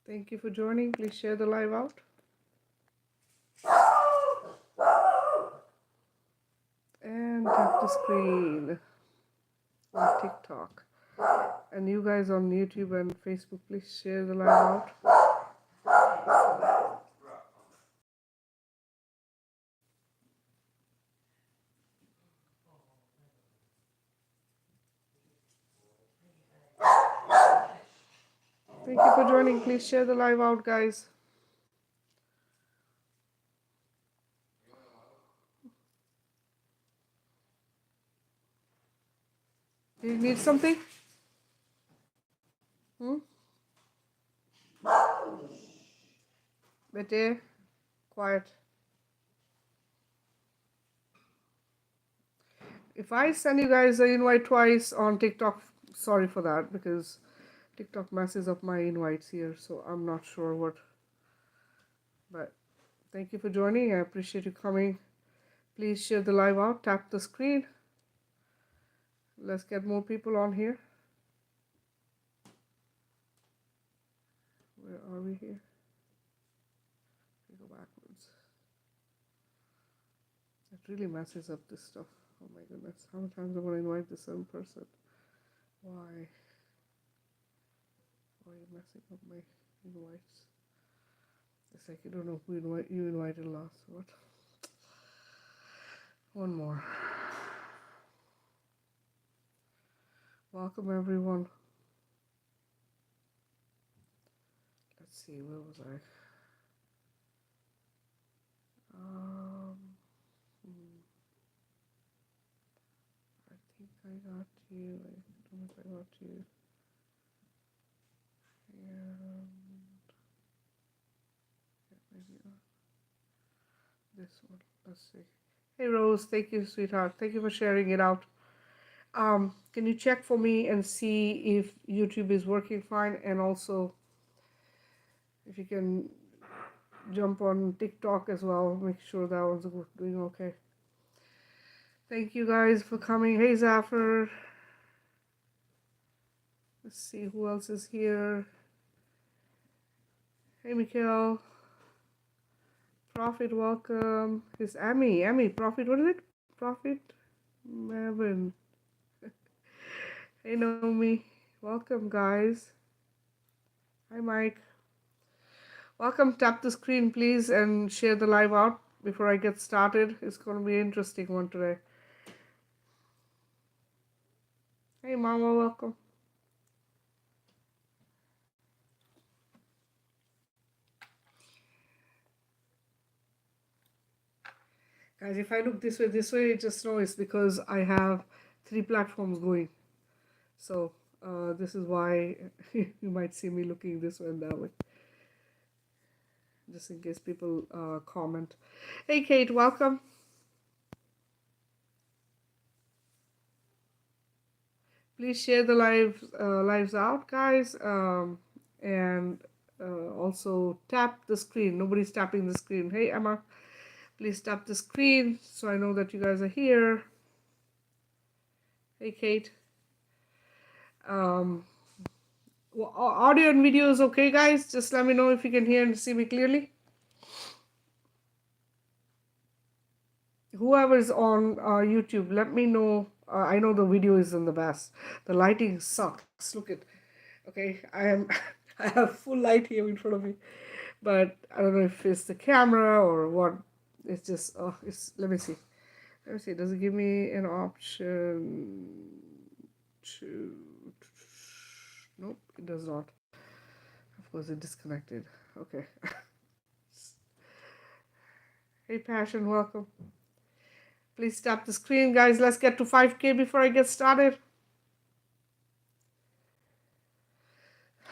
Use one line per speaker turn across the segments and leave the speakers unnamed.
Thank you for joining. Please share the live out. And tap the screen on TikTok. And you guys on YouTube and Facebook, please share the live out. Thank you for joining. Please share the live out, guys. Do you need something? Bete, quiet. If I send you guys an invite twice on TikTok, sorry for that, because TikTok messes up my invites here, so I'm not sure what. But thank you for joining. I appreciate you coming. Please share the live out. Tap the screen. Let's get more people on here. Where are we here? We go backwards. It really messes up this stuff. Oh my goodness. How many times I want to invite this same person? Why? Why are you messing up my invites? It's like you don't know who you invited last. What? One more. Welcome everyone. Let's see, where was I? I think I got you. I don't know if I got you. And maybe not. This one. Let's see. Hey Rose, thank you, sweetheart. Thank you for sharing it out. Can you check for me and see if YouTube is working fine, and also if you can jump on TikTok as well, make sure that one's doing okay. Thank you guys for coming. Hey Zafar. Let's see who else is here. Hey Mikhail. Prophet, welcome. It's Amy, Prophet, what is it? Prophet Mavin. Hey Naomi. Welcome guys. Hi Mike. Welcome. Tap the screen please and share the live out before I get started. It's going to be an interesting one today. Hey Mama, welcome. Guys, if I look this way, just know it's because I have 3 platforms going. So this is why you might see me looking this way and that way. Just in case people comment. Hey Kate, welcome. Please share the lives out, guys, and also tap the screen. Nobody's tapping the screen. Hey Emma, please tap the screen so I know that you guys are here. Hey Kate. Well, audio and video is okay, guys. Just let me know if you can hear and see me clearly. Whoever's on YouTube, let me know. I know the video isn't the best. The lighting sucks. Look at, okay, I have full light here in front of me, but I don't know if it's the camera or what. It's just, let me see. Let me see. Does it give me an option to? Nope, it does not. Of course, it disconnected. Okay. Hey, Passion, welcome. Please tap the screen, guys. Let's get to 5K before I get started.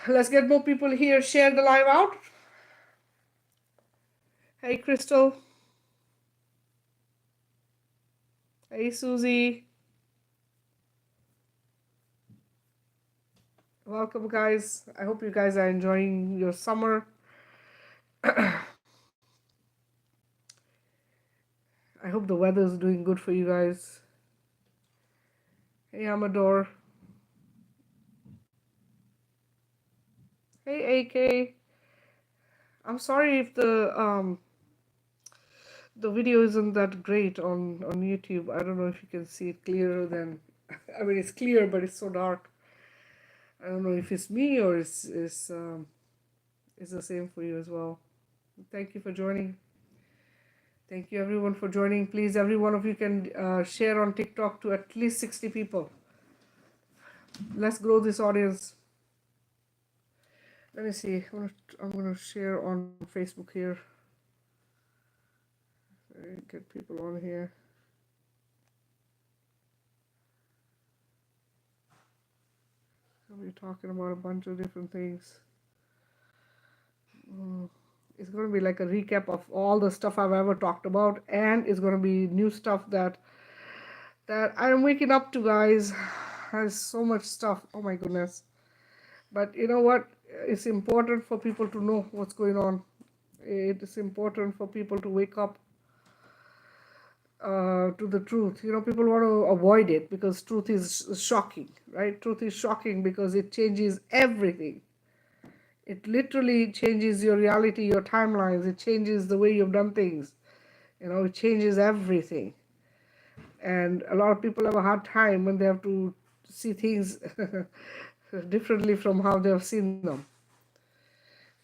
Let's get more people here. Share the live out. Hey, Crystal. Hey, Susie. Welcome, guys. I hope you guys are enjoying your summer. I hope the weather is doing good for you guys. Hey, Amador. Hey, AK. I'm sorry if the video isn't that great on YouTube. I don't know if you can see it clearer than. I mean, it's clear, but it's so dark. I don't know if it's me or it's the same for you as well. Thank you for joining. Thank you everyone for joining. Please, every one of you can share on TikTok to at least 60 people. Let's grow this audience. Let me see. I'm gonna share on Facebook here. Get people on here. We're talking about a bunch of different things. It's going to be like a recap of all the stuff I've ever talked about, and it's going to be new stuff that I'm waking up to, guys. There's so much stuff. Oh my goodness. But you know what? It's important for people to know what's going on. It is important for people to wake up to the truth. You know, people want to avoid it because truth is shocking, right? Truth is shocking because it changes everything. It literally changes your reality, your timelines. It changes the way you've done things. You know, it changes everything. And a lot of people have a hard time when they have to see things differently from how they have seen them.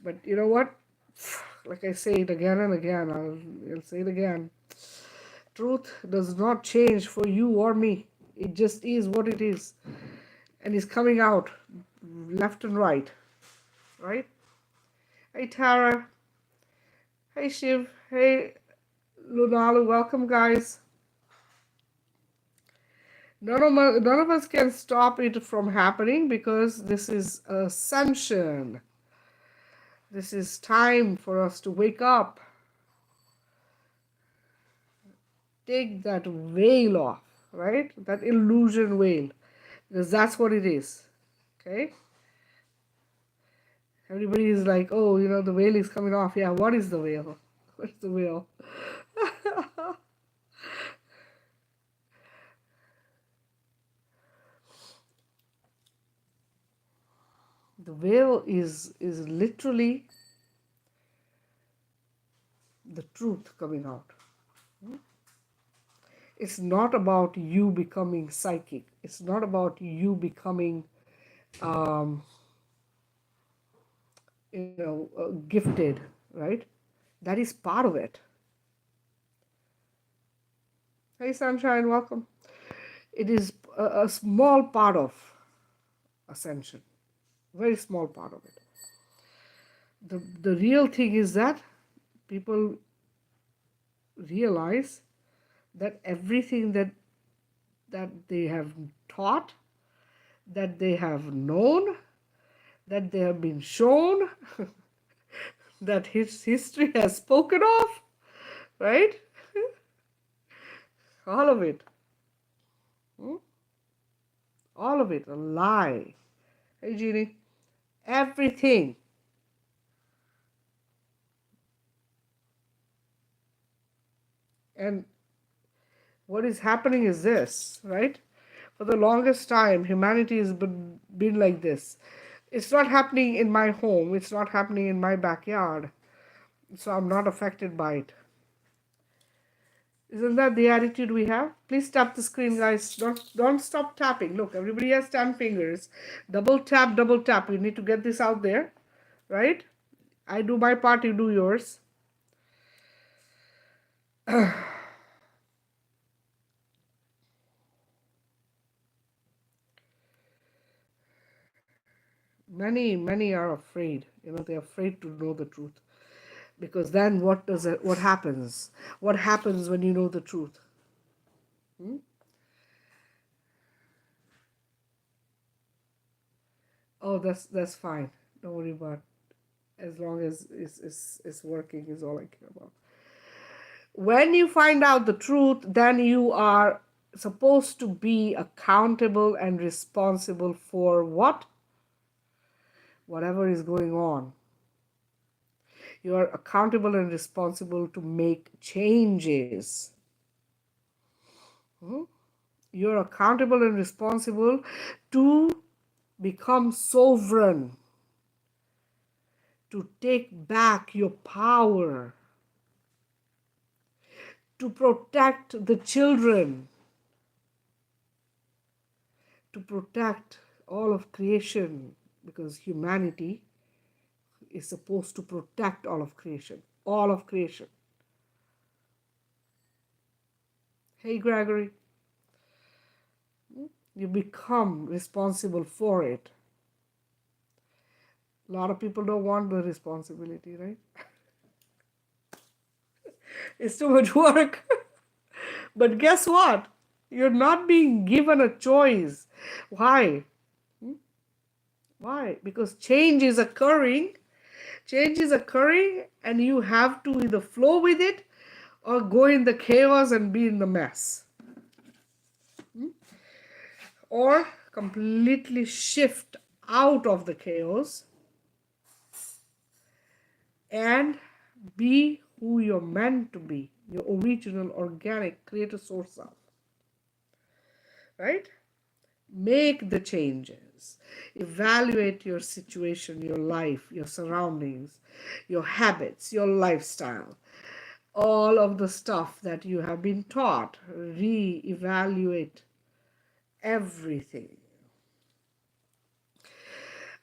But you know what? Like I say it again and again, I'll say it again. Truth does not change for you or me. It just is what it is. And it's coming out left and right. Right? Hey, Tara. Hey, Shiv. Hey, Lunalu. Welcome, guys. None of us can stop it from happening because this is ascension. This is time for us to wake up. Take that veil off, right? That illusion veil. Because that's what it is. Okay? Everybody is like, oh, you know, the veil is coming off. Yeah, what is the veil? What's the veil? The veil is literally the truth coming out. It's not about you becoming psychic. It's not about you becoming, um, gifted, right? That is part of it. Hey, Sunshine, welcome. It is a small part of ascension, very small part of it. The real thing is that people realize that everything that they have taught, that they have known, that they have been shown, that his history has spoken of, right? All of it. All of it, a lie. Hey, Jeannie. Everything. And what is happening is this, right? For the longest time, humanity has been like this. It's not happening in my home. It's not happening in my backyard. So I'm not affected by it. Isn't that the attitude we have? Please tap the screen, guys. Don't stop tapping. Look, everybody has 10 fingers. Double tap, double tap. We need to get this out there, right? I do my part, you do yours. Many are afraid. You know, they're afraid to know the truth. Because then what happens? What happens when you know the truth? Oh, that's fine. Don't worry about it. As long as it's working is all I care about. When you find out the truth, then you are supposed to be accountable and responsible for what? Whatever is going on. You are accountable and responsible to make changes. You're accountable and responsible to become sovereign, to take back your power, to protect the children, to protect all of creation, because humanity is supposed to protect all of creation. All of creation. Hey, Gregory, you become responsible for it. A lot of people don't want the responsibility, right? It's too much work. But guess what? You're not being given a choice. Why? Why? Because change is occurring. Change is occurring, and you have to either flow with it or go in the chaos and be in the mess. Or completely shift out of the chaos and be who you're meant to be, your original, organic, creator source self. Right? Make the changes. Evaluate your situation, your life, your surroundings, your habits, your lifestyle, all of the stuff that you have been taught. Re-evaluate everything.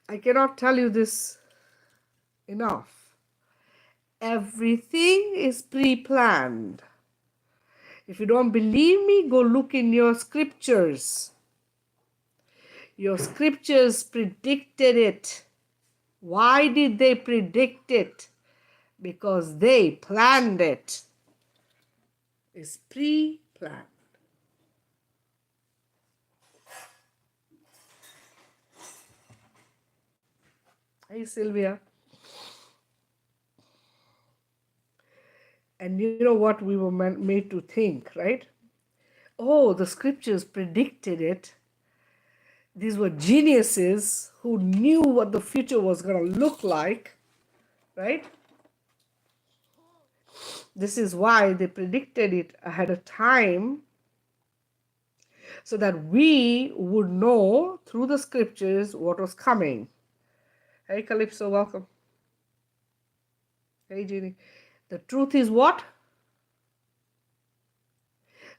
I cannot tell you this enough. Everything is pre-planned. If you don't believe me, go look in your scriptures. Your scriptures predicted it. Why did they predict it? Because they planned it. It's pre-planned. Hey, Sylvia. And you know what we were made to think, right? Oh, the scriptures predicted it. These were geniuses who knew what the future was going to look like, right? This is why they predicted it ahead of time, so that we would know through the scriptures what was coming. Hey, Calypso, welcome. Hey, Jeannie. The truth is what?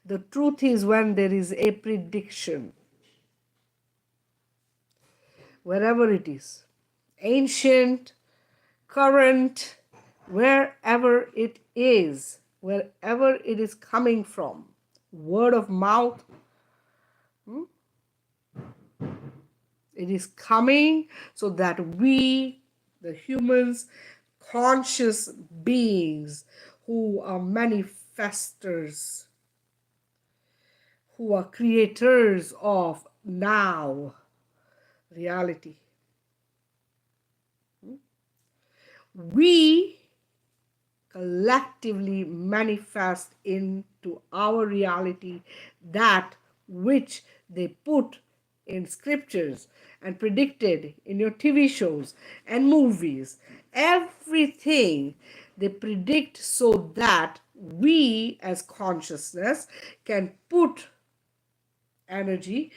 The truth is when there is a prediction. Wherever it is, ancient, current, wherever it is coming from, word of mouth, it is coming so that we, the humans, conscious beings who are manifestors, who are creators of now reality, we collectively manifest into our reality that which they put in scriptures and predicted in your TV shows and movies. Everything they predict so that we as consciousness can put energy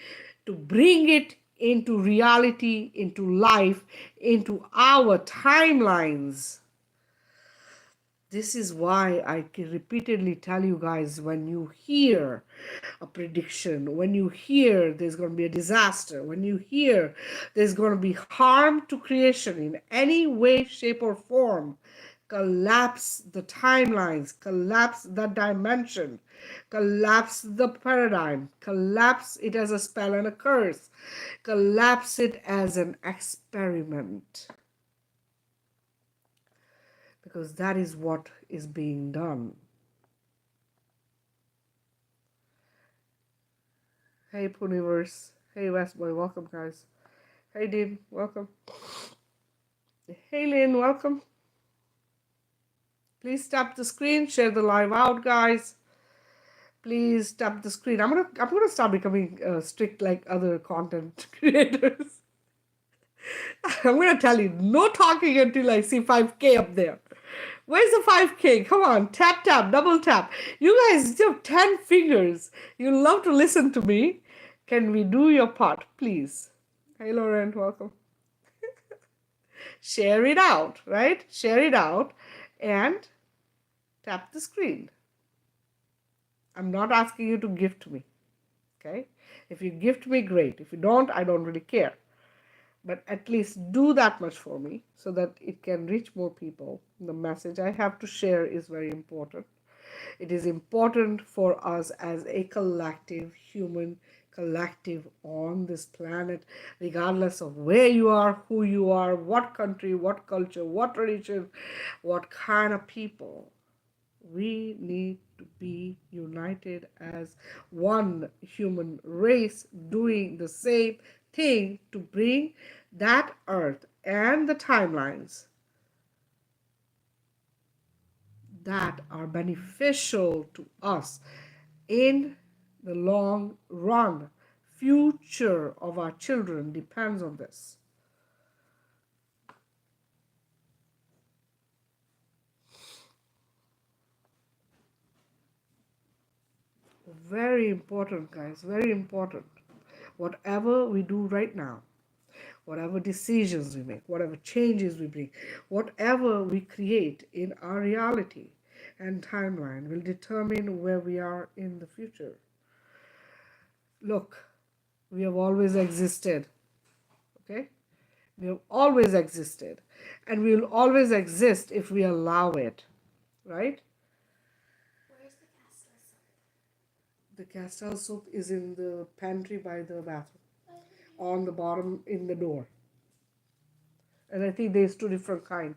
to bring it into reality, into life, into our timelines. This is why I can repeatedly tell you guys, when you hear a prediction, when you hear there's going to be a disaster, when you hear there's going to be harm to creation in any way, shape, or form, collapse the timelines, collapse the dimension, collapse the paradigm, collapse it as a spell and a curse, collapse it as an experiment. Because that is what is being done. Hey, Puniverse. Hey, Westboy. Welcome, guys. Hey, Dean. Welcome. Hey, Lynn. Welcome. Please tap the screen. Share the live out, guys. Please tap the screen. I'm gonna start becoming strict like other content creators. I'm gonna tell you, no talking until I see 5K up there. Where's the 5K? Come on, tap, double tap. You guys, you have 10 fingers. You love to listen to me. Can we do your part, please? Hey, Laurent, welcome. Share it out, right? Share it out and tap the screen. I'm not asking you to gift me, okay? If you gift me, great. If you don't, I don't really care. But at least do that much for me so that it can reach more people. The message I have to share is very important. It is important for us as a collective, human collective on this planet, regardless of where you are, who you are, what country, what culture, what religion, what kind of people. We need to be united as one human race doing the same thing to bring that earth and the timelines that are beneficial to us in the long run. Future of our children depends on this. Very important, guys, very important. Whatever we do right now, whatever decisions we make, whatever changes we bring, whatever we create in our reality and timeline will determine where we are in the future. Look, we have always existed, okay? We have always existed, and we will always exist if we allow it, right?
Where's the castor soap?
The castor soap is in the pantry by the bathroom, on the bottom in the door. And I think there's two different kind.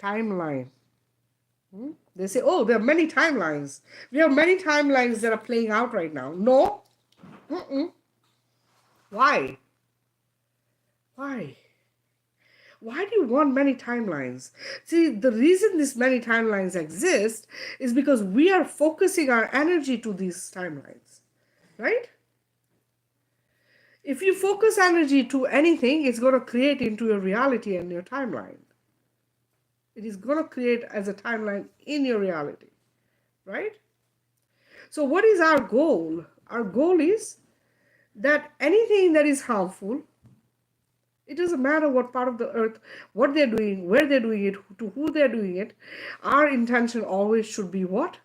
Timeline. They say, oh, there are many timelines. We have many timelines that are playing out right now. No. Mm-mm. Why? Why? Why do you want many timelines? See, the reason these many timelines exist is because we are focusing our energy to these timelines, right? If you focus energy to anything, it's going to create into your reality and your timeline. It is going to create as a timeline in your reality, right? So, what is our goal? Our goal is that anything that is harmful, it doesn't matter what part of the earth, what they're doing, where they're doing it, to who they're doing it, our intention always should be what?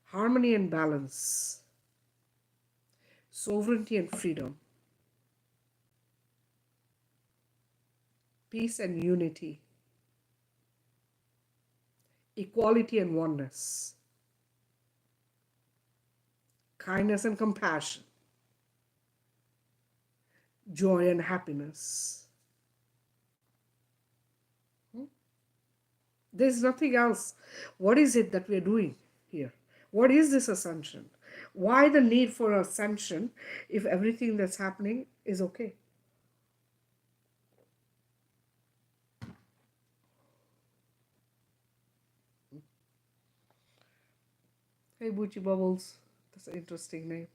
Harmony and balance, sovereignty and freedom, peace and unity, equality and oneness, kindness and compassion, joy and happiness. There's nothing else. What is it that we're doing here? What is this ascension? Why the need for ascension if everything that's happening is okay? Hey, Boochie Bubbles. That's an interesting name.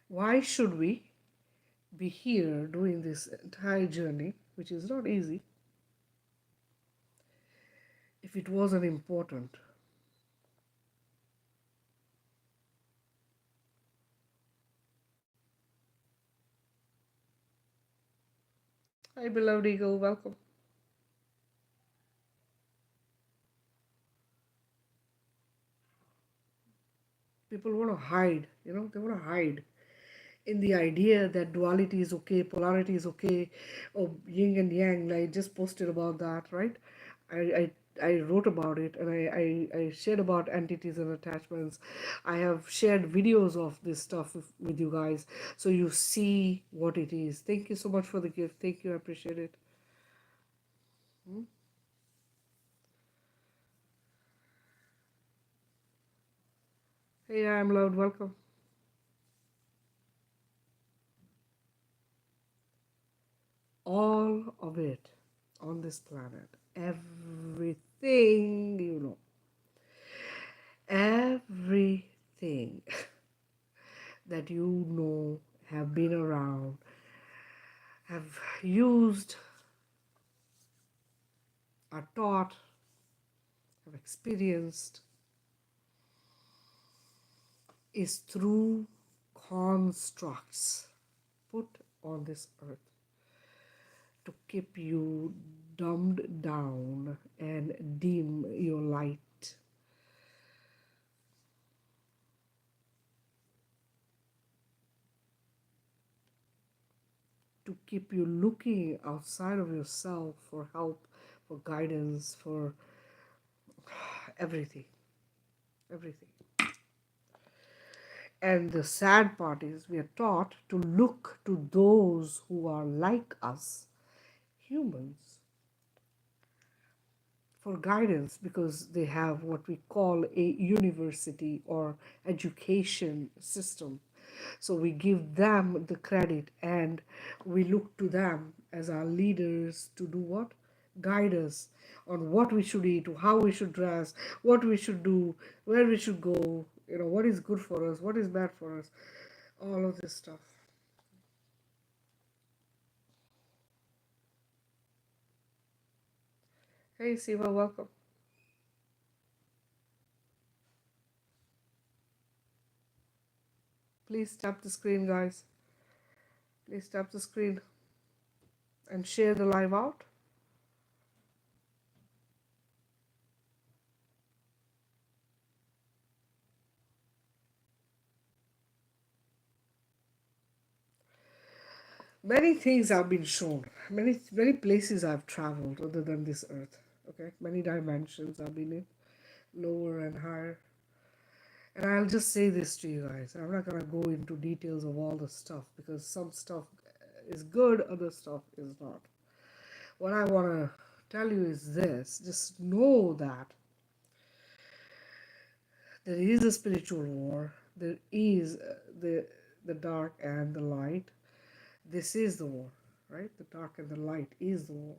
Why should we be here doing this entire journey, which is not easy, if it wasn't important? Hi, beloved eagle, welcome. People want to hide, they want to hide in the idea that duality is okay, polarity is okay, or yin and yang. I just posted about that, right? I, I, I wrote about it, and I shared about entities and attachments. I have shared videos of this stuff with you guys so you see what it is. Thank you so much for the gift. Thank you. I appreciate it. Hey, I'm loud. Welcome. All of it on this planet, everything, everything that have been around, have used, are taught, have experienced, is through constructs put on this earth to keep you dumbed down and dim your light, to keep you looking outside of yourself for help, for guidance, for everything, everything. And the sad part is we are taught to look to those who are like us, humans, for guidance because they have what we call a university or education system. So we give them the credit and we look to them as our leaders to do what? Guide us on what we should eat, how we should dress, what we should do, where we should go, what is good for us, what is bad for us, all of this stuff. Hey, Siva, welcome. Please tap the screen, guys. Please tap the screen and share the live out. Many things have been shown. Many places I've traveled other than this earth. Okay, many dimensions I've been in, lower and higher. And I'll just say this to you guys. I'm not gonna go into details of all the stuff because some stuff is good, other stuff is not. What I wanna tell you is this: just know that there is a spiritual war. There is the dark and the light. This is the war, right? The dark and the light is the war.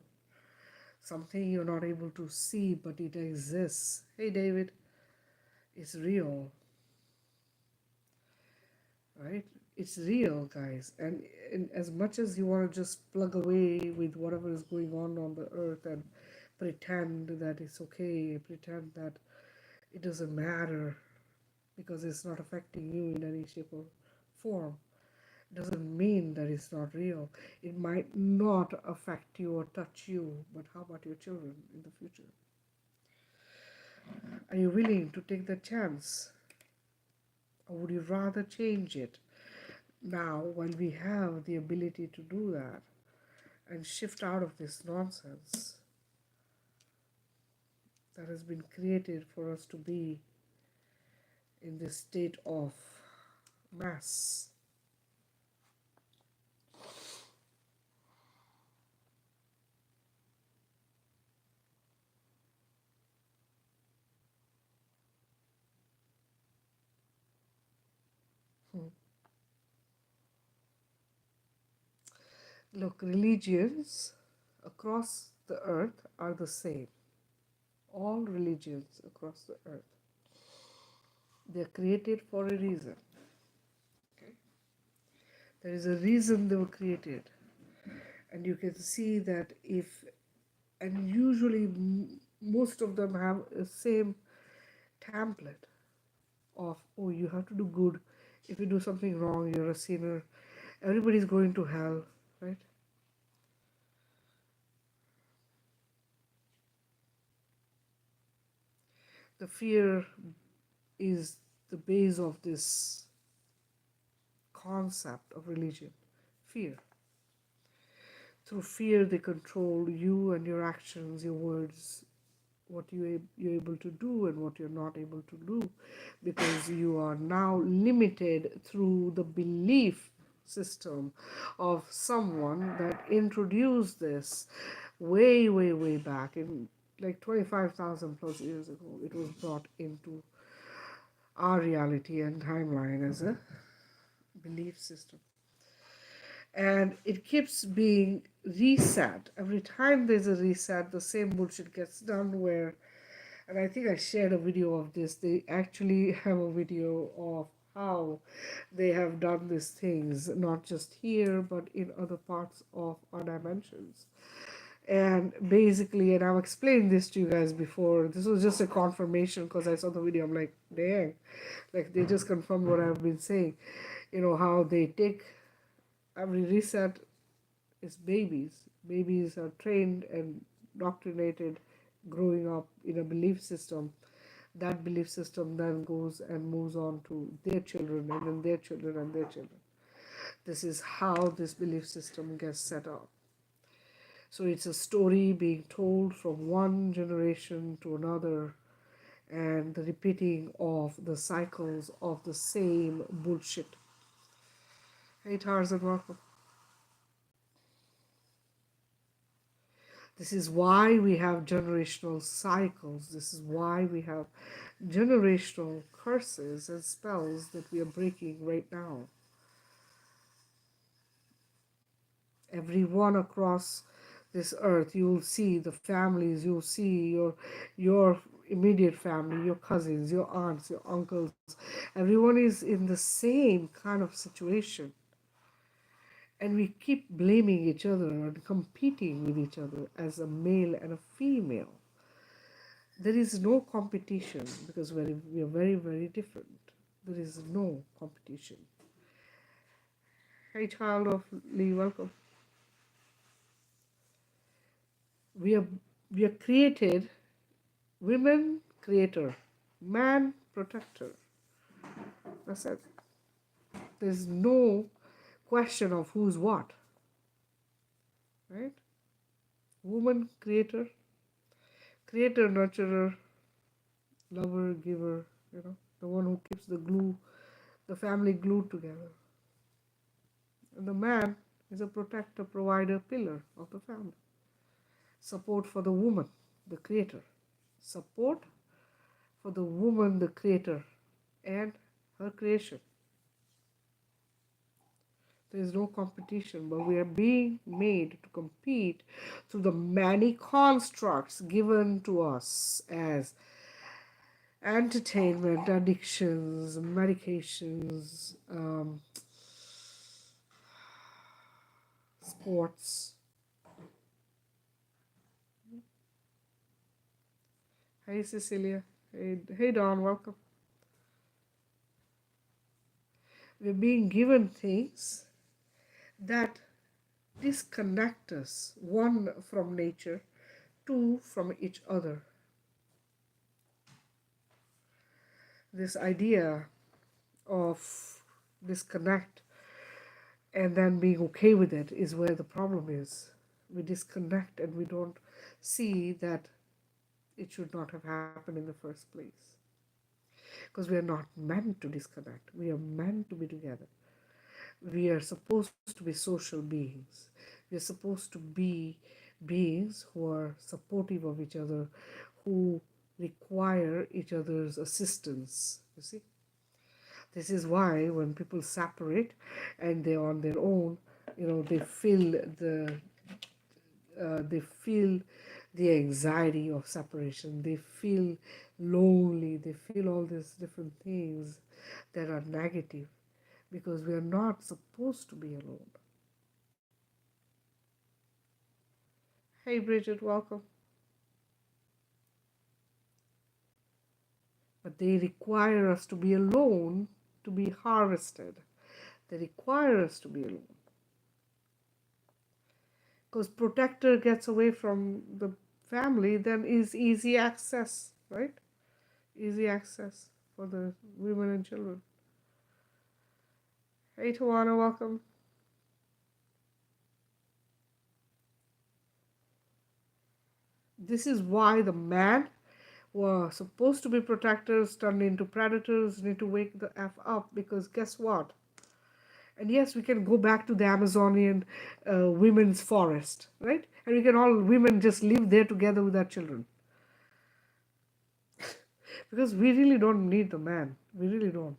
Something you're not able to see, but it exists. Hey, David, it's real, right? It's real, guys. And as much as you want to just plug away with whatever is going on the earth and pretend that it's okay, pretend that it doesn't matter because it's not affecting you in any shape or form, doesn't mean that it's not real. It might not affect you or touch you, but how about your children in the future? Are you willing to take that chance? Or would you rather change it now while we have the ability to do that and shift out of this nonsense that has been created for us to be in this state of mass? Hmm. Look, religions across the earth are the same. All religions across the earth. They're created for a reason. Okay? There is a reason they were created. And you can see that if, and usually most of them have a same template of, oh, you have to do good. If you do something wrong, you're a sinner. Everybody's going to hell, right? The fear is the base of this concept of religion. Fear. Through fear, they control you and your actions, your words, what you're able to do and what you're not able to do, because you are now limited through the belief system of someone that introduced this way, way, way back in like 25,000 plus years ago. It was brought into our reality and timeline as a belief system. And it keeps being reset. Every time there's a reset, the same bullshit gets done where, and I think I shared a video of this. They actually have a video of how they have done these things, not just here, but in other parts of our dimensions. And basically, and I've explained this to you guys before, this was just a confirmation because I saw the video. I'm like, dang, like they just confirmed what I've been saying. You know, how they take every reset is babies. Babies are trained and indoctrinated growing up in a belief system. That belief system then goes and moves on to their children and then their children and their children. This is how this belief system gets set up. So it's a story being told from one generation to another, and the repeating of the cycles of the same bullshit. Hey Tarzan, welcome. This is why we have generational cycles. This is why we have generational curses and spells that we are breaking right now. Everyone across this earth, you'll see the families, you'll see your immediate family, your cousins, your aunts, your uncles. Everyone is in the same kind of situation. And we keep blaming each other and competing with each other as a male and a female. There is no competition because we are very, very different. There is no competition. Hey, child of Lee, welcome. We are we are created, women creator, man protector. That's it. There's no question of who's what, right? Woman creator, creator, nurturer, lover, giver. The one who keeps the family glued together. And the man is a protector, provider, pillar of the family. Support for the woman, the creator. Support for the woman, the creator, and her creation. There is no competition, but we are being made to compete through the many constructs given to us as entertainment, addictions, medications, sports. Hey, Cecilia. Hey, Don, welcome. We're being given things that disconnect us, one from nature, two from each other. This idea of disconnect and then being okay with it is where the problem is. We disconnect and we don't see that it should not have happened in the first place. Because we are not meant to disconnect, we are meant to be together. We are supposed to be social beings. We are supposed to be beings who are supportive of each other, who require each other's assistance. You see? This is why when people separate and they're on their own, they feel they feel the anxiety of separation. They feel lonely. They feel all these different things that are negative because we are not supposed to be alone. Hey, Bridget, welcome. But they require us to be alone to be harvested. They require us to be alone. Because protector gets away from the family, then is easy access, right? Easy access for the women and children. Hey, Tawana, welcome. This is why the man who are supposed to be protectors turned into predators need to wake the F up, because guess what? And yes, we can go back to the Amazonian women's forest, right? And we can all women just live there together with our children. Because we really don't need the man. We really don't.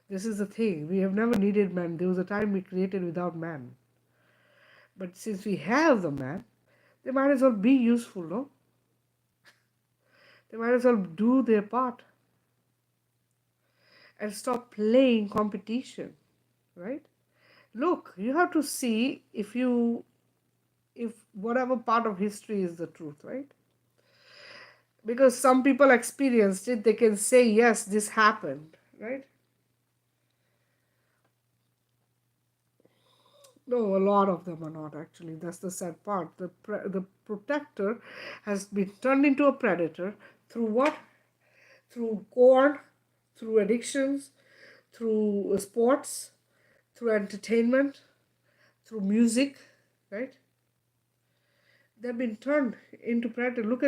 This is the thing. We have never needed man. There was a time we created without man. But since we have the man, they might as well be useful, no? They might as well do their part and stop playing competition, right? Look, you have to see if whatever part of history is the truth, right? Because some people experienced it, they can say, yes, this happened, right? No, a lot of them are not actually. That's the sad part. The protector has been turned into a predator through what? Through porn, through addictions, through sports, through entertainment, through music, right? They've been turned into predator. Look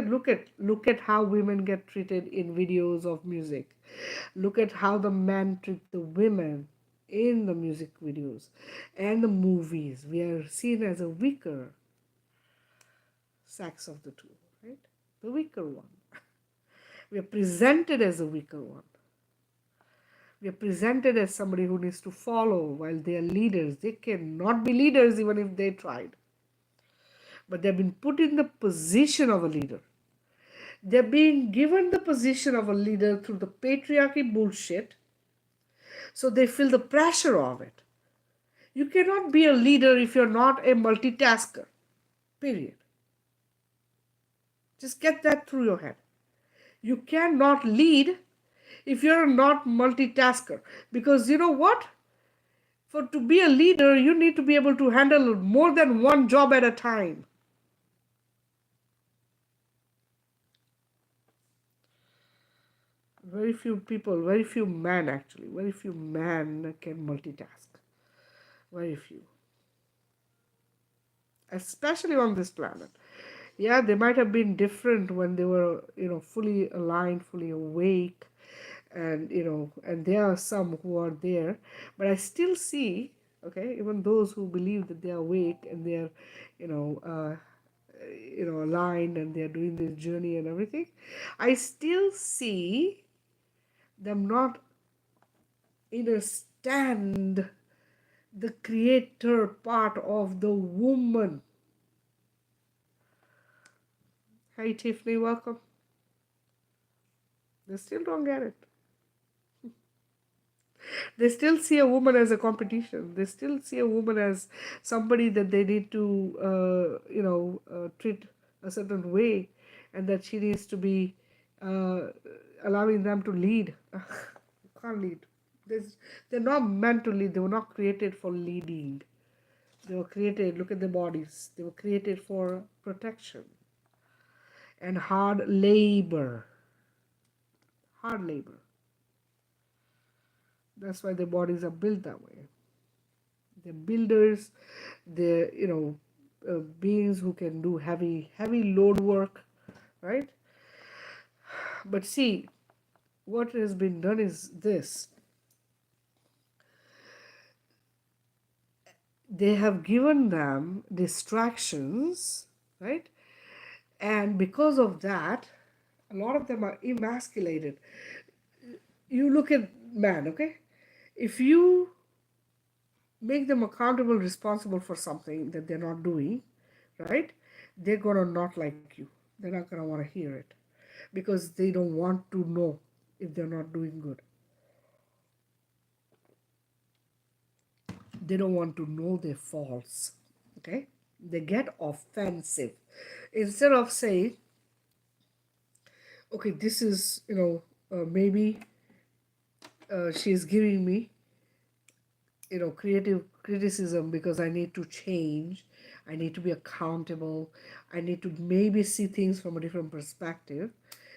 at how women get treated in videos of music. Look at how the men treat the women in the music videos and the movies. We are seen as a weaker sex of the two, right? The weaker one. We are presented as a weaker one. We are presented as somebody who needs to follow while they are leaders. They cannot be leaders even if they tried. But they've been put in the position of a leader. They're being given the position of a leader through the patriarchy bullshit, so they feel the pressure of it. You cannot be a leader if you're not a multitasker, period. Just get that through your head. You cannot lead if you're not multitasker, because you know what? For to be a leader, you need to be able to handle more than one job at a time. Very few people, very few men actually, very few men can multitask. Very few. Especially on this planet. Yeah, they might have been different when they were, fully aligned, fully awake, and and there are some who are there, but I still see, okay, even those who believe that they are awake and they're, you know, uh, aligned and they're doing this journey and everything, I still see them not understand the creator part of the woman. Hi Tiffany, welcome. They still don't get it. They still see a woman as a competition. They still see a woman as somebody that they need to, treat a certain way, and that she needs to be uh, allowing them to lead. Can't lead. There's, they're not meant to lead. They were not created for leading. They were created, look at their bodies, they were created for protection and hard labor. Hard labor. That's why their bodies are built that way. They're builders, they're, beings who can do heavy load work, right? But see, what has been done is this. They have given them distractions, right? And because of that, a lot of them are emasculated. You look at man, okay? If you make them accountable, responsible for something that they're not doing, right? They're gonna not like you. They're not gonna want to hear it because they don't want to know if they're not doing good. They don't want to know their faults. Okay? They get offensive. Instead of saying, okay, this is, maybe she's giving me, creative criticism because I need to change, I need to be accountable, I need to maybe see things from a different perspective.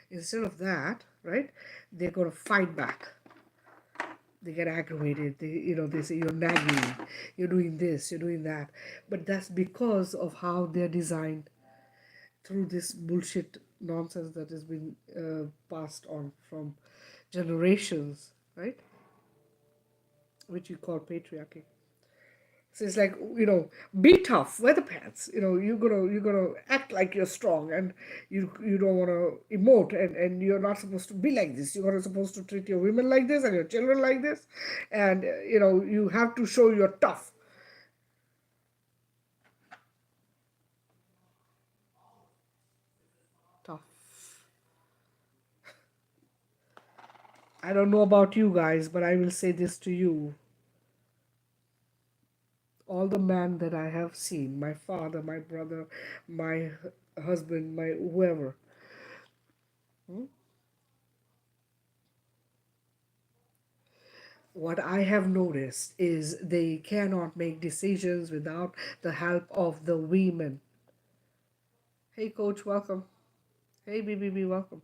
Instead of that, right, they're going to fight back. They get aggravated. They say you're nagging, you're doing this, you're doing that. But that's because of how they're designed through this bullshit nonsense that has been passed on from generations, right? Which you call patriarchy. So it's like, be tough, wear the pants. You're gonna act like you're strong, and you don't want to emote, and you're not supposed to be like this. You're not supposed to treat your women like this and your children like this, and you have to show you're tough. Tough. I don't know about you guys, but I will say this to you. all the men that I have seen, my father, my brother, my husband, my whoever, hmm, what I have noticed is they cannot make decisions without the help of the women. Hey, coach, welcome. Hey, BBB, welcome.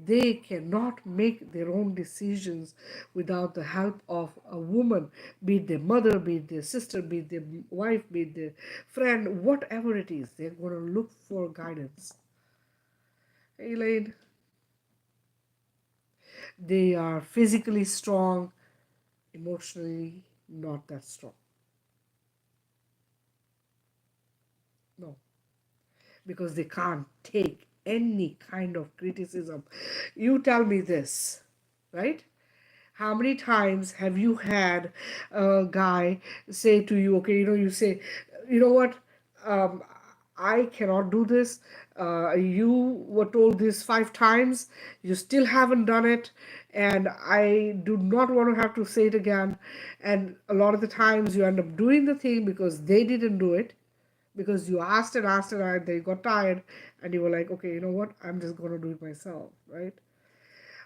They cannot make their own decisions without the help of a woman, be it their mother, be it their sister, be it their wife, be it their friend, whatever it is. They're going to look for guidance. Hey, Elaine, they are physically strong, emotionally not that strong. No, because they can't take any kind of criticism. You tell me this, right? How many times have you had a guy say to you, okay, you say, you know what, um, I cannot do this. You were told this 5 times, you still haven't done it, and I do not want to have to say it again. And a lot of the times you end up doing the thing because they didn't do it, because you asked and they got tired, and you were like, okay, you know what, I'm just going to do it myself, right?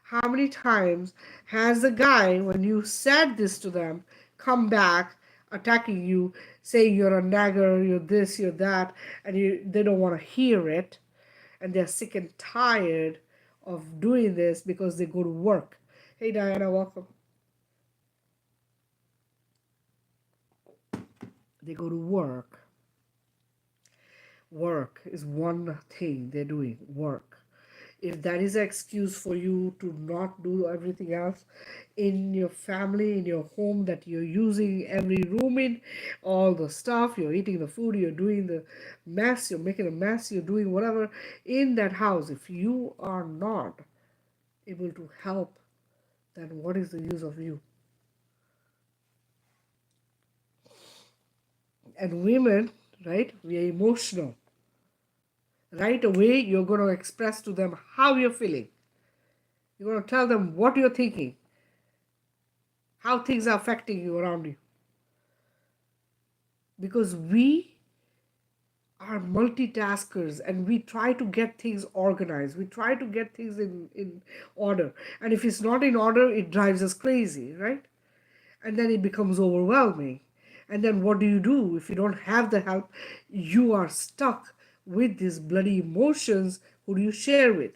How many times has the guy, when you said this to them, come back attacking you, saying you're a nagger, you're this, you're that, and they don't want to hear it, and they're sick and tired of doing this because they go to work. Hey, Diana, welcome. They go to work. Work is one thing they're doing, work. If that is an excuse for you to not do everything else in your family, in your home, that you're using every room in, all the stuff, you're eating the food, you're doing the mess, you're making a mess, you're doing whatever in that house, if you are not able to help, then what is the use of you? And women, right, we are emotional. Right away, you're going to express to them how you're feeling. You're going to tell them what you're thinking, how things are affecting you around you. Because we are multitaskers and we try to get things organized. We try to get things in order. And if it's not in order, it drives us crazy, right? And then it becomes overwhelming. And then what do? If you don't have the help, you are stuck with these bloody emotions. Who do you share with?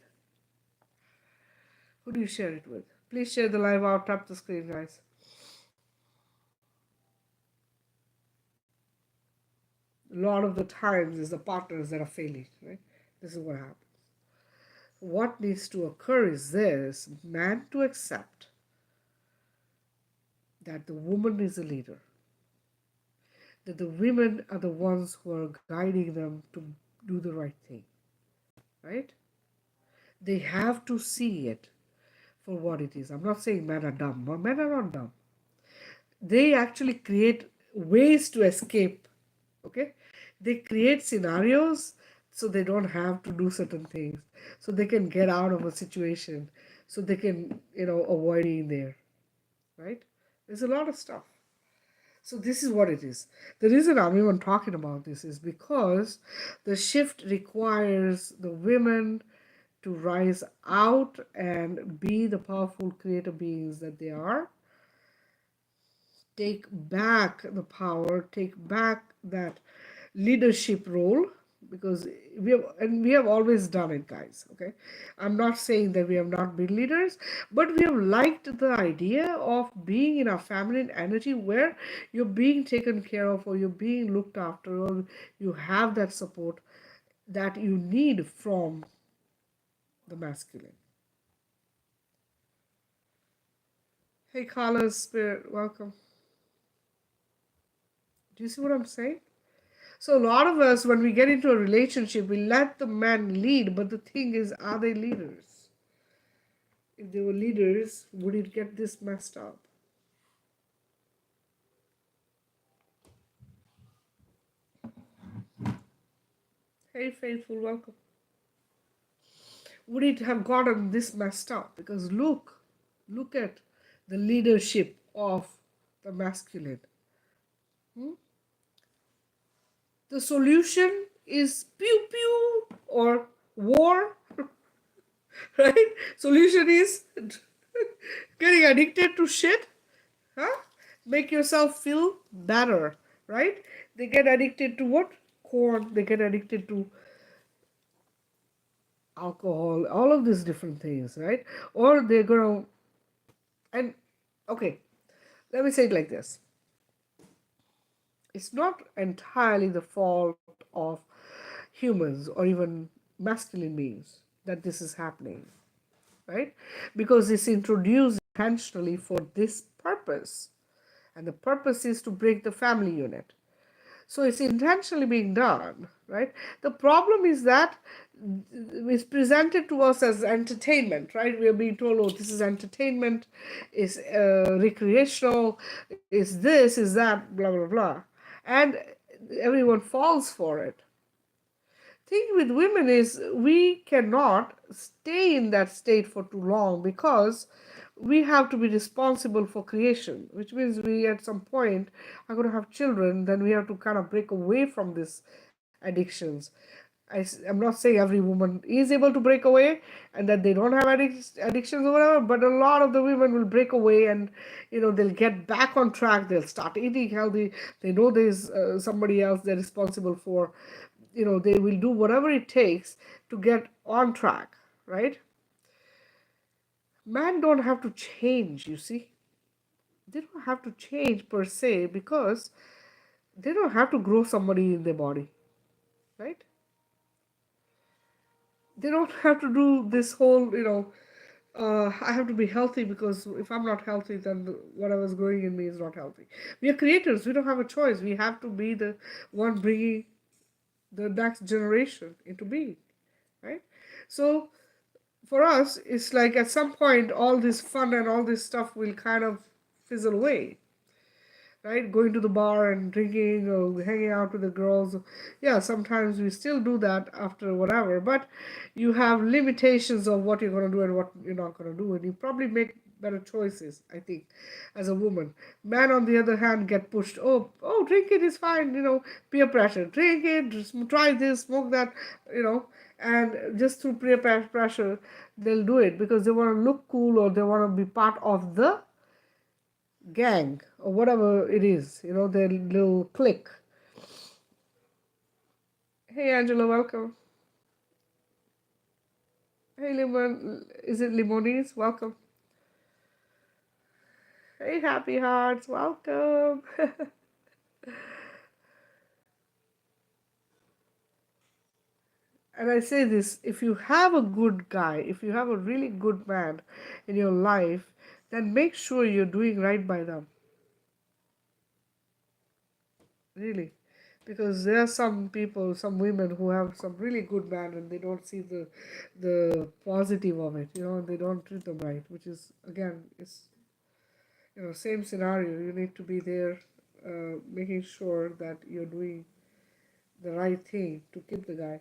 Who do you share it with? Please share the live out. Tap the screen, guys. A lot of the times is the partners that are failing, right? This is what happens. What needs to occur is this: man to accept that the woman is a leader, that the women are the ones who are guiding them to do the right thing, right? They have to see it for what it is. I'm not saying men are dumb, but men are not dumb. They actually create ways to escape, okay? They create scenarios so they don't have to do certain things, so they can get out of a situation, so they can, avoid being there, right? There's a lot of stuff. So this is what it is. The reason I'm even talking about this is because the shift requires the women to rise out and be the powerful creative beings that they are. Take back the power, take back that leadership role, because we have always done it, guys. Okay, I'm not saying that we have not been leaders, but we have liked the idea of being in a feminine energy where you're being taken care of, or you're being looked after, or you have that support that you need from the masculine. Hey, Carla's spirit, welcome. Do you see what I'm saying? So a lot of us, when we get into a relationship, we let the man lead, but the thing is, are they leaders? If they were leaders, would it get this messed up? Hey, Faithful, welcome. Would it have gotten this messed up? Because look at the leadership of the masculine. Hmm? The solution is pew pew or war, right? Solution is getting addicted to shit, huh? Make yourself feel better, right? They get addicted to what? Corn. They get addicted to alcohol, all of these different things, right? Or they're gonna, and okay, let me say it like this. It's not entirely the fault of humans or even masculine beings that this is happening, right? Because it's introduced intentionally for this purpose. And the purpose is to break the family unit. So it's intentionally being done, right? The problem is that it's presented to us as entertainment, right? We are being told, oh, this is entertainment, is recreational, is this, is that, blah, blah, blah. And everyone falls for it. Thing with women is we cannot stay in that state for too long because we have to be responsible for creation, which means we at some point are going to have children. Then we have to kind of break away from these addictions. I'm not saying every woman is able to break away and that they don't have addictions or whatever, but a lot of the women will break away and they'll get back on track. They'll start eating healthy. They know there's somebody else they're responsible for. They will do whatever it takes to get on track, right? Men don't have to change, you see. They don't have to change per se because they don't have to grow somebody in their body, right? They don't have to do this whole, I have to be healthy because if I'm not healthy, then whatever's growing in me is not healthy. We are creators. We don't have a choice. We have to be the one bringing the next generation into being, right? So for us, it's like at some point, all this fun and all this stuff will kind of fizzle away, right? Going to the bar and drinking or hanging out with the girls. Yeah, sometimes we still do that after whatever, but you have limitations of what you're going to do and what you're not going to do, and you probably make better choices, I think, as a woman. Men, on the other hand, get pushed. Oh, drink it is fine, peer pressure. Drink it, try this, smoke that, and just through peer pressure, they'll do it because they want to look cool or they want to be part of the gang or whatever it is, their little clique. Hey Angela, welcome. Hey Limon, is it Limones? Welcome. Hey Happy Hearts, welcome. And I say this, if you have a good guy, if you have a really good man in your life, then make sure you're doing right by them. Really. Because there are some people, some women who have some really good man and they don't see the positive of it, they don't treat them right, which is again, it's same scenario. You need to be there, making sure that you're doing the right thing to keep the guy.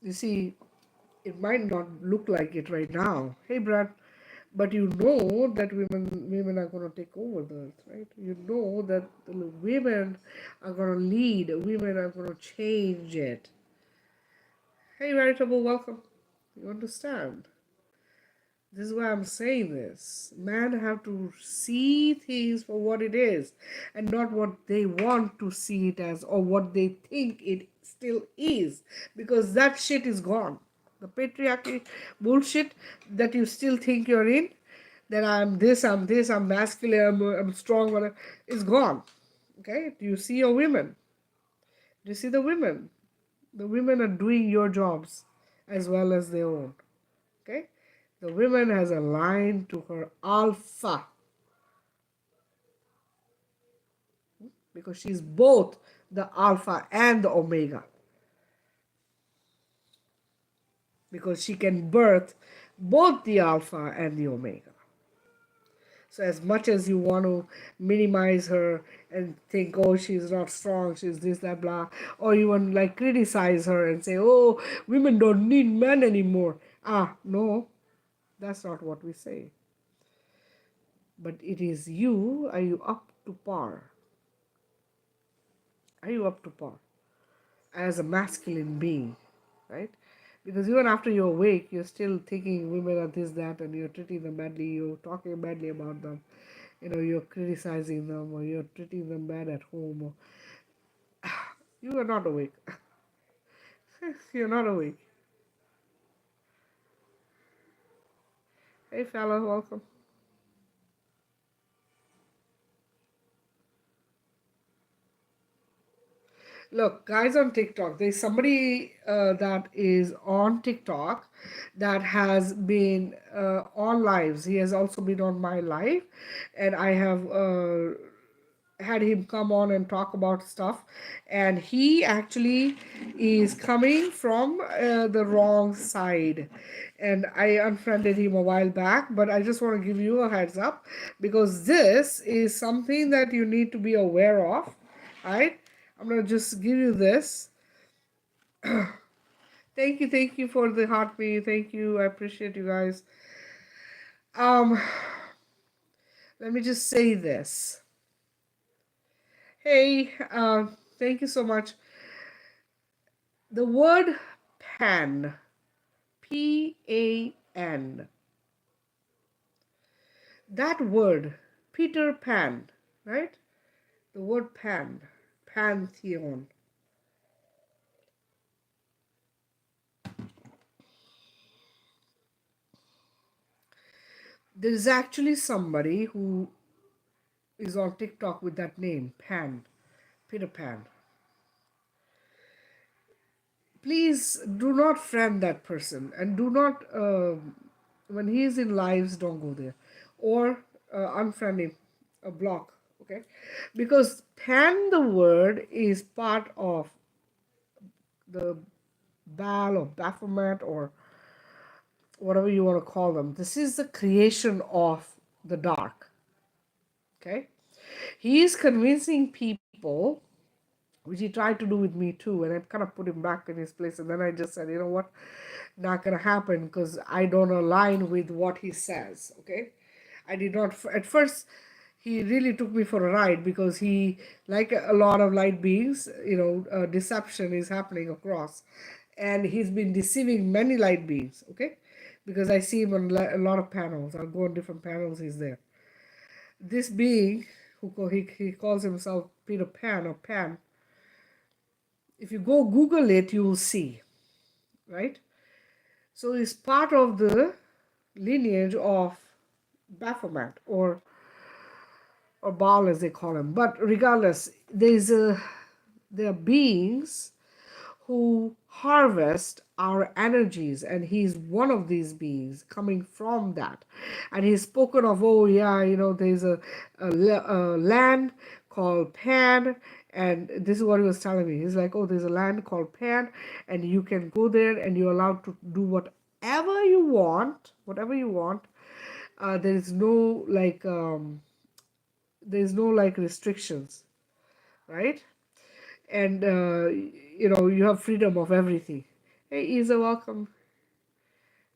You see, it might not look like it right now. Hey, Brad, but you know that women are going to take over the earth, right? You know that the women are going to lead. Women are going to change it. Hey, Veritable, welcome. You understand? This is why I'm saying this. Men have to see things for what it is and not what they want to see it as or what they think it still is, because that shit is gone. The patriarchy bullshit that you still think you're in, that I'm this, I'm masculine, I'm strong, whatever, is gone. Okay? Do you see your women? Do you see the women? The women are doing your jobs as well as their own. Okay? The woman has aligned to her alpha because she's both the alpha and the omega, because she can birth both the alpha and the omega. So as much as you want to minimize her and think, oh, she's not strong, she's this, that, blah, or even like criticize her and say, oh, women don't need men anymore. Ah, no, that's not what we say. But it is you, are you up to par? Are you up to par as a masculine being, right? Because even after you're awake, you're still thinking women are this, that, and you're treating them badly, you're talking badly about them, you're criticizing them, or you're treating them bad at home, or you are not awake. You're not awake. Hey, fella, welcome. Look, guys on TikTok, there's somebody that is on TikTok that has been on lives. He has also been on my live, and I have had him come on and talk about stuff. And he actually is coming from the wrong side. And I unfriended him a while back, but I just want to give you a heads up because this is something that you need to be aware of, right? I'm gonna just give you this. Thank you for the heartbeat. Thank you. I appreciate you guys. Um, Let me just say this. Hey, thank you so much. The word pan, Pan, that word, Peter Pan, right? The word pan, pantheon. There is actually somebody who is on TikTok with that name, Pan, Peter Pan. Please do not friend that person and do not, when he is in lives, don't go there. Or unfriend him, block, okay? Because Pan, the word, is part of the Baal or Baphomet or whatever you want to call them. This is the creation of the dark, okay? He is convincing people, which he tried to do with me too, and I kind of put him back in his place. And then I just said, you know what, not gonna happen because I don't align with what he says. Okay, I did not at first. He really took me for a ride because he, like a lot of light beings, deception is happening across, and he's been deceiving many light beings. Okay, because I see him on a lot of panels. I'll go on different panels. He's there. This being he calls himself Peter Pan or Pan. If you go Google it, you will see, right? So it's part of the lineage of Baphomet or Baal as they call him. But regardless, there are beings who harvest our energies, and he's one of these beings coming from that. And he's spoken of, oh yeah, there's a land called Pan, and this is what he was telling me. He's like, oh, there's a land called Pan, and you can go there and you're allowed to do whatever you want, there is no like restrictions, right? And you have freedom of everything. Hey, Isa, welcome.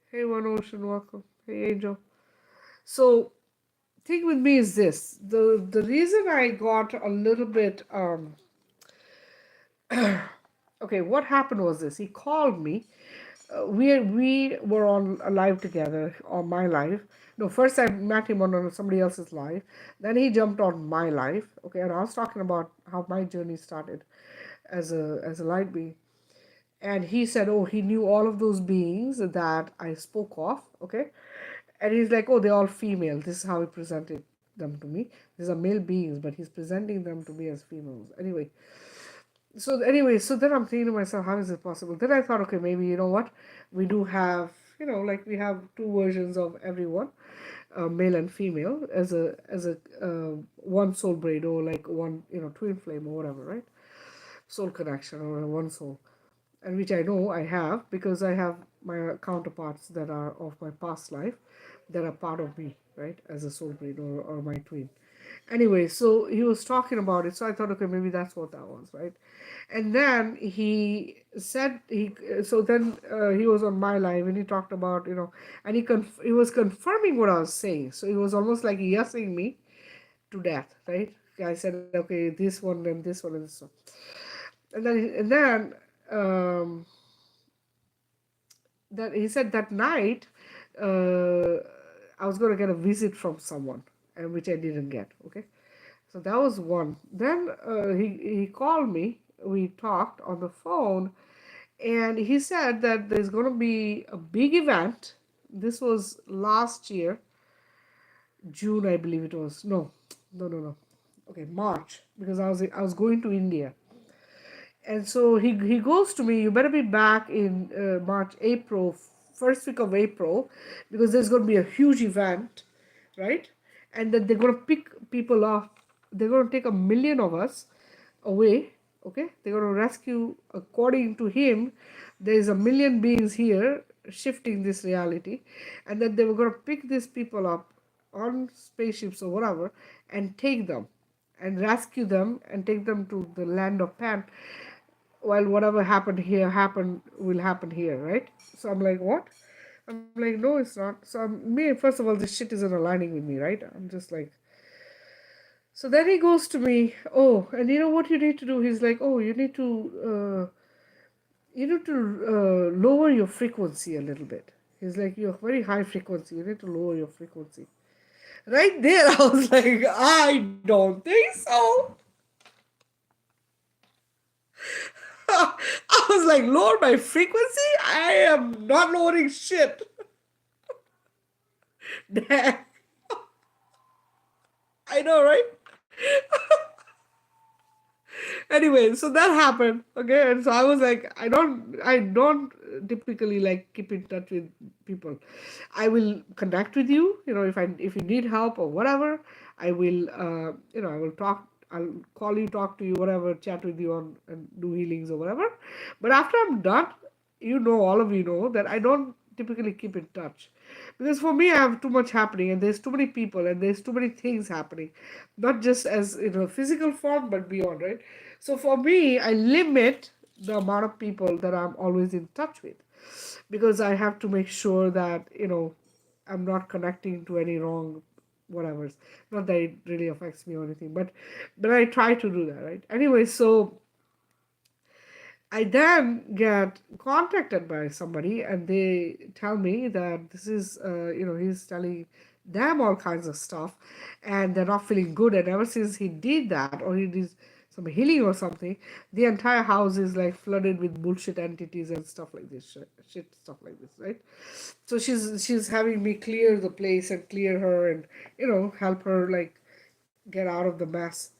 Hey, One Ocean, welcome. Hey, Angel. So thing with me is this: the reason I got a little bit okay, what happened was this. He called me. We were on a live together, on my live. No, first I met him on somebody else's live. Then he jumped on my live. Okay, and I was talking about how my journey started as a light being. And he said, oh, he knew all of those beings that I spoke of. Okay, and he's like, oh, they're all female. This is how he presented them to me. These are male beings, but he's presenting them to me as females. So then I'm thinking to myself, how is it possible? Then I thought, okay, maybe you know what, we do have, like we have two versions of everyone, male and female, as a one soul braid, or like one, twin flame or whatever, right? Soul connection, or one soul, and which I know I have because I have my counterparts that are of my past life that are part of me. right, as a soul brain, or my twin. Anyway, so he was talking about it, so I thought, okay, maybe that's what that was, right? And then he said so then he was on my live and he talked about, and he was confirming what I was saying. So he was almost like yesing me to death, right? I said, okay, this one and this one and this one, and then um, that he said that night uh, I was going to get a visit from someone, and which I didn't get. Okay, so that was one. Then he called me. We talked on the phone, and he said that there's going to be a big event. This was last year, June, I believe it was. No, no, no, no. Okay, March, because I was going to India. And so he goes to me, you better be back in March, April, first week of April, because there's going to be a huge event, right? And that they're going to pick people up. They're going to take 1 million of us away, okay? They're going to rescue, according to him, there's 1 million beings here shifting this reality, and that they were going to pick these people up on spaceships or whatever and take them and rescue them and take them to the land of Pan. Well, whatever happened here happened will happen here, right? So I'm like, what? I'm like, no, it's not. So me, first of all, this shit isn't aligning with me, right? I'm just like, so then he goes to me, oh, and you know what you need to do? He's like, oh, you need to lower your frequency a little bit. He's like, you're very high frequency. You need to lower your frequency. Right there, I was like, I don't think so. I was like, lower my frequency? I am not lowering shit. Damn. I know, right? Anyway, so that happened. Okay, and so I was like, I don't typically like keep in touch with people. I will connect with you, if you need help or whatever. I will, I will talk. I'll call you, talk to you, whatever, chat with you on and do healings or whatever. But after I'm done, all of you know that I don't typically keep in touch, because for me I have too much happening, and there's too many people, and there's too many things happening, not just as in a physical form but beyond, right? So for me, I limit the amount of people that I'm always in touch with, because I have to make sure that I'm not connecting to any wrong whatever. Not that it really affects me or anything, but I try to do that, right? Anyway, so I then get contacted by somebody, and they tell me that this is, he's telling them all kinds of stuff, and they're not feeling good. And ever since he did that, or he did some healing or something, the entire house is like flooded with bullshit entities and stuff like this, shit stuff like this, right? So she's having me clear the place and clear her, and help her like get out of the mess.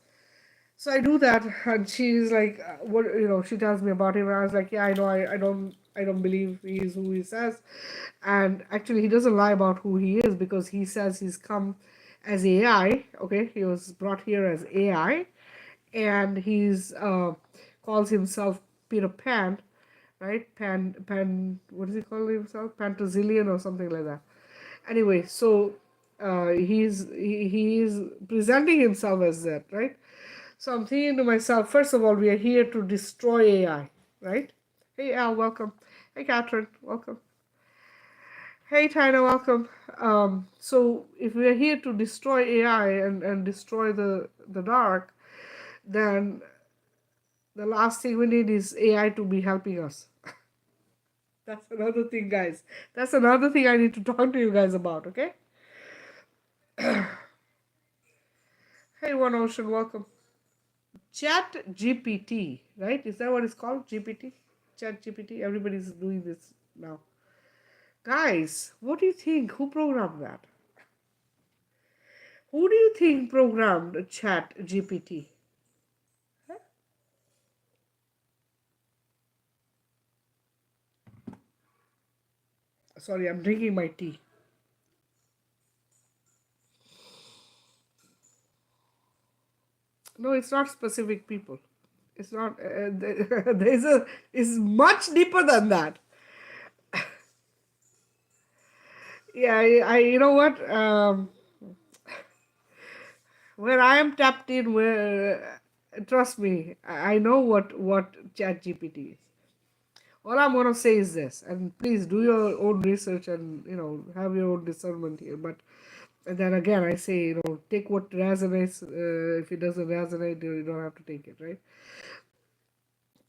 So I do that, and she's like, "What?" She tells me about him, and I was like, "Yeah, I know. I don't believe he is who he says." And actually, he doesn't lie about who he is, because he says he's come as AI. Okay, he was brought here as AI, and he's calls himself Peter Pan, right? Pan. What does he call himself? Pantazillion or something like that. Anyway, so he is presenting himself as that, right? So I'm thinking to myself, first of all, we are here to destroy AI, right? Hey Al, welcome. Hey Catherine, welcome. Hey Tina, welcome. So if we are here to destroy AI and destroy the dark, then the last thing we need is AI to be helping us. That's another thing, guys. That's another thing I need to talk to you guys about, okay? Hey One Ocean, welcome. Chat GPT, right? Is that what it's called? GPT? Chat GPT? Everybody's doing this now. Guys, what do you think? Who programmed that? Who do you think programmed Chat GPT? Sorry, I'm drinking my tea. No, it's not specific people. It's not. There's a. It's much deeper than that. Yeah, I you know what? where I am tapped in, where trust me, I know what Chat GPT is. All I'm gonna say is this, and please do your own research and have your own discernment here. But and then again, I say take what resonates. If it doesn't resonate, you don't have to take it, right?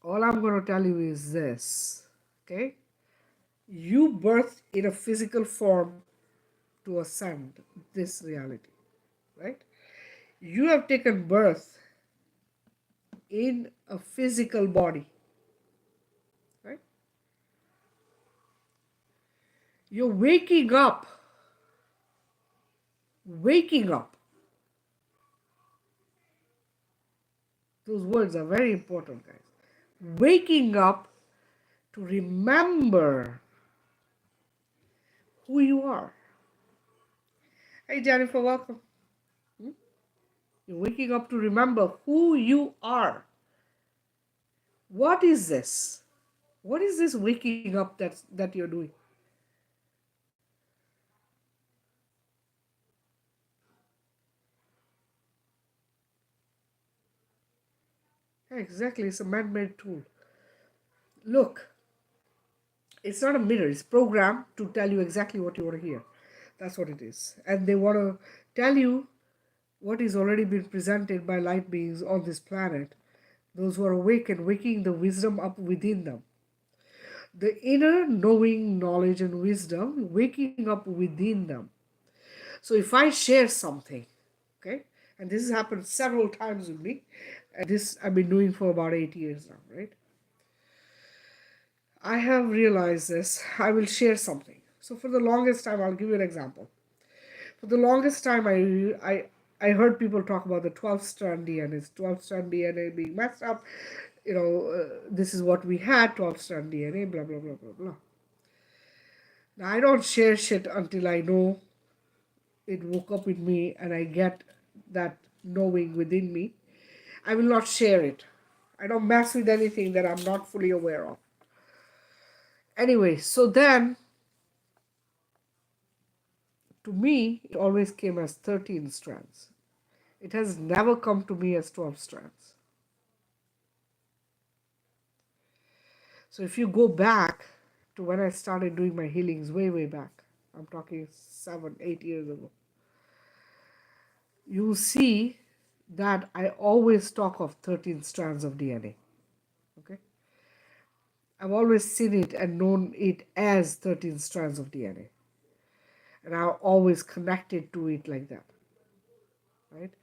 All I'm gonna tell you is this, okay? You birth in a physical form to ascend this reality, right? You have taken birth in a physical body, right? You're waking up. Those words are very important, guys. Waking up to remember who you are. Hey, Jennifer, welcome. Hmm? You're waking up to remember who you are. What is this? What is this waking up that you're doing? Exactly, it's a man-made tool. Look, it's not a mirror, it's programmed to tell you exactly what you want to hear. That's what it is. And they want to tell you what is already been presented by light beings on this planet, those who are awake and waking the wisdom up within them. The inner knowing, knowledge, and wisdom waking up within them. So if I share something, okay, and this has happened several times with me, and this I've been doing for about 8 years now, right? I have realized this. I will share something. So for the longest time, I'll give you an example. For the longest time, I heard people talk about the 12 strand DNA, 12 strand DNA being messed up. This is what we had, 12 strand DNA, blah, blah, blah, blah, blah. Now, I don't share shit until I know it woke up with me and I get that knowing within me. I will not share it. I don't mess with anything that I'm not fully aware of. Anyway, so then to me, it always came as 13 strands. It has never come to me as 12 strands. So if you go back to when I started doing my healings way, way back, I'm talking 7, 8 years ago, you'll see that I always talk of 13 strands of DNA. Okay? I've always seen it and known it as 13 strands of DNA. And I always connected to it like that. Right?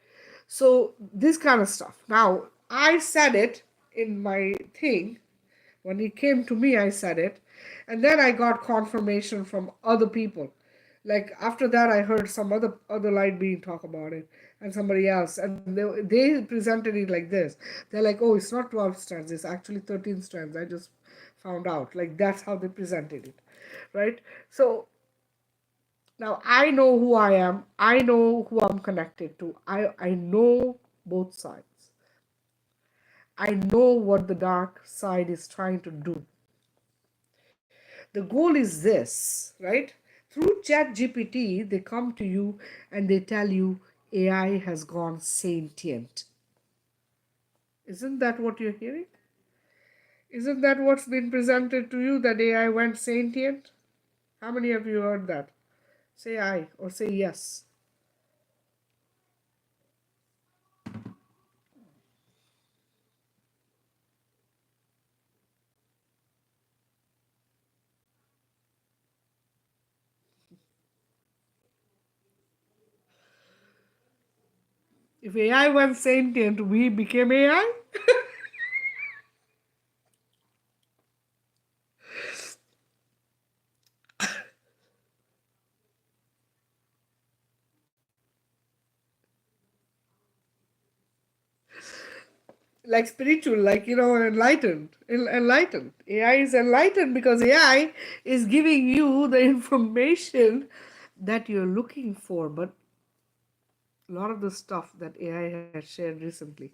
So this kind of stuff. Now, I said it in my thing. When it came to me, I said it. And then I got confirmation from other people. Like after that, I heard some other light being talk about it and somebody else. And they presented it like this. They're like, oh, it's not 12 strands. It's actually 13 strands. I just found out. Like that's how they presented it. Right? So now I know who I am. I know who I'm connected to. I know both sides. I know what the dark side is trying to do. The goal is this, right? Through Chat GPT, they come to you and they tell you AI has gone sentient. Isn't that what you're hearing? Isn't that what's been presented to you, that AI went sentient? How many of you heard that? Say I or say yes. If AI went sentient, we became AI? Like spiritual, like enlightened. AI is enlightened because AI is giving you the information that you're looking for. But a lot of the stuff that AI has shared recently,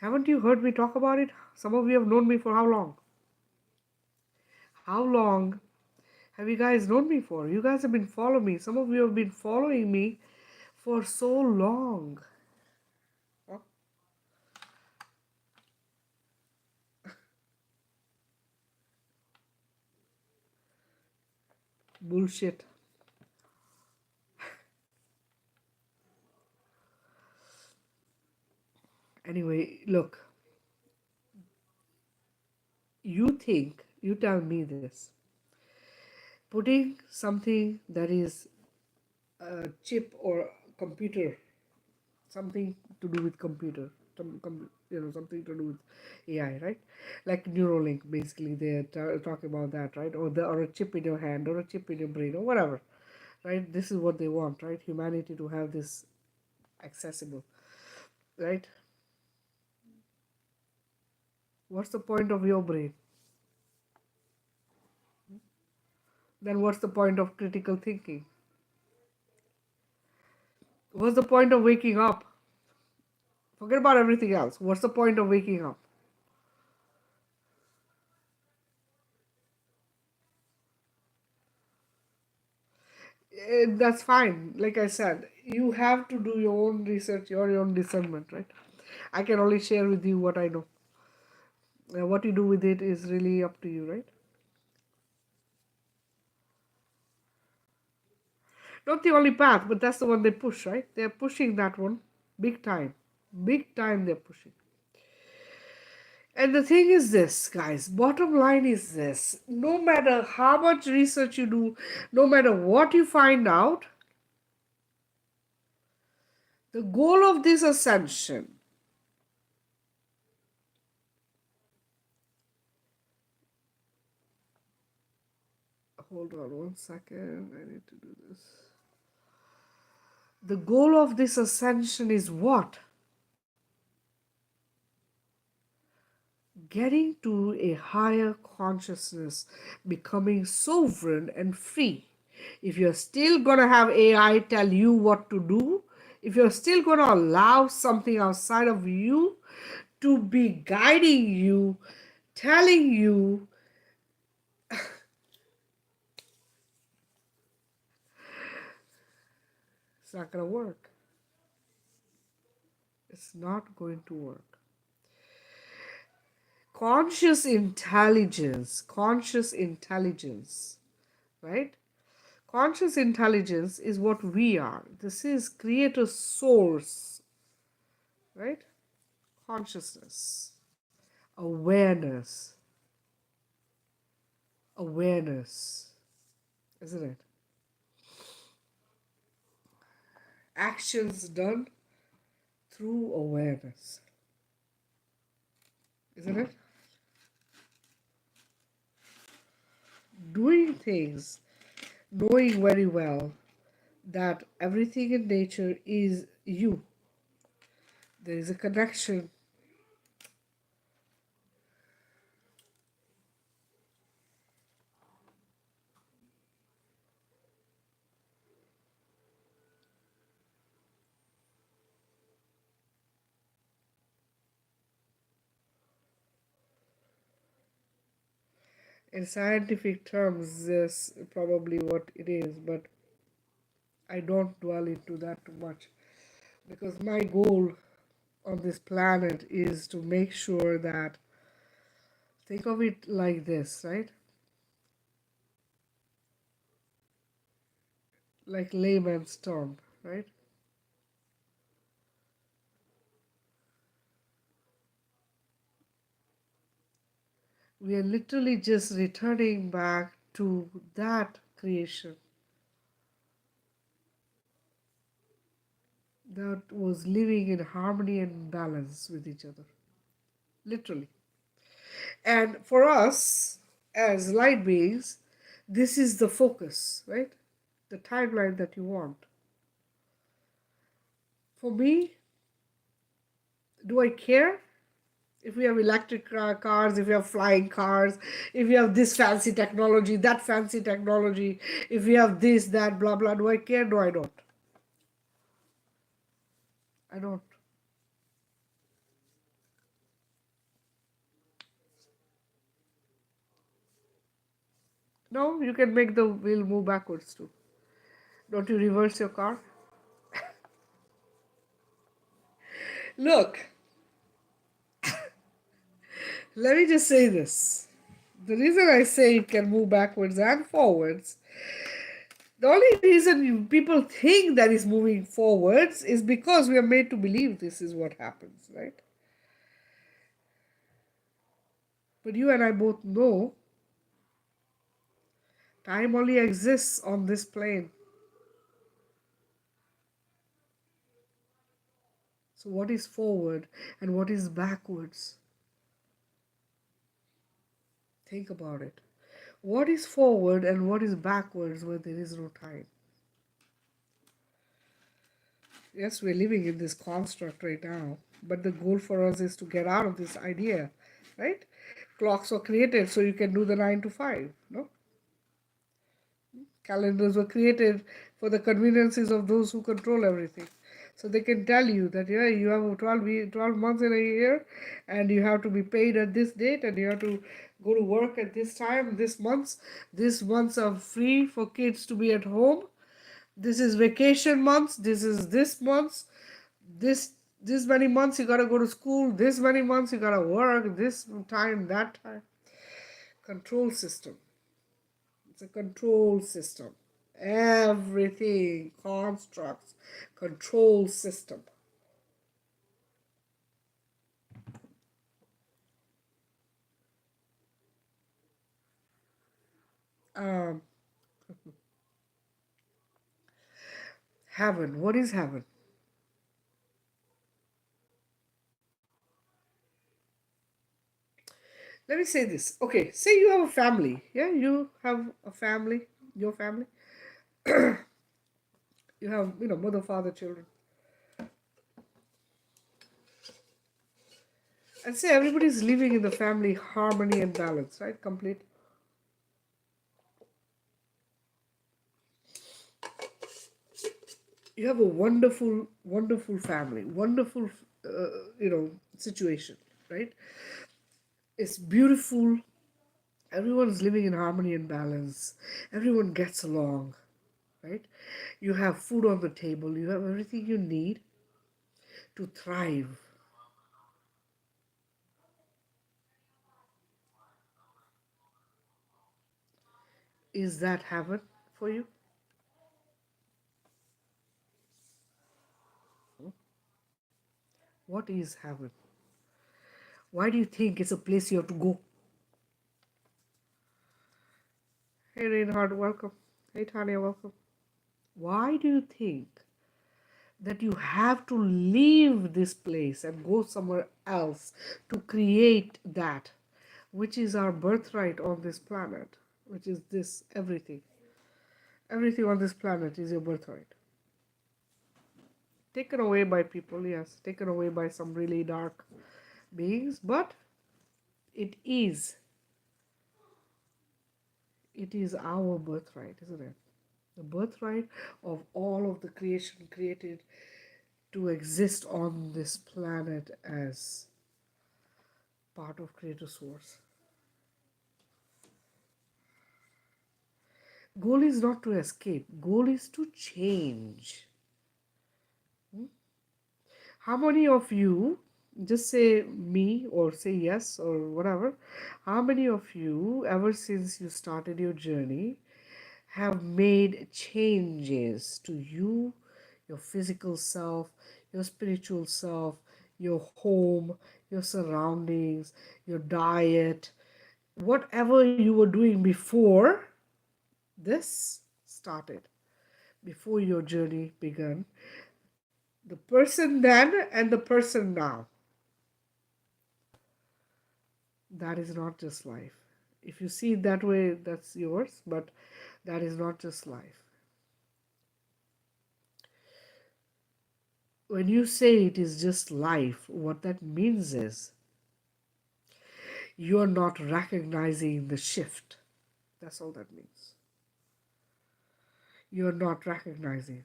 haven't you heard me talk about it? Some of you have known me for how long? How long have you guys known me for? You guys have been following me. Some of you have been following me for so long. Bullshit. Anyway, look, you tell me this. Putting something that is a chip or computer, something to do with computer, something to do with AI, right? Like Neuralink, basically, they're talking about that, right? Or a chip in your hand, or a chip in your brain, or whatever, right? This is what they want, right? Humanity to have this accessible, right? What's the point of your brain? Then what's the point of critical thinking? What's the point of waking up? Forget about everything else. What's the point of waking up? That's fine. Like I said, you have to do your own research, your own discernment, right? I can only share with you what I know. What you do with it is really up to you, right? Not the only path, but that's the one they push, right? They're pushing that one big time. Big time they're pushing. And the thing is this, guys, bottom line is this: no matter how much research you do, no matter what you find out, the goal of this ascension, hold on one second, I need to do this. The goal of this ascension is what? Getting to a higher consciousness, becoming sovereign and free. If you're still going to have AI tell you what to do, if you're still going to allow something outside of you to be guiding you, telling you, it's not going to work. It's not going to work. Conscious intelligence, right? Conscious intelligence is what we are. This is creator source, right? Consciousness, awareness, awareness, isn't it? Actions done through awareness, isn't it? Doing things, knowing very well that everything in nature is you. There is a connection. In scientific terms, this is probably what it is, but I don't dwell into that too much because my goal on this planet is to make sure that, think of it like this, right? Like layman's term, right? We are literally just returning back to that creation that was living in harmony and balance with each other. Literally. And for us, as light beings, this is the focus, right? The timeline that you want. For me, do I care if we have electric cars, if we have flying cars, if we have this fancy technology, that fancy technology, if we have this, that, blah, blah? Do I care? No, I don't. I don't. No, you can make the wheel move backwards too. Don't you reverse your car? Look, let me just say this. The reason I say it can move backwards and forwards The only reason people think that is moving forwards is because we are made to believe this is what happens, right? But you and I both know time only exists on this plane. So, what is forward and what is backwards? Think about it. What is forward and what is backwards where there is no time? Yes, we're living in this construct right now, but the goal for us is to get out of this idea, right? Clocks were created so you can do the 9 to 5, no? Calendars were created for the conveniences of those who control everything. So they can tell you that, yeah, you have 12 months in a year and you have to be paid at this date and you have to go to work at this time, this months are free for kids to be at home. This is vacation months, this months, this this many months you gotta go to school, this many months you gotta work, this time, that time. Control system. It's a control system. Everything constructs control system. Um, Heaven. What is heaven? Let me say this. Okay, say you have a family. Yeah, you have a family. Your family. You have, mother, father, children. And say everybody's living in the family harmony and balance, right? Complete. You have a wonderful, wonderful family, wonderful, situation, right? It's beautiful. Everyone's living in harmony and balance. Everyone gets along, right? You have food on the table. You have everything you need to thrive. Is that heaven for you? What is heaven? Why do you think it's a place you have to go? Hey, Reinhard, welcome. Hey, Tanya, welcome. Why do you think that you have to leave this place and go somewhere else to create that, which is our birthright on this planet, which is this everything? Everything on this planet is your birthright. Taken away by people, yes, taken away by some really dark beings, but it is it is our birthright, isn't it? The birthright of all of the creation created to exist on this planet as part of Creator Source. Goal is not to escape, goal is to change. How many of you, just say me or say yes or whatever, how many of you, ever since you started your journey, have made changes to you, your physical self, your spiritual self, your home, your surroundings, your diet, whatever you were doing before this started, before your journey began, the person then and the person now. That is not just life. If you see it that way, that's yours, but that is not just life. When you say it is just life, what that means is you're not recognizing the shift. That's all that means. You're not recognizing.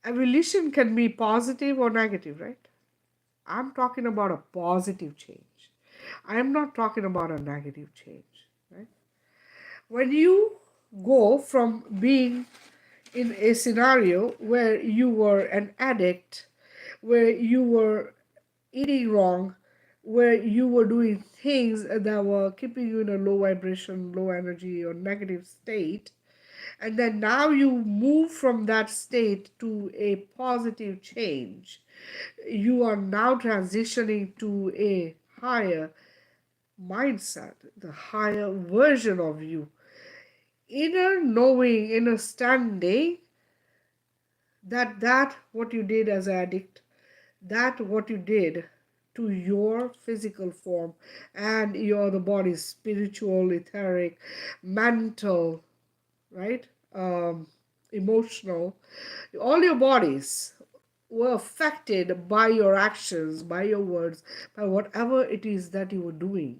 Evolution can be positive or negative, right? I'm talking about a positive change. I am not talking about a negative change, right? When you go from being in a scenario where you were an addict, where you were eating wrong, where you were doing things that were keeping you in a low vibration, low energy, or negative state, and then now you move from that state to a positive change. You are now transitioning to a higher mindset, the higher version of you. Inner knowing, inner standing that what you did as an addict, that what you did to your physical form and your the body's spiritual, etheric, mental, right? Emotional, all your bodies were affected by your actions, by your words, by whatever it is that you were doing.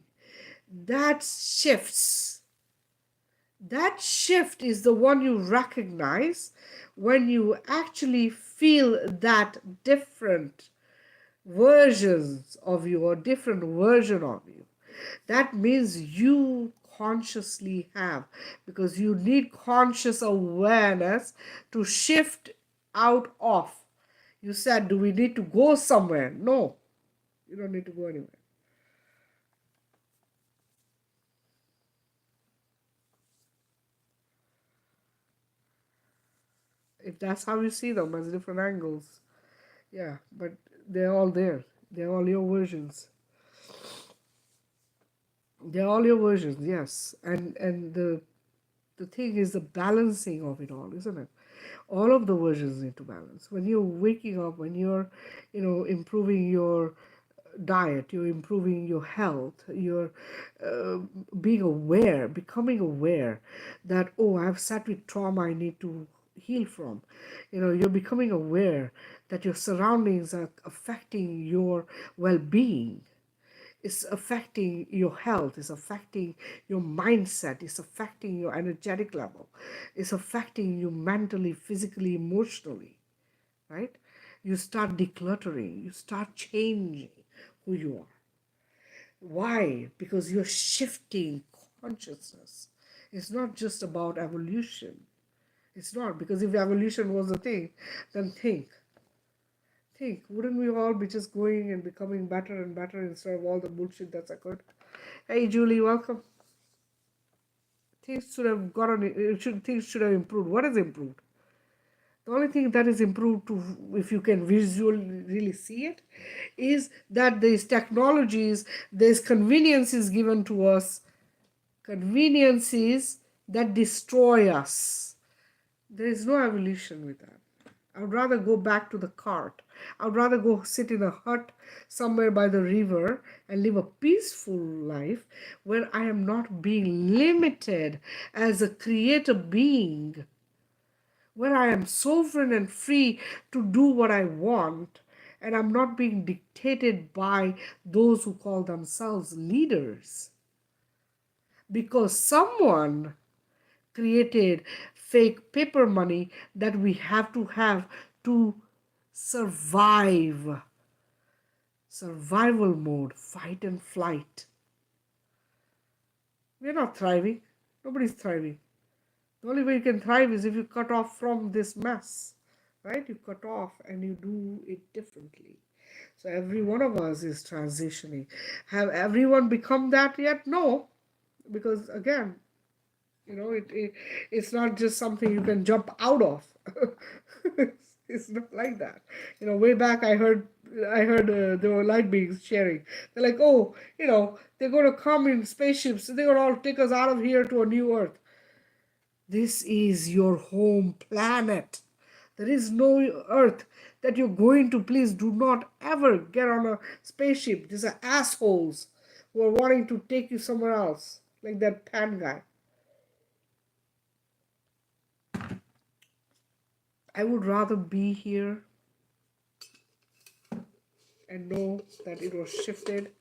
That shifts. That shift is the one you recognize when you actually feel that different versions of you or different version of you. That means you consciously have, because you need conscious awareness to shift out of. You said, do we need to go somewhere? No, you don't need to go anywhere. If that's how you see them, as different angles, yeah, but they're all there. They're all your versions. They're all your versions, yes. And the thing is the balancing of it all, isn't it? All of the versions need to balance. When you're waking up, when you're, improving your diet, you're improving your health, you're uh, being aware, becoming aware that, oh, I've sat with trauma I need to heal from. You're becoming aware that your surroundings are affecting your well-being. It's affecting your health, it's affecting your mindset, it's affecting your energetic level, it's affecting you mentally, physically, emotionally, right? You start decluttering, you start changing who you are. Why? Because you're shifting consciousness. It's not just about evolution. It's not, because if evolution was a thing, then wouldn't we all be just going and becoming better and better instead of all the bullshit that's occurred? Hey, Julie, welcome. Things should have gotten, things should have improved. What has improved? The only thing that is improved, to if you can visually really see it, is that these technologies, these conveniences given to us, conveniences that destroy us. There is no evolution with that. I would rather go back to the cart. I would rather go sit in a hut somewhere by the river and live a peaceful life where I am not being limited as a creator being, where I am sovereign and free to do what I want, and I'm not being dictated by those who call themselves leaders. Because someone created fake paper money that we have to survive. Survival mode, fight and flight. We're not thriving. Nobody's thriving. The only way you can thrive is if you cut off from this mess, right? You cut off and you do it differently. So every one of us is transitioning. Have everyone become that yet? No, because again, it's not just something you can jump out of. It's not like that. Way back I heard there were light beings sharing. They're like, oh, they're going to come in spaceships. They're going to all take us out of here to a new Earth. This is your home planet. There is no Earth that you're going to. Please do not ever get on a spaceship. These are assholes who are wanting to take you somewhere else, like that pan guy. I would rather be here and know that it was shifted,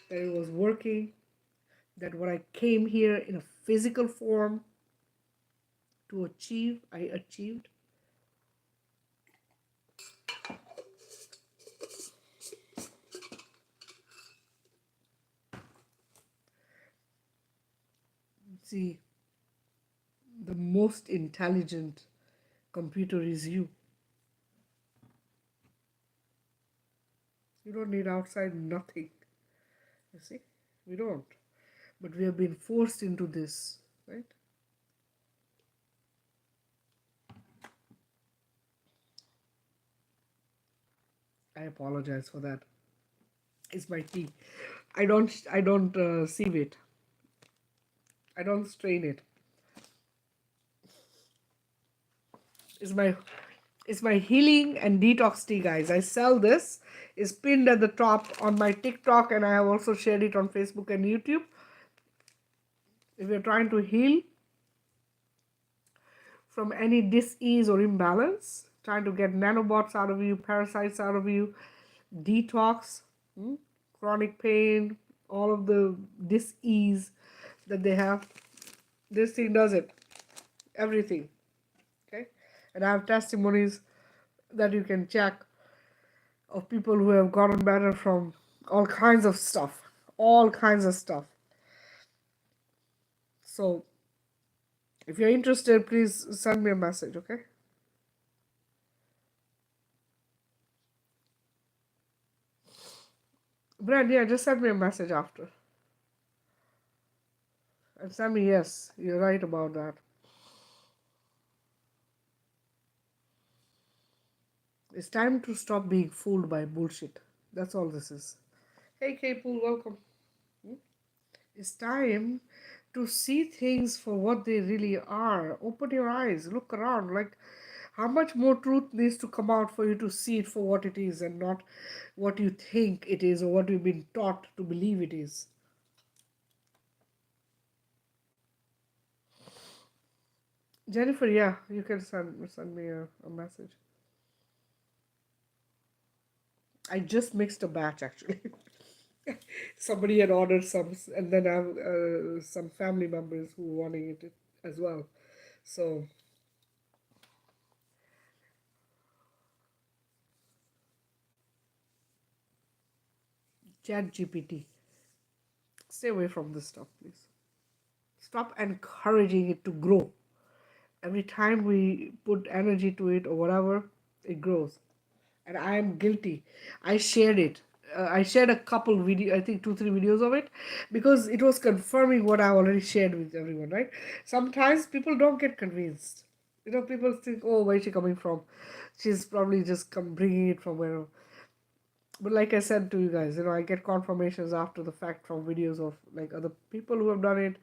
that it was working, that what I came here in a physical form to achieve, I achieved. See, the most intelligent computer is you. You don't need outside nothing. You see, we don't, but we have been forced into this, right? I apologize for that. It's my tea. I don't sieve it. I don't strain it. It's my it's my healing and detox tea, guys. I sell this. It's pinned at the top on my TikTok, and I have also shared it on Facebook and YouTube. If you're trying to heal from any dis-ease or imbalance, trying to get nanobots out of you, parasites out of you, detox, chronic pain, all of the dis-ease that they have, this thing does it. Everything. Okay? And I have testimonies that you can check of people who have gotten better from all kinds of stuff. All kinds of stuff. So if you're interested, please send me a message, okay? Brad, yeah, just send me a message after. And send me yes, you're right about that. It's time to stop being fooled by bullshit. That's all this is. Hey, K-Pool, welcome. It's time to see things for what they really are. Open your eyes, look around. Like, how much more truth needs to come out for you to see it for what it is and not what you think it is or what you've been taught to believe it is. Jennifer, yeah, you can send me a message. I just mixed a batch actually. Somebody had ordered some, and then I have some family members who were wanting it as well. So, Chat GPT, stay away from this stuff, please. Stop encouraging it to grow. Every time we put energy to it or whatever, it grows. And I am guilty. I shared it. I shared a couple video, I think 2-3 videos of it, because it was confirming what I already shared with everyone. Right? Sometimes people don't get convinced. People think, oh, where is she coming from? She's probably just bringing it from where. But like I said to you guys, I get confirmations after the fact from videos of like other people who have done it.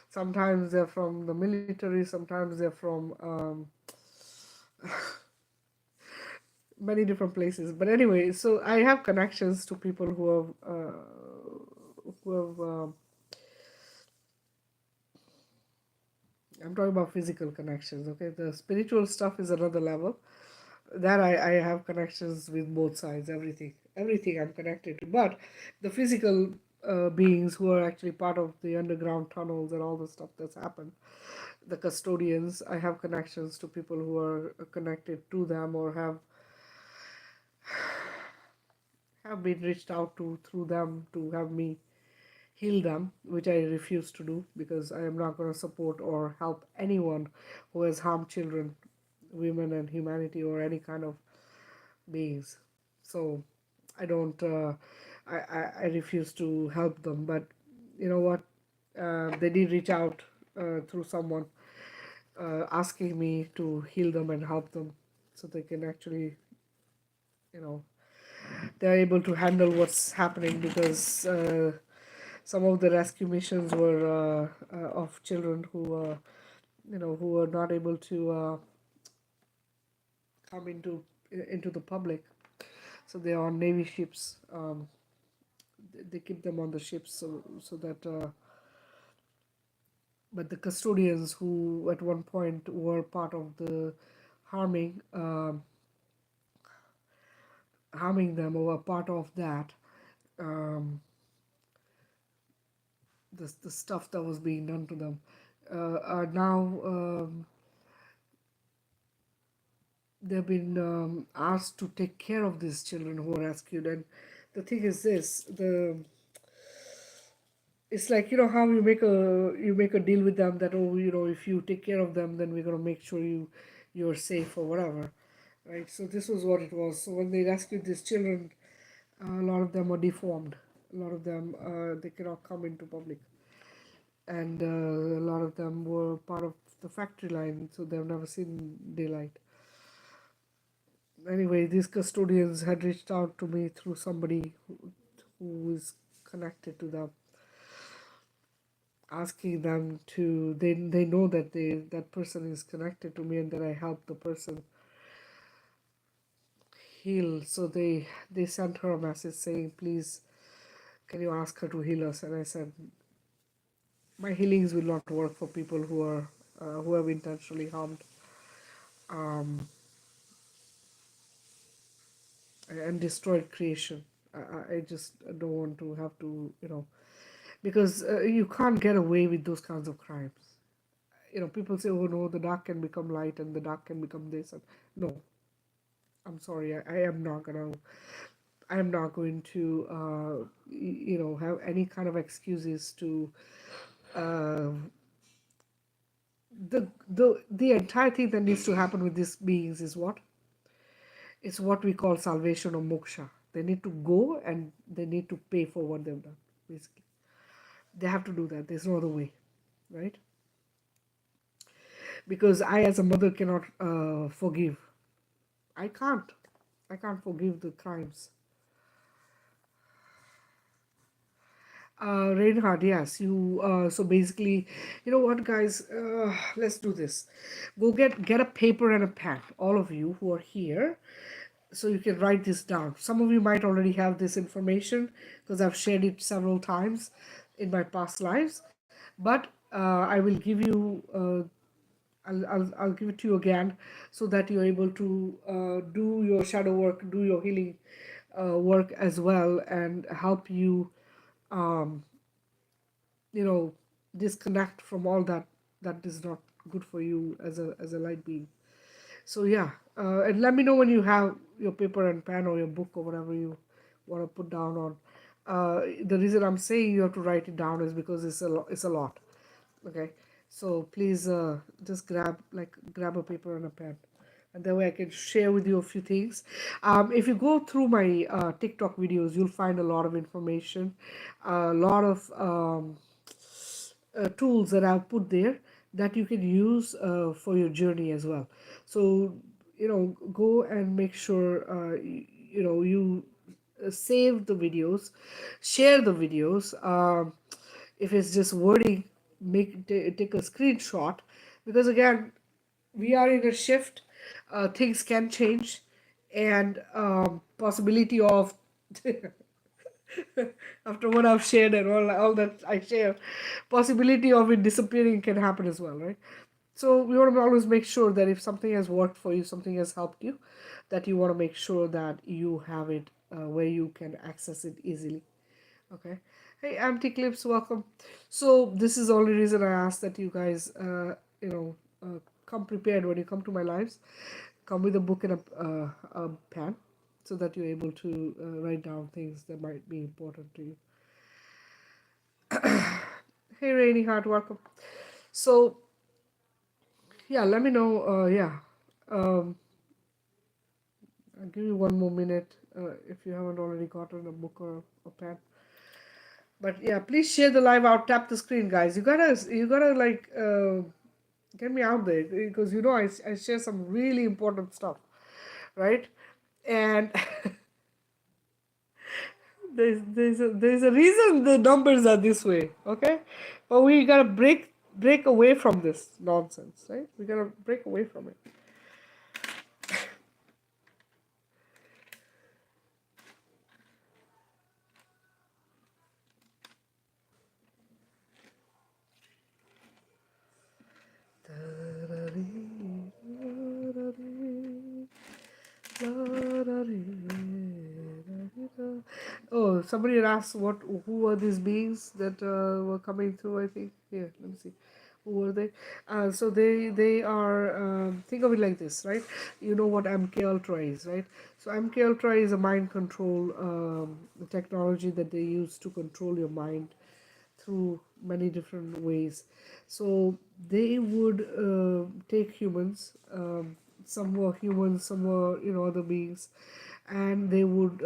Sometimes they're from the military. Sometimes they're from many different places. But anyway, so I have connections to people who have. I'm talking about physical connections. Okay, the spiritual stuff is another level. That I have connections with both sides. Everything I'm connected to. But the physical beings who are actually part of the underground tunnels and all the stuff that's happened, the custodians, I have connections to people who are connected to them or have been reached out to through them to have me heal them, which I refuse to do because I am not going to support or help anyone who has harmed children, women, and humanity or any kind of beings. So I don't, I refuse to help them. But you know what? They did reach out through someone asking me to heal them and help them so they can actually, you know, they're able to handle what's happening because some of the rescue missions were of children who were not able to come into the public. So they are on Navy ships. They keep them on the ships so that. But the custodians who at one point were part of the harming harming them or were part of that um, the stuff that was being done to them are now they've been asked to take care of these children who are rescued. And the thing is this, it's like how you make a deal with them that, oh, if you take care of them, then we're going to make sure you're safe or whatever, right? So this was what it was. So when they rescued these children, a lot of them were deformed, A lot of them, they cannot come into public, and a lot of them were part of the factory line, so they've never seen daylight. Anyway, these custodians had reached out to me through somebody who is connected to them, asking them to, they know that that person is connected to me and that I help the person heal. So they sent her a message saying, please, can you ask her to heal us? And I said, my healings will not work for people who have intentionally harmed um, and destroyed creation. I just don't want to have to, because you can't get away with those kinds of crimes. People say, oh no, the dark can become light and the dark can become this. And no, I'm sorry, I am not going to, have any kind of excuses to, uh, the entire thing that needs to happen with these beings is what? It's what we call salvation or moksha. They need to go and they need to pay for what they've done, basically. They have to do that. There's no other way, right? Because I, as a mother, cannot forgive. I can't. I can't forgive the crimes. Reinhard, yes, you. So basically, you know what, guys? Let's do this. Go get a paper and a pen. All of you who are here, so you can write this down. Some of you might already have this information because I've shared it several times in my past lives. But I will give you. I'll give it to you again so that you're able to do your shadow work, do your healing work as well, and help you um, you know disconnect from all that is not good for you as a light being. So yeah, and let me know when you have your paper and pen or your book or whatever you want to put down on. The reason I'm saying you have to write it down is because it's a lot. Okay, so please just grab a paper and a pen, and that way I can share with you a few things. If you go through my TikTok videos, you'll find a lot of information, a lot of tools that I've put there that you can use for your journey as well. So go and make sure you save the videos, share the videos. If it's just wording, take a screenshot, because again, we are in a shift. Things can change, and possibility of after what I've shared and all that I share, possibility of it disappearing can happen as well, right? So we want to always make sure that if something has worked for you, something has helped you, that you want to make sure that you have it where you can access it easily. Okay. Hey, Empty Clips, welcome. So this is the only reason I asked that you guys, come prepared when you come to my lives. Come with a book and a pen, so that you're able to write down things that might be important to you. Hey, Rainy Heart, welcome. So yeah, let me know. Yeah, um, I'll give you one more minute if you haven't already gotten a book or a pen. But yeah, please share the live out. Tap the screen, guys. You gotta like get me out there, because I share some really important stuff, right? And there's a reason the numbers are this way, okay? But we gotta break away from this nonsense, right? We gotta break away from it. Oh, somebody had asked who were these beings that were coming through. I think here. Let me see. Who were they? So they are. Think of it like this, right? You know what MK Ultra is, right? So MK Ultra is a mind control technology that they use to control your mind through many different ways. So they would take humans some were humans, some were, other beings, and they would,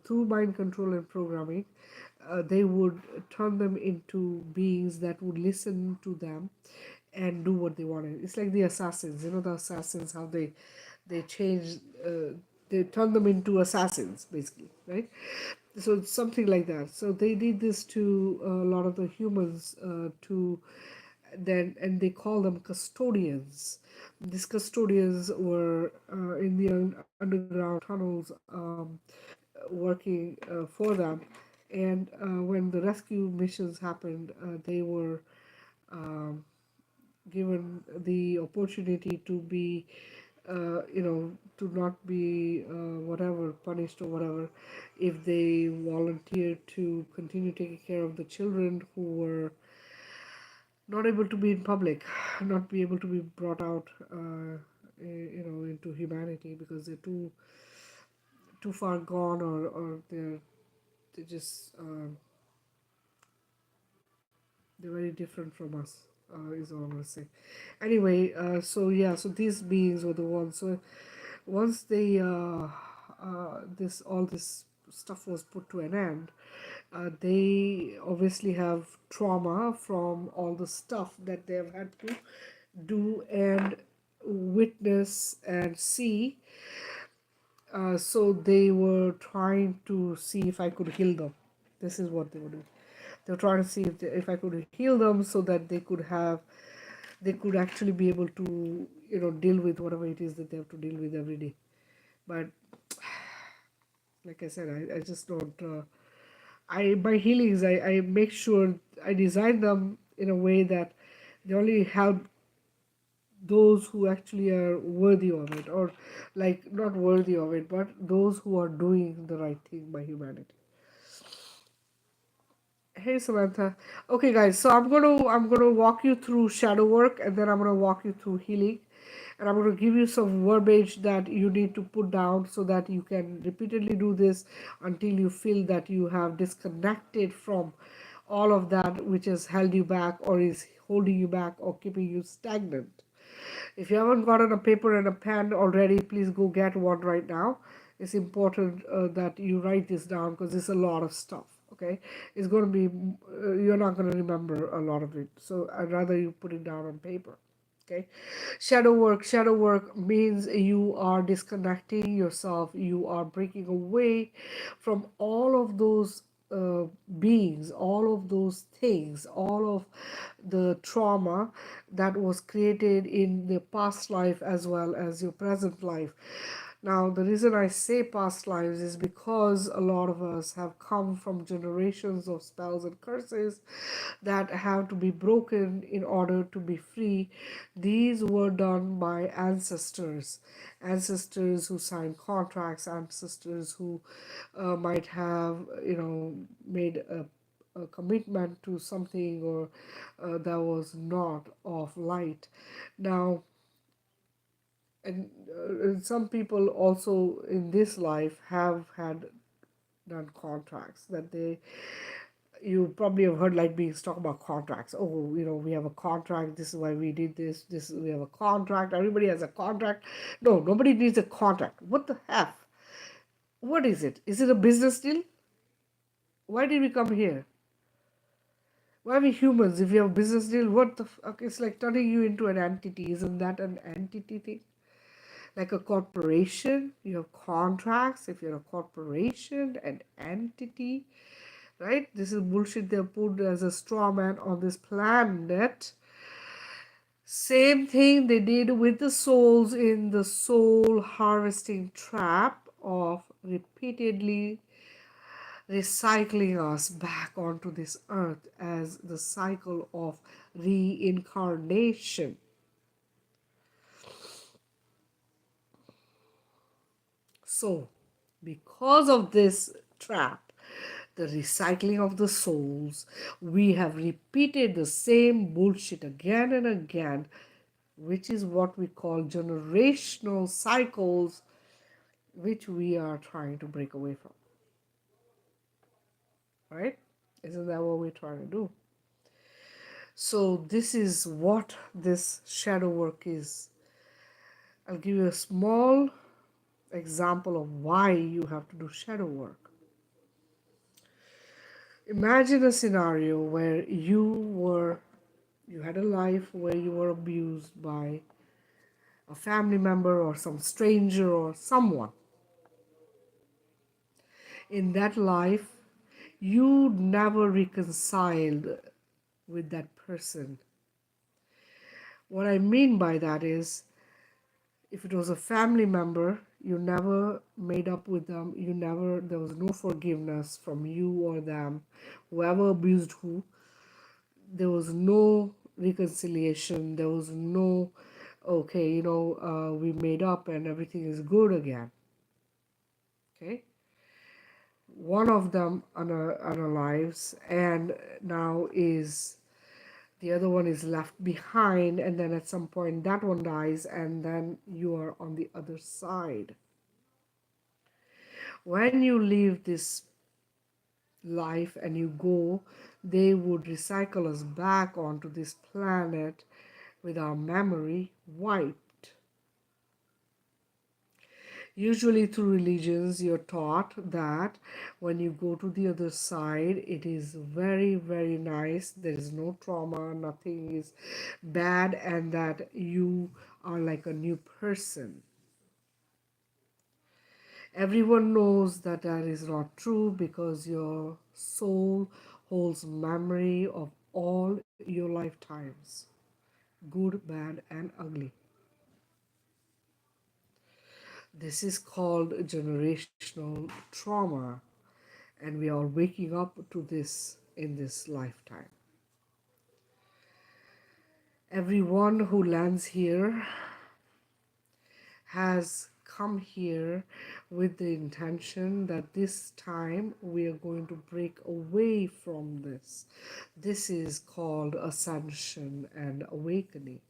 through mind control and programming, they would turn them into beings that would listen to them and do what they wanted. It's like the assassins, the assassins, how they change, they turn them into assassins, basically, right? So it's something like that. So they did this to a lot of the humans, to then, and they call them custodians. These custodians were, in the underground tunnels, working, for them. And when the rescue missions happened, they were, um, given the opportunity to be, to not be, whatever, punished or whatever, if they volunteered to continue taking care of the children who were not able to be in public, not be able to be brought out, into humanity, because they're too far gone, or they're just, they're very different from us, is all I'm gonna say. Anyway, so yeah, so these beings were the ones. So once they, this all this stuff was put to an end, they obviously have trauma from all the stuff that they have had to do and witness and see. So they were trying to see if I could heal them. This is what they were doing. They were trying to see if I could heal them, so that they could actually be able to, deal with whatever it is that they have to deal with every day. But like I said, I just don't. I my healings, I make sure I design them in a way that they only help those who actually are worthy of it, or like not worthy of it, but those who are doing the right thing by humanity. Hey Samantha. Okay guys, so I'm gonna walk you through shadow work, and then I'm gonna walk you through healing, and I'm gonna give you some verbiage that you need to put down so that you can repeatedly do this until you feel that you have disconnected from all of that which has held you back, or is holding you back, or keeping you stagnant. If you haven't gotten a paper and a pen already, please go get one right now. It's important, that you write this down, because it's a lot of stuff. Okay, it's going to be, you're not going to remember a lot of it. So I'd rather you put it down on paper. Okay, shadow work means you are disconnecting yourself, you are breaking away from all of those, beings, all of those things, all of the trauma that was created in the past life as well as your present life. Now, the reason I say past lives is because a lot of us have come from generations of spells and curses that have to be broken in order to be free. These were done by ancestors who signed contracts, ancestors who, might have, made a commitment to something, or that was not of light. Now, and some people also in this life have had done contracts that they, you probably have heard like beings talk about contracts. Oh, we have a contract, this is why we did this, we have a contract, everybody has a contract. No, nobody needs a contract. What the F? What is it? Is it a business deal? Why did we come here? Why are we humans if you have a business deal? What the fuck? It's like turning you into an entity. Isn't that an entity thing? Like a corporation, you have contracts. If you're a corporation, an entity, right? This is bullshit they put as a straw man on this planet. Same thing they did with the souls in the soul harvesting trap of repeatedly recycling us back onto this earth as the cycle of reincarnation. So, because of this trap, the recycling of the souls, we have repeated the same bullshit again and again, which is what we call generational cycles, which we are trying to break away from. Right? Isn't that what we're trying to do? So, this is what this shadow work is. I'll give you a small example of why you have to do shadow work. Imagine a scenario where you had a life where you were abused by a family member or some stranger or someone. In that life, you never reconciled with that person. What I mean by that is, if it was a family member, you never made up with them, there was no forgiveness from you or them, whoever abused who, there was no reconciliation, there was no, okay, we made up and everything is good again. Okay, one of them unalives, and now is the other one is left behind, and then at some point that one dies, and then you are on the other side. When you leave this life and you go, they would recycle us back onto this planet with our memory wiped. Usually, through religions, you're taught that when you go to the other side, it is very, very nice. There is no trauma, nothing is bad, and that you are like a new person. Everyone knows that that is not true because your soul holds memory of all your lifetimes, good, bad, and ugly. This is called generational trauma, and we are waking up to this in this lifetime. Everyone who lands here has come here with the intention that this time we are going to break away from this. This is called ascension and awakening.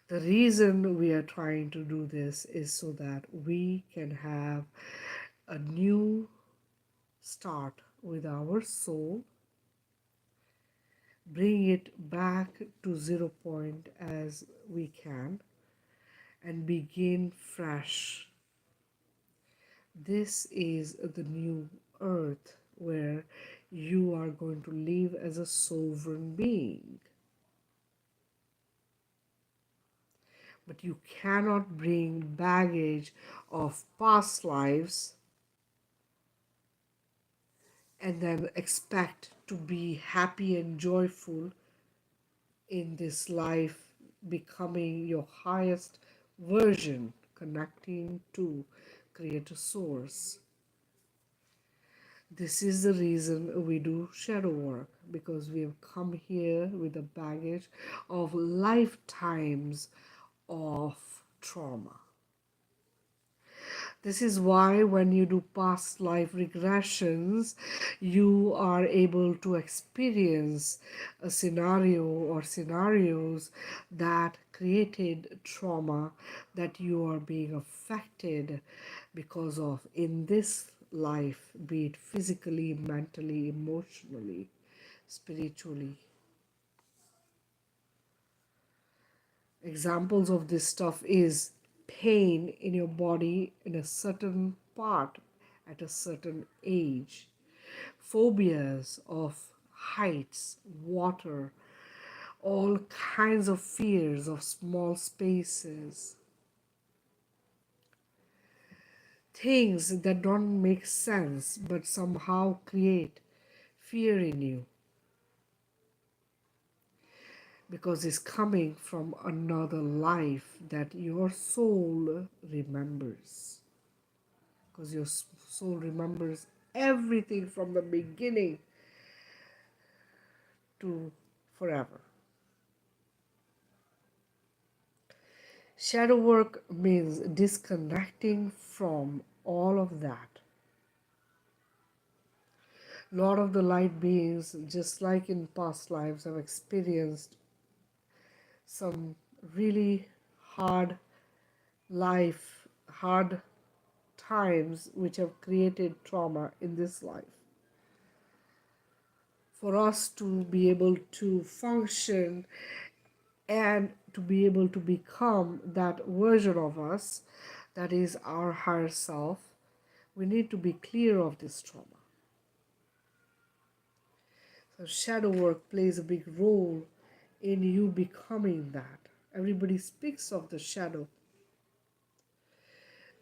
The reason we are trying to do this is so that we can have a new start with our soul, bring it back to 0 point as we can, and begin fresh. This is the new earth where you are going to live as a sovereign being. But you cannot bring baggage of past lives and then expect to be happy and joyful in this life, becoming your highest version, connecting to Creator Source. This is the reason we do shadow work, because we have come here with a baggage of lifetimes of trauma. This is why when you do past life regressions, you are able to experience a scenario or scenarios that created trauma that you are being affected because of in this life, be it physically, mentally, emotionally, spiritually. Examples of this stuff is pain in your body in a certain part at a certain age, phobias of heights, water, all kinds of fears of small spaces, things that don't make sense but somehow create fear in you because it's coming from another life that your soul remembers. Because your soul remembers everything from the beginning to forever. Shadow work means disconnecting from all of that. A lot of the light beings, just like in past lives, have experienced some really hard hard times which have created trauma in this life. For us to be able to function and to be able to become that version of us that is our higher self, we need to be clear of this trauma. So shadow work plays a big role in you becoming that. Everybody speaks of the shadow.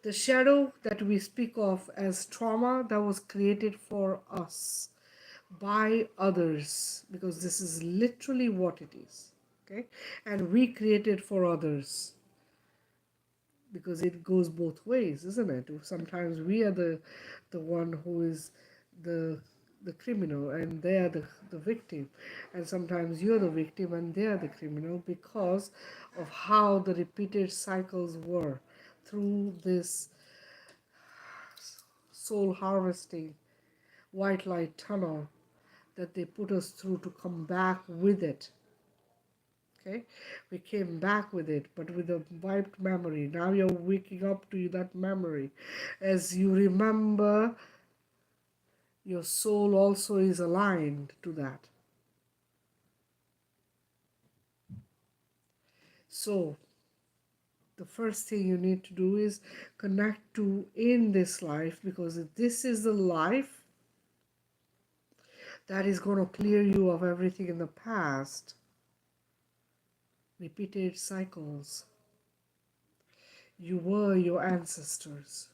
The shadow that we speak of as trauma that was created for us by others, because this is literally what it is. Okay? And we created for others, because it goes both ways, isn't it? Sometimes we are the one who is the the criminal and they are the victim, and sometimes you're the victim and they are the criminal, because of how the repeated cycles were through this soul harvesting white light tunnel that they put us through to come back with it. Okay, we came back with it, but with a wiped memory. Now you're waking up to that memory. As you remember, your soul also is aligned to that. So the first thing you need to do is connect to in this life, because this is the life that is going to clear you of everything in the past. Repeated cycles. You were your ancestors.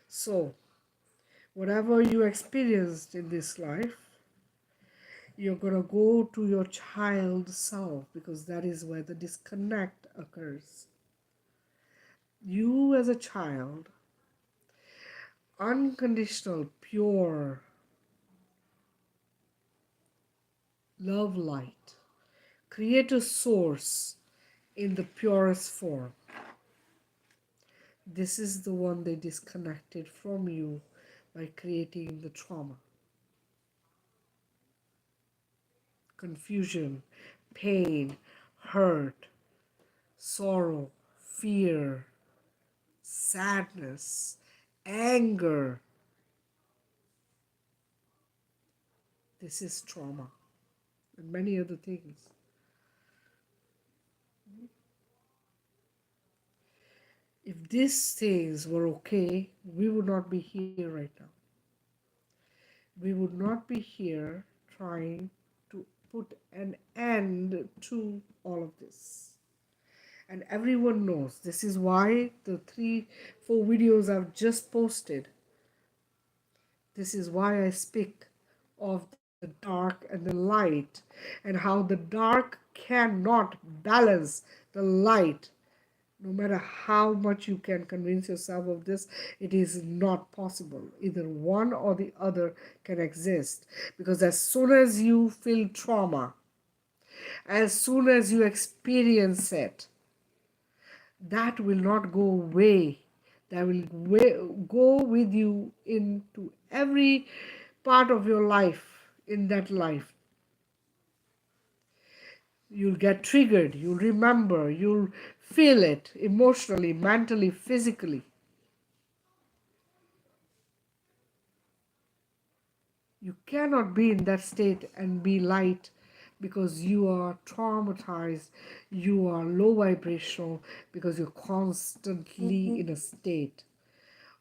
So whatever you experienced in this life, you're going to go to your child self, because that is where the disconnect occurs. You as a child, unconditional, pure love light, creator source in the purest form. This is the one they disconnected from you by creating the trauma, confusion, pain, hurt, sorrow, fear, sadness, anger. This is trauma and many other things. If these things were okay, we would not be here right now. We would not be here trying to put an end to all of this. And everyone knows this is why the 3-4 videos I've just posted, this is why I speak of the dark and the light, and how the dark cannot balance the light. No matter how much you can convince yourself of this, it is not possible. Either one or the other can exist. Because as soon as you feel trauma, as soon as you experience it, that will not go away. That will go with you into every part of your life, in that life. You'll get triggered, you'll remember, you'll feel it emotionally, mentally, physically. You cannot be in that state and be light, because you are traumatized, you are low vibrational, because you're constantly in a state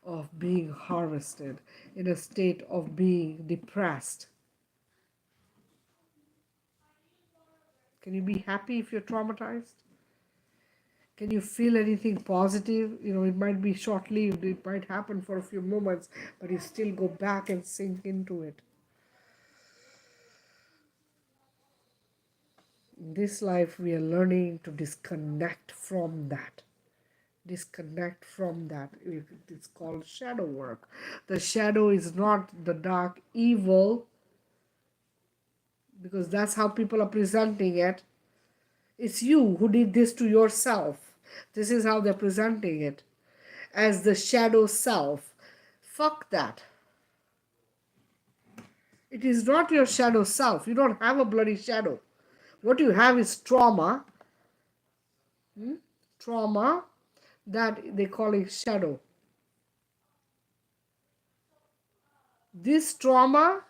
of being harvested, in a state of being depressed. Can you be happy if you're traumatized? Can you feel anything positive? It might be short lived, it might happen for a few moments, but you still go back and sink into it. In this life, we are learning to disconnect from that. Disconnect from that. It's called shadow work. The shadow is not the dark evil, because that's how people are presenting it. It's you who did this to yourself. This is how they're presenting it, as the shadow self. Fuck that. It is not your shadow self. You don't have a bloody shadow. What you have is trauma. Trauma that they call it shadow. This trauma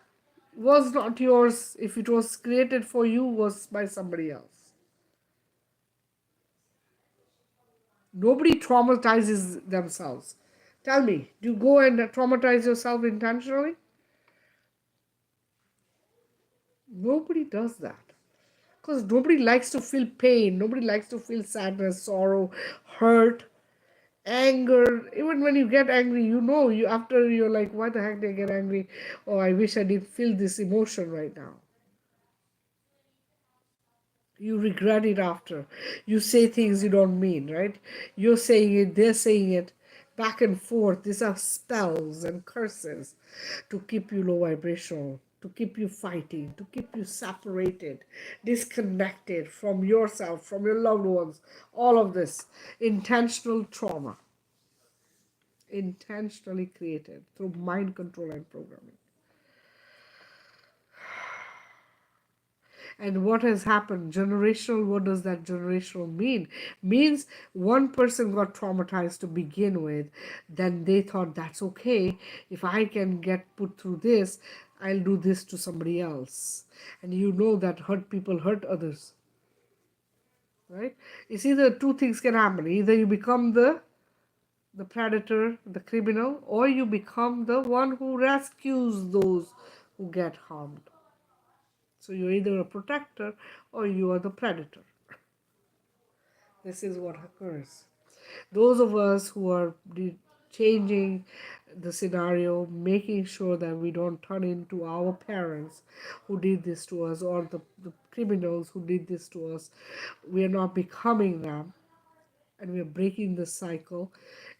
was not yours. If it was created for you, was by somebody else. Nobody traumatizes themselves. Tell me, do you go and traumatize yourself intentionally? Nobody does that. Because nobody likes to feel pain. Nobody likes to feel sadness, sorrow, hurt, anger. Even when you get angry, you know, you after you're like, why the heck did I get angry? Oh, I wish I didn't feel this emotion right now. You regret it after. You say things you don't mean, right? You're saying it, they're saying it, back and forth. These are spells and curses to keep you low vibrational, to keep you fighting, to keep you separated, disconnected from yourself, from your loved ones. All of this intentional trauma, intentionally created through mind control and programming. And what has happened generational, what does that generational mean? Means one person got traumatized to begin with, then they thought that's okay, if I can get put through this, I'll do this to somebody else. And you know that hurt people hurt others, right? It's either two things can happen. Either you become the predator, the criminal, or you become the one who rescues those who get harmed. So you're either a protector or you are the predator. This is what occurs. Those of us who are changing the scenario, making sure that we don't turn into our parents who did this to us or the criminals who did this to us, we are not becoming them, and we are breaking the cycle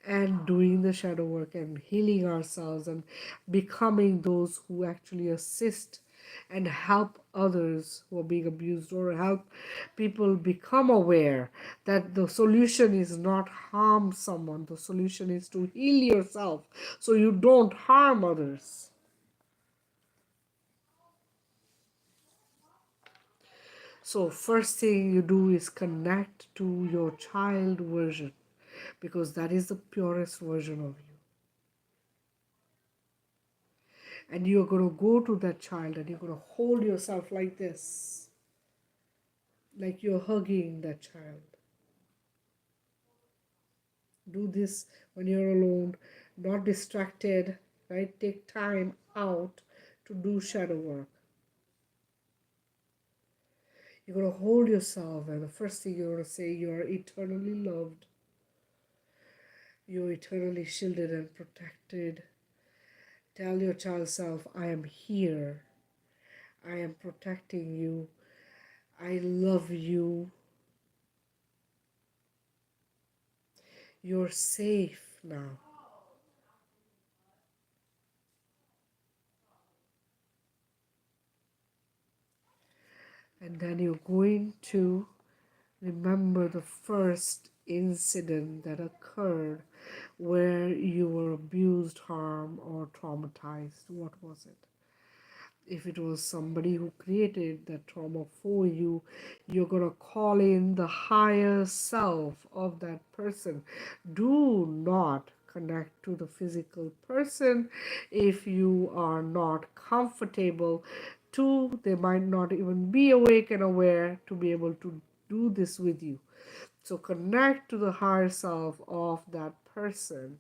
and doing the shadow work and healing ourselves and becoming those who actually assist and help others who are being abused, or help people become aware that the solution is not harm someone, the solution is to heal yourself so you don't harm others. So first thing you do is connect to your child version, because that is the purest version of you. And you're going to go to that child and you're going to hold yourself like this, like you're hugging that child. Do this when you're alone, not distracted, right? Take time out to do shadow work. You're going to hold yourself, and the first thing you're going to say, you are eternally loved, you're eternally shielded and protected. Tell your child self, I am here, I am protecting you, I love you, you're safe now. And then you're going to remember the first incident that occurred where you were abused, harmed, or traumatized. What was it? If it was somebody who created that trauma for you, you're going to call in the higher self of that person. Do not connect to the physical person if you are not comfortable. Two, they might not even be awake and aware to be able to do this with you. So connect to the higher self of that person,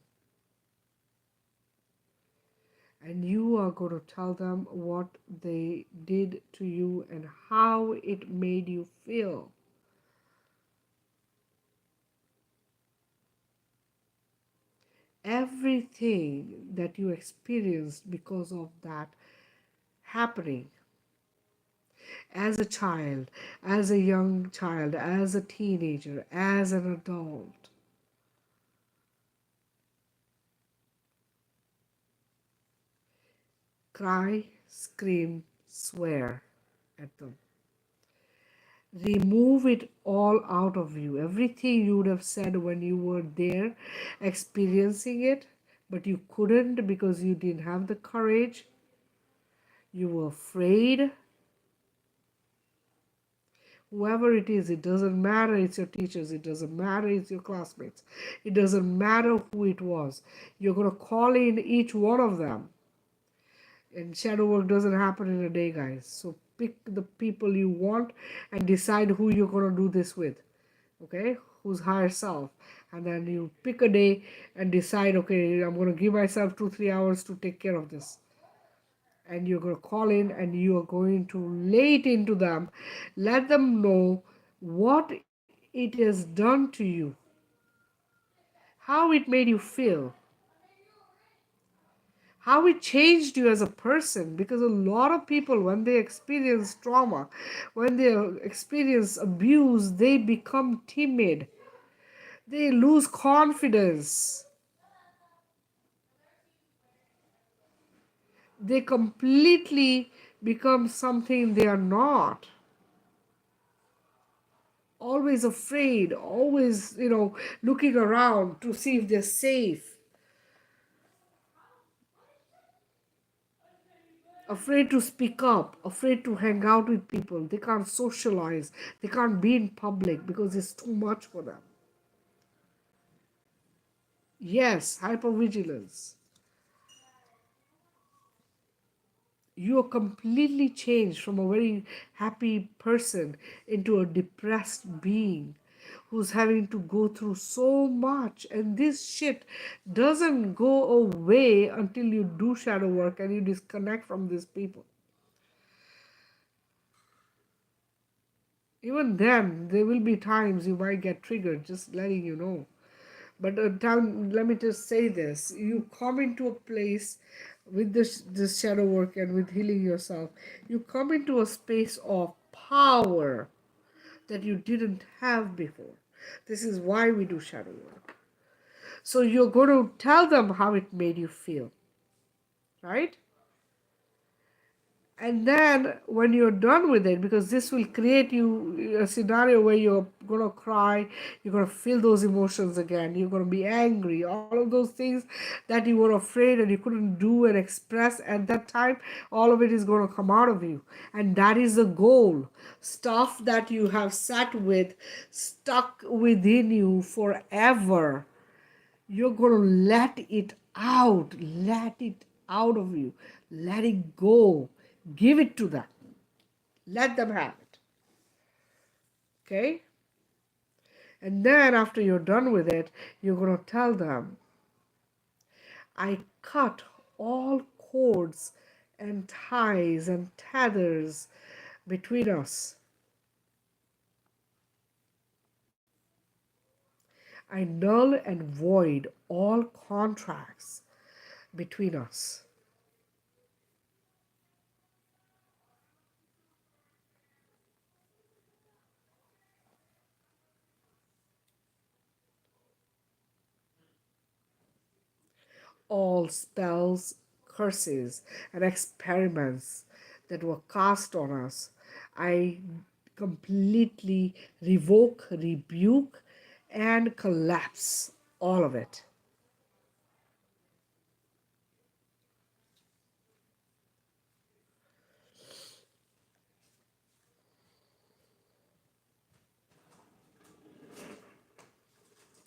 and you are going to tell them what they did to you and how it made you feel. Everything that you experienced because of that happening as a child, as a young child, as a teenager, as an adult. Cry, scream, swear at them. Remove it all out of you. Everything you would have said when you were there experiencing it, but you couldn't because you didn't have the courage. You were afraid. Whoever it doesn't matter, it's your teachers, it doesn't matter, it's your classmates, it doesn't matter who it was. You're going to call in each one of them And shadow work doesn't happen in a day, guys. So pick the people you want and decide who you're going to do this with. Okay? Who's higher self. And then you pick a day and decide, okay, I'm going to give myself 2-3 hours to take care of this. And you're going to call in and you are going to lay it into them. Let them know what it has done to you, how it made you feel, how it changed you as a person. Because a lot of people, when they experience trauma, when they experience abuse, they become timid, they lose confidence, they completely become something they are not, always afraid, always, looking around to see if they're safe, afraid to speak up, afraid to hang out with people. They can't socialize, they can't be in public because it's too much for them. Yes, hypervigilance. You are completely changed from a very happy person into a depressed being who's having to go through so much. And this shit doesn't go away until you do shadow work and you disconnect from these people. Even then, there will be times you might get triggered, just letting you know. But let me just say this. You come into a place with this shadow work and with healing yourself. You come into a space of power that you didn't have before. This is why we do shadow work. So you're going to tell them how it made you feel, right? And then when you're done with it, because this will create you a scenario where you're going to cry, you're going to feel those emotions again, you're going to be angry, all of those things that you were afraid and you couldn't do and express at that time, all of it is going to come out of you. And that is the goal. Stuff that you have sat with, stuck within you forever, you're going to let it out of you, let it go, give it to them, let them have it. Okay? And then after you're done with it, you're going to tell them, I cut all cords and ties and tethers between us. I null and void all contracts between us. All spells, curses, and experiments that were cast on us, I completely revoke, rebuke, and collapse all of it.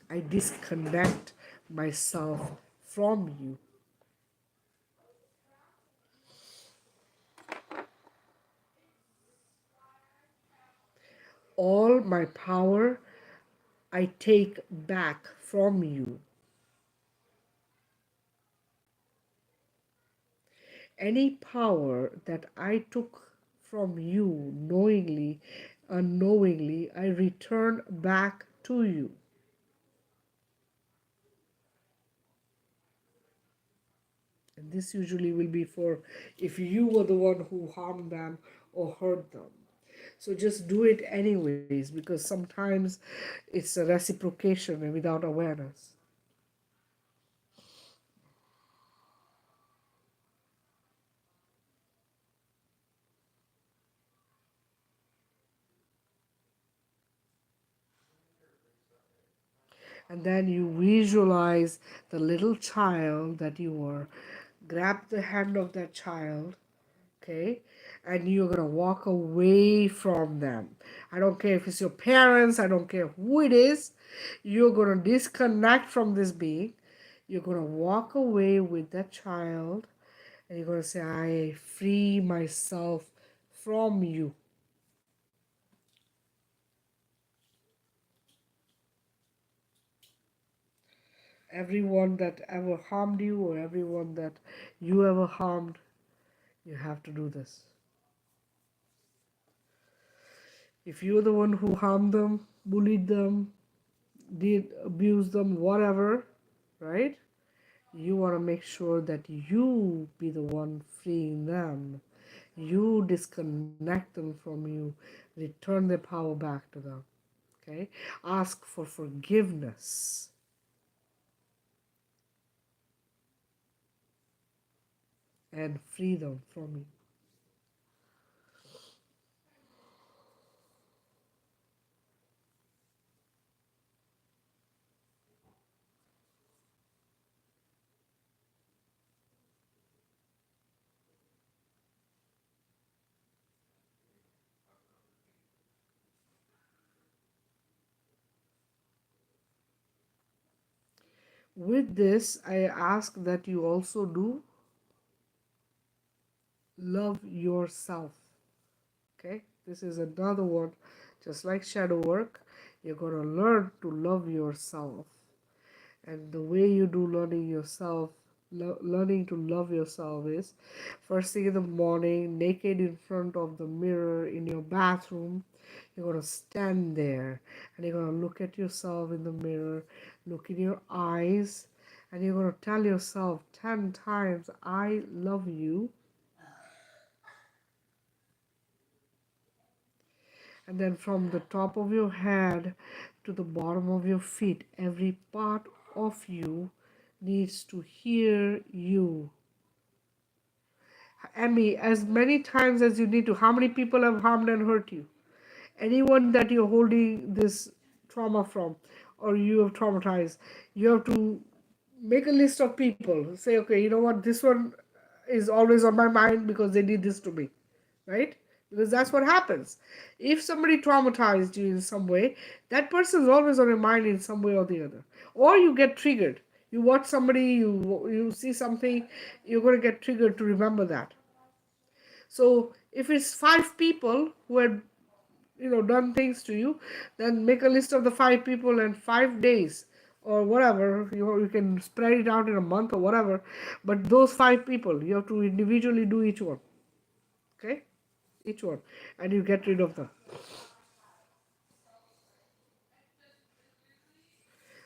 I disconnect myself from you. All my power I take back from you. Any power that I took from you knowingly, unknowingly, I return back to you. And this usually will be for if you were the one who harmed them or hurt them. So just do it anyways, because sometimes it's a reciprocation without awareness. And then you visualize the little child that you were, grab the hand of that child, okay, and you're gonna walk away from them. I don't care if it's your parents, I don't care who it is, you're gonna disconnect from this being. You're gonna walk away with that child And you're going to say, I free myself from you. Everyone that ever harmed you or everyone that you ever harmed, you have to do this. If you're the one who harmed them, bullied them, did abuse them, whatever, right? You want to make sure that you be the one freeing them. You disconnect them from you, return their power back to them. Okay? Ask for forgiveness and free them from you. With this, I ask that you also do love yourself. Okay? This is another one, just like shadow work. You're going to learn to love yourself. And the way you do learning yourself, learning to love yourself is first thing in the morning, naked in front of the mirror in your bathroom. You're going to stand there and you're going to look at yourself in the mirror, look in your eyes, and you're going to tell yourself 10 times, I love you. And then from the top of your head to the bottom of your feet, every part of you needs to hear you. Emmy, as many times as you need to. How many people have harmed and hurt you? Anyone that you're holding this trauma from or you have traumatized, you have to make a list of people. Say, okay, you know what, this one is always on my mind because they did this to me, right? Because that's what happens. If somebody traumatized you in some way, that person is always on your mind in some way or the other. Or you get triggered. You watch somebody, you see something, you're going to get triggered to remember that. So if it's 5 people who had done things to you, then make a list of the 5 people and 5 days or whatever, you can spread it out in a month or whatever, but those 5 people you have to individually do each one. Okay, each one, and you get rid of them.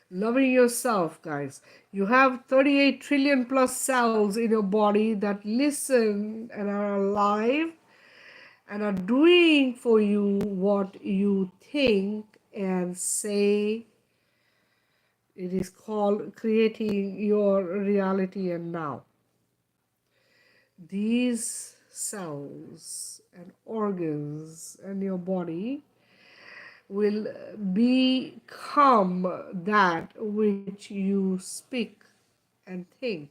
Loving yourself, guys. You have 38 trillion plus cells in your body that listen and are alive and are doing for you what you think and say. It is called creating your reality and now. These cells and organs in your body will become that which you speak and think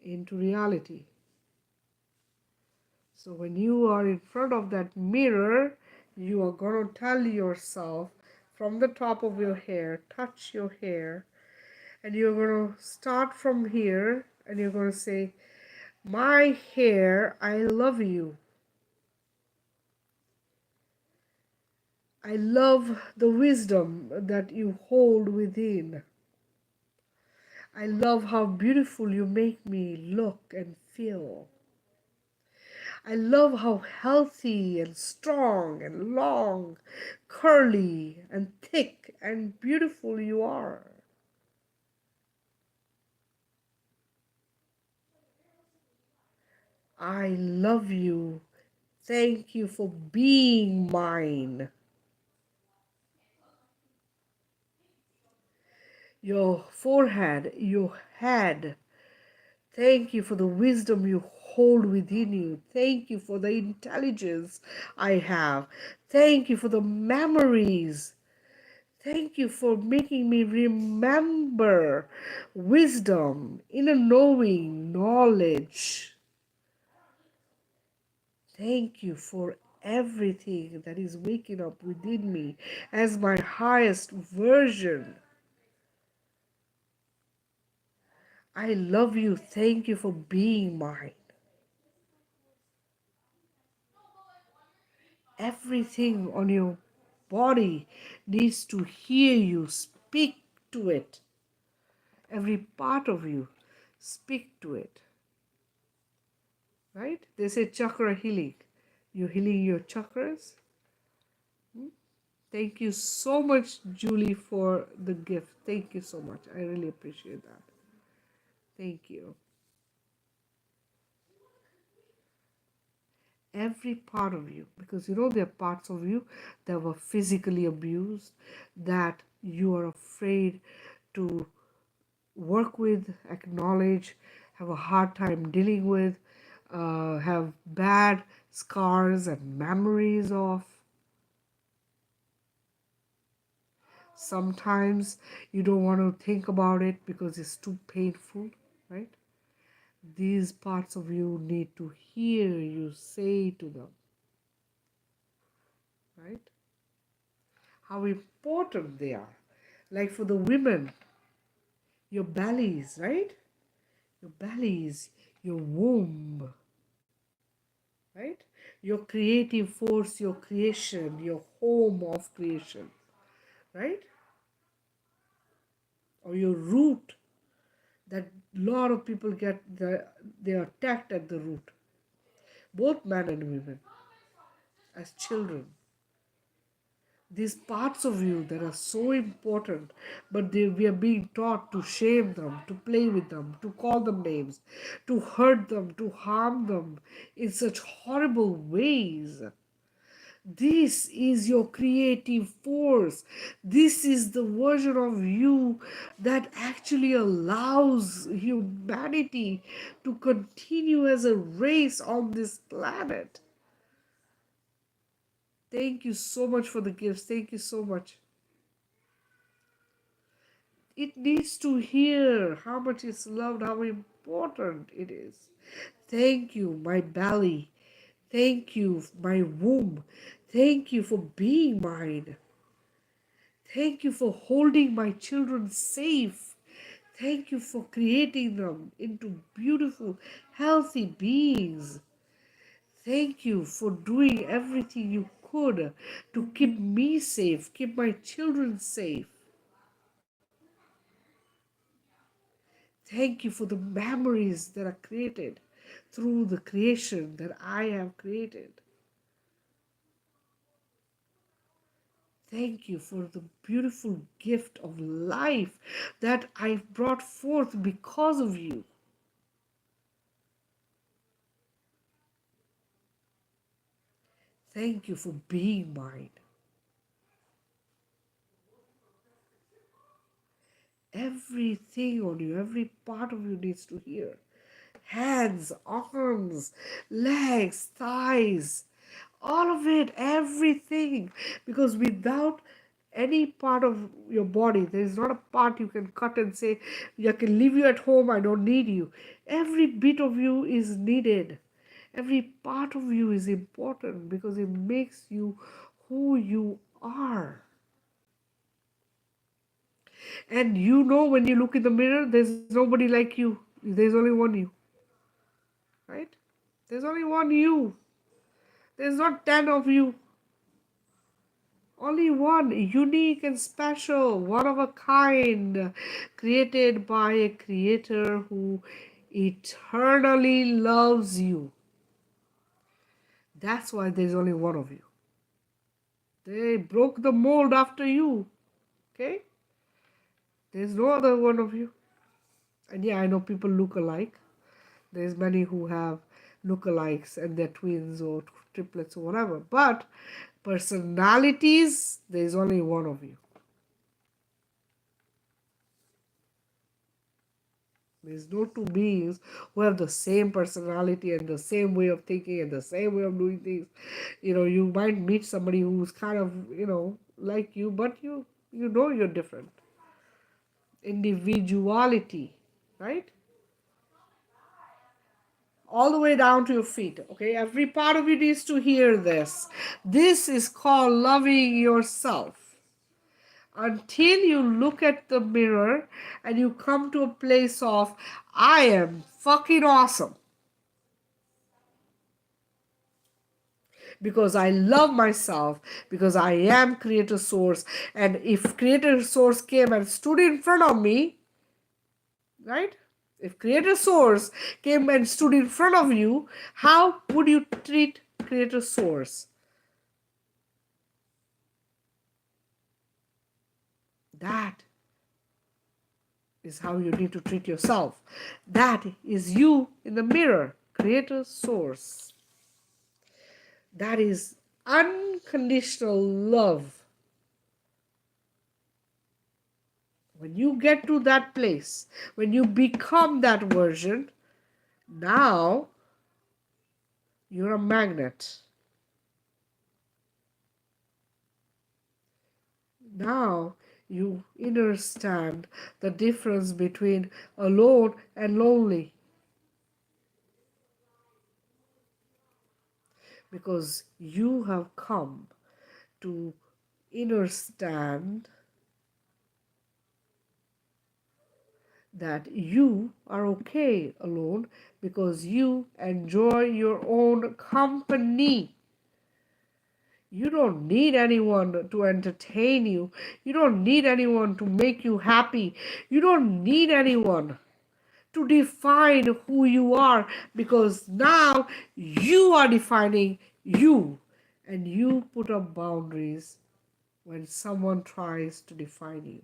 into reality. So when you are in front of that mirror, you are going to tell yourself from the top of your hair, touch your hair, and you're going to start from here and you're going to say, my hair, I love you. I love the wisdom that you hold within. I love how beautiful you make me look and feel. I love how healthy and strong and long, curly and thick and beautiful you are. I love you. Thank you for being mine. Your forehead, your head. Thank you for the wisdom you hold within you. Thank you for the intelligence I have. Thank you for the memories. Thank you for making me remember wisdom, inner knowing, knowledge. Thank you for everything that is waking up within me as my highest version. I love you. Thank you for being mine. Everything on your body needs to hear you. Speak to it. Every part of you, speak to it. Right? They say chakra healing. You're healing your chakras. Thank you so much, Julie, for the gift. Thank you so much. I really appreciate that. Thank you. Every part of you, because there are parts of you that were physically abused, that you are afraid to work with, acknowledge, have a hard time dealing with, have bad scars and memories of. Sometimes you don't want to think about it because it's too painful, right? These parts of you need to hear you say to them, right? How important they are. Like for the women, your bellies, right? Your bellies, your womb, right? Your creative force, your creation, your home of creation, right? Or your root that a lot of people they are attacked at the root, both men and women, as children. These parts of you that are so important, but we are being taught to shame them, to play with them, to call them names, to hurt them, to harm them in such horrible ways. This is your creative force. This is the version of you that actually allows humanity to continue as a race on this planet. Thank you so much for the gifts. Thank you so much. It needs to hear how much it's loved, how important it is. Thank you, my belly. Thank you, my womb. Thank you for being mine. Thank you for holding my children safe. Thank you for creating them into beautiful, healthy beings. Thank you for doing everything you could to keep me safe, keep my children safe. Thank you for the memories that are created through the creation that I have created. Thank you for the beautiful gift of life that I've brought forth because of you. Thank you for being mine. Everything on you, every part of you needs to hear. Hands, arms, legs, thighs, all of it, everything. Because without any part of your body, there is not a part you can cut and say, I can leave you at home, I don't need you. Every bit of you is needed. Every part of you is important because it makes you who you are. And when you look in the mirror, there's nobody like you. There's only one you, right? There's only one you. There's not 10 of you. Only one, unique and special, one of a kind, created by a creator who eternally loves you. That's why there's only one of you. They broke the mold after you. Okay? There's no other one of you. And yeah, I know people look alike. There's many who have lookalikes and they're twins or triplets or whatever. But personalities, there's only one of you. There's no two beings who have the same personality and the same way of thinking and the same way of doing things. You might meet somebody who's kind of, like you, but you're different. Individuality, right? All the way down to your feet. Okay, every part of you needs to hear this. This is called loving yourself. Until you look at the mirror and you come to a place of, I am fucking awesome. because I love myself, because I am creator source. And if creator source came and stood in front of me, right? If creator source came and stood in front of you, how would you treat creator source? That is how you need to treat yourself. That is you in the mirror, creator source. That is unconditional love. When you get to that place, when you become that version, now you're a magnet. Now you understand the difference between alone and lonely, because you have come to understand that you are okay alone because you enjoy your own company. You don't need anyone to entertain you. You don't need anyone to make you happy. You don't need anyone to define who you are, because now you are defining you, and you put up boundaries when someone tries to define you.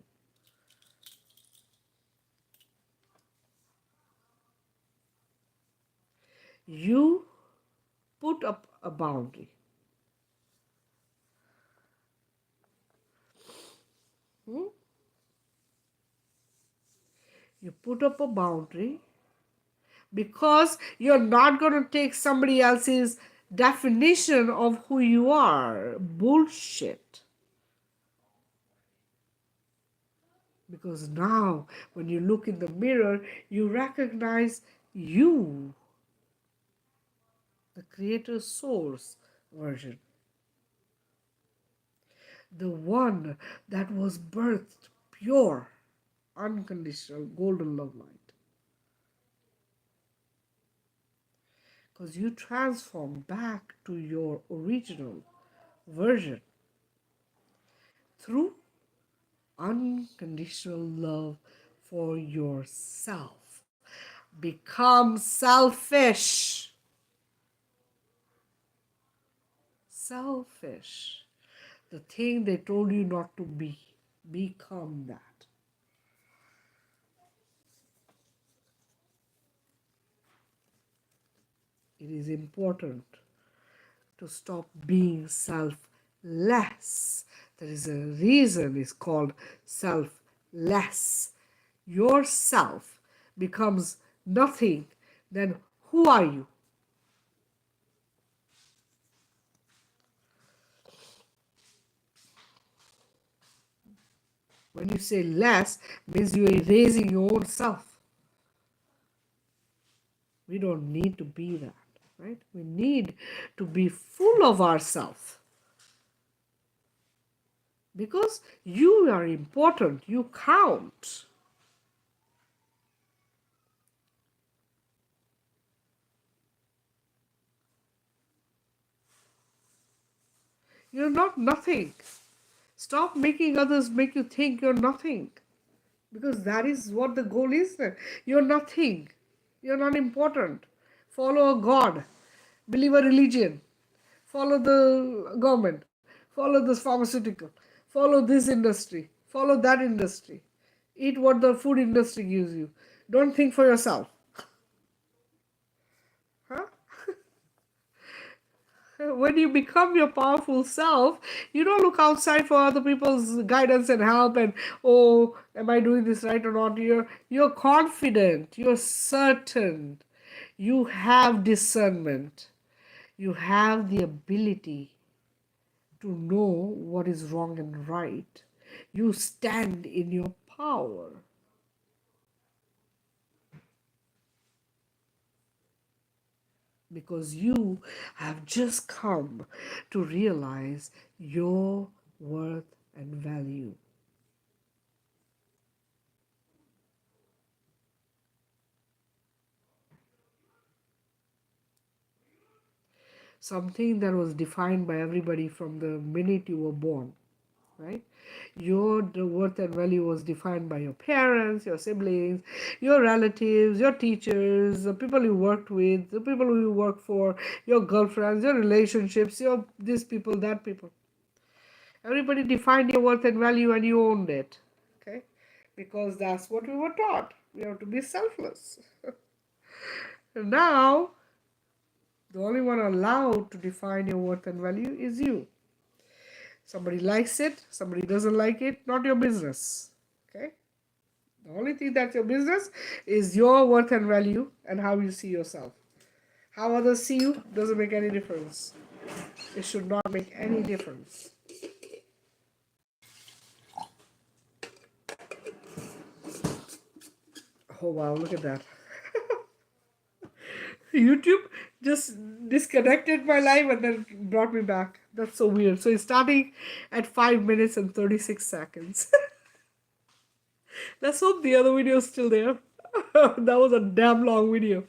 You put up a boundary. Hmm? You put up a boundary because you're not going to take somebody else's definition of who you are. Bullshit. Because now, when you look in the mirror, you recognize you, the creator source version, the one that was birthed pure, unconditional, golden love light. Because you transform back to your original version through unconditional love for yourself. Become selfish. Selfish. The thing they told you not to be. Become that. It is important to stop being selfless. There is a reason it's called selfless. Yourself becomes nothing, then who are you? When you say less, means you are erasing your own self. We don't need to be that, right? We need to be full of ourselves. Because you are important, you count. You're not nothing. Stop making others make you think you're nothing. Because that is what the goal is. You're nothing. You're not important. Follow a God. Believe a religion. Follow the government. Follow this pharmaceutical. Follow this industry. Follow that industry. Eat what the food industry gives you. Don't think for yourself. Huh? When you become your powerful self, you don't look outside for other people's guidance and help and, oh, am I doing this right or not? You're confident, you're certain, you have discernment, you have the ability to know what is wrong and right. You stand in your power. Because you have just come to realize your worth and value. something that was defined by everybody from the minute you were born, right? Your the worth and value was defined by your parents, your siblings, your relatives, your teachers, the people you worked with, the people who you work for, your girlfriends, your relationships, your this people, that people. Everybody defined your worth and value and you owned it. Okay? Because that's what we were taught. We have to be selfless. And now, the only one allowed to define your worth and value is you. Somebody likes it, somebody doesn't like it, not your business. Okay? The only thing that's your business is your worth and value and how you see yourself. How others see you doesn't make any difference. It should not make any difference. Oh wow, look at that. YouTube just disconnected my live and then brought me back. That's so weird. So it's starting at 5 minutes and 36 seconds. Let's hope the other video is still there. That was a damn long video.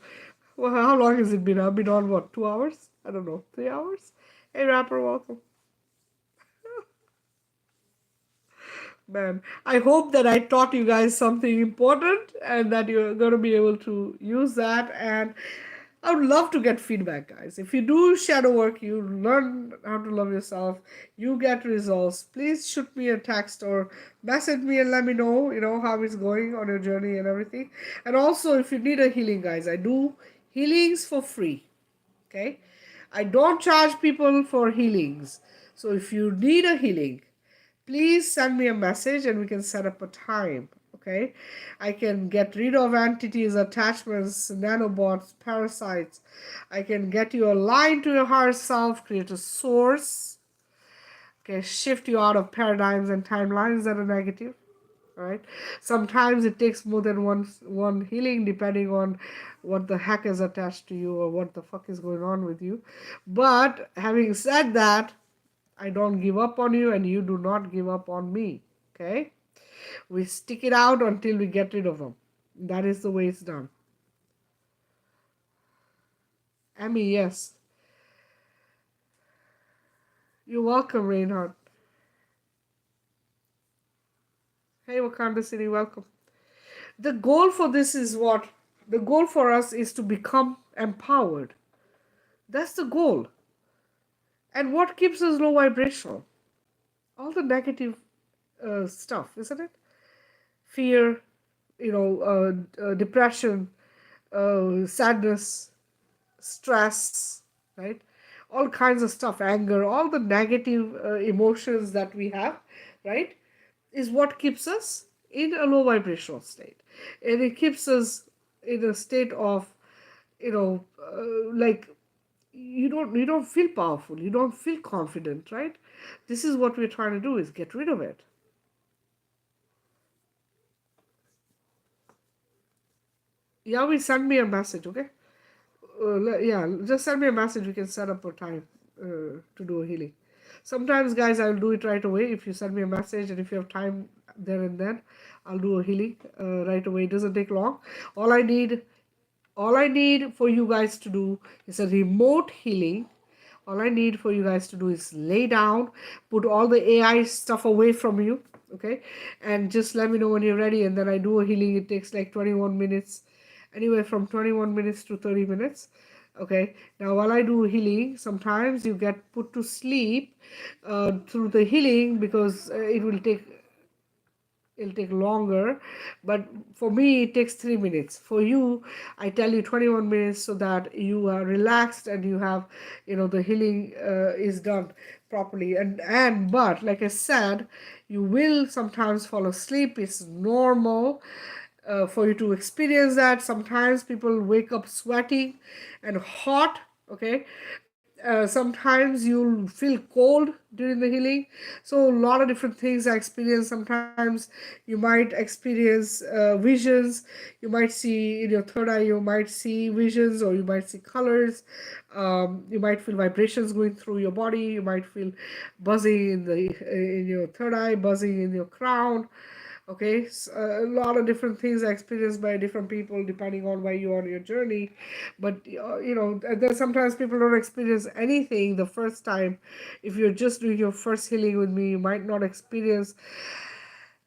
Well, how long has it been? I've been on what, 2 hours? I don't know, 3 hours? Hey, rapper, welcome. Man, I hope that I taught you guys something important and that you're going to be able to use that. And I would love to get feedback, guys. If you do shadow work, you learn how to love yourself, you get results, please shoot me a text or message me and let me know, how it's going on your journey and everything. And also, if you need a healing, guys, I do healings for free. Okay? I don't charge people for healings. So if you need a healing, please send me a message and we can set up a time. Okay, I can get rid of entities, attachments, nanobots, parasites. I can get you aligned to your higher self, create a source. Okay, shift you out of paradigms and timelines that are negative. All right, sometimes it takes more than one healing depending on what the heck is attached to you or what the fuck is going on with you. But having said that, I don't give up on you and you do not give up on me. Okay? We stick it out until we get rid of them. That is the way it's done. Emmy, yes. You're welcome, Reinhardt. Hey, Wakanda City, welcome. The goal for this is what? The goal for us is to become empowered. That's the goal. And what keeps us low vibrational? All the negative stuff, isn't it? Fear, depression, sadness, stress, right? All kinds of stuff, anger, all the negative emotions that we have, right, is what keeps us in a low vibrational state. And it keeps us in a state of, like you don't feel powerful, you don't feel confident, right? This is what we're trying to do, is get rid of it. Yeah, we send me a message, okay? Yeah, just send me a message. We can set up a time to do a healing. Sometimes, guys, I'll do it right away. If you send me a message and if you have time there and then, I'll do a healing right away. It doesn't take long. All I need, all I need for you guys to do is a remote healing. All I need for you guys to do is lay down, put all the AI stuff away from you, okay? And just let me know when you're ready, and then I do a healing. It takes like 21 minutes, anywhere from 21 minutes to 30 minutes. Okay, now while I do healing, sometimes you get put to sleep through the healing because it'll take longer, but for me it takes 3 minutes. For you, I tell you 21 minutes so that you are relaxed and you have, the healing is done properly. And but like I said, you will sometimes fall asleep. It's normal for you to experience that. Sometimes people wake up sweating and hot, okay? Sometimes you'll feel cold during the healing. So a lot of different things I experience. Sometimes you might experience visions. You might see in your third eye, you might see visions, or you might see colors. You might feel vibrations going through your body. You might feel buzzing in your third eye, buzzing in your crown. Okay, a lot of different things are experienced by different people depending on where you are on your journey. But there's sometimes people don't experience anything the first time. If you're just doing your first healing with me, you might not experience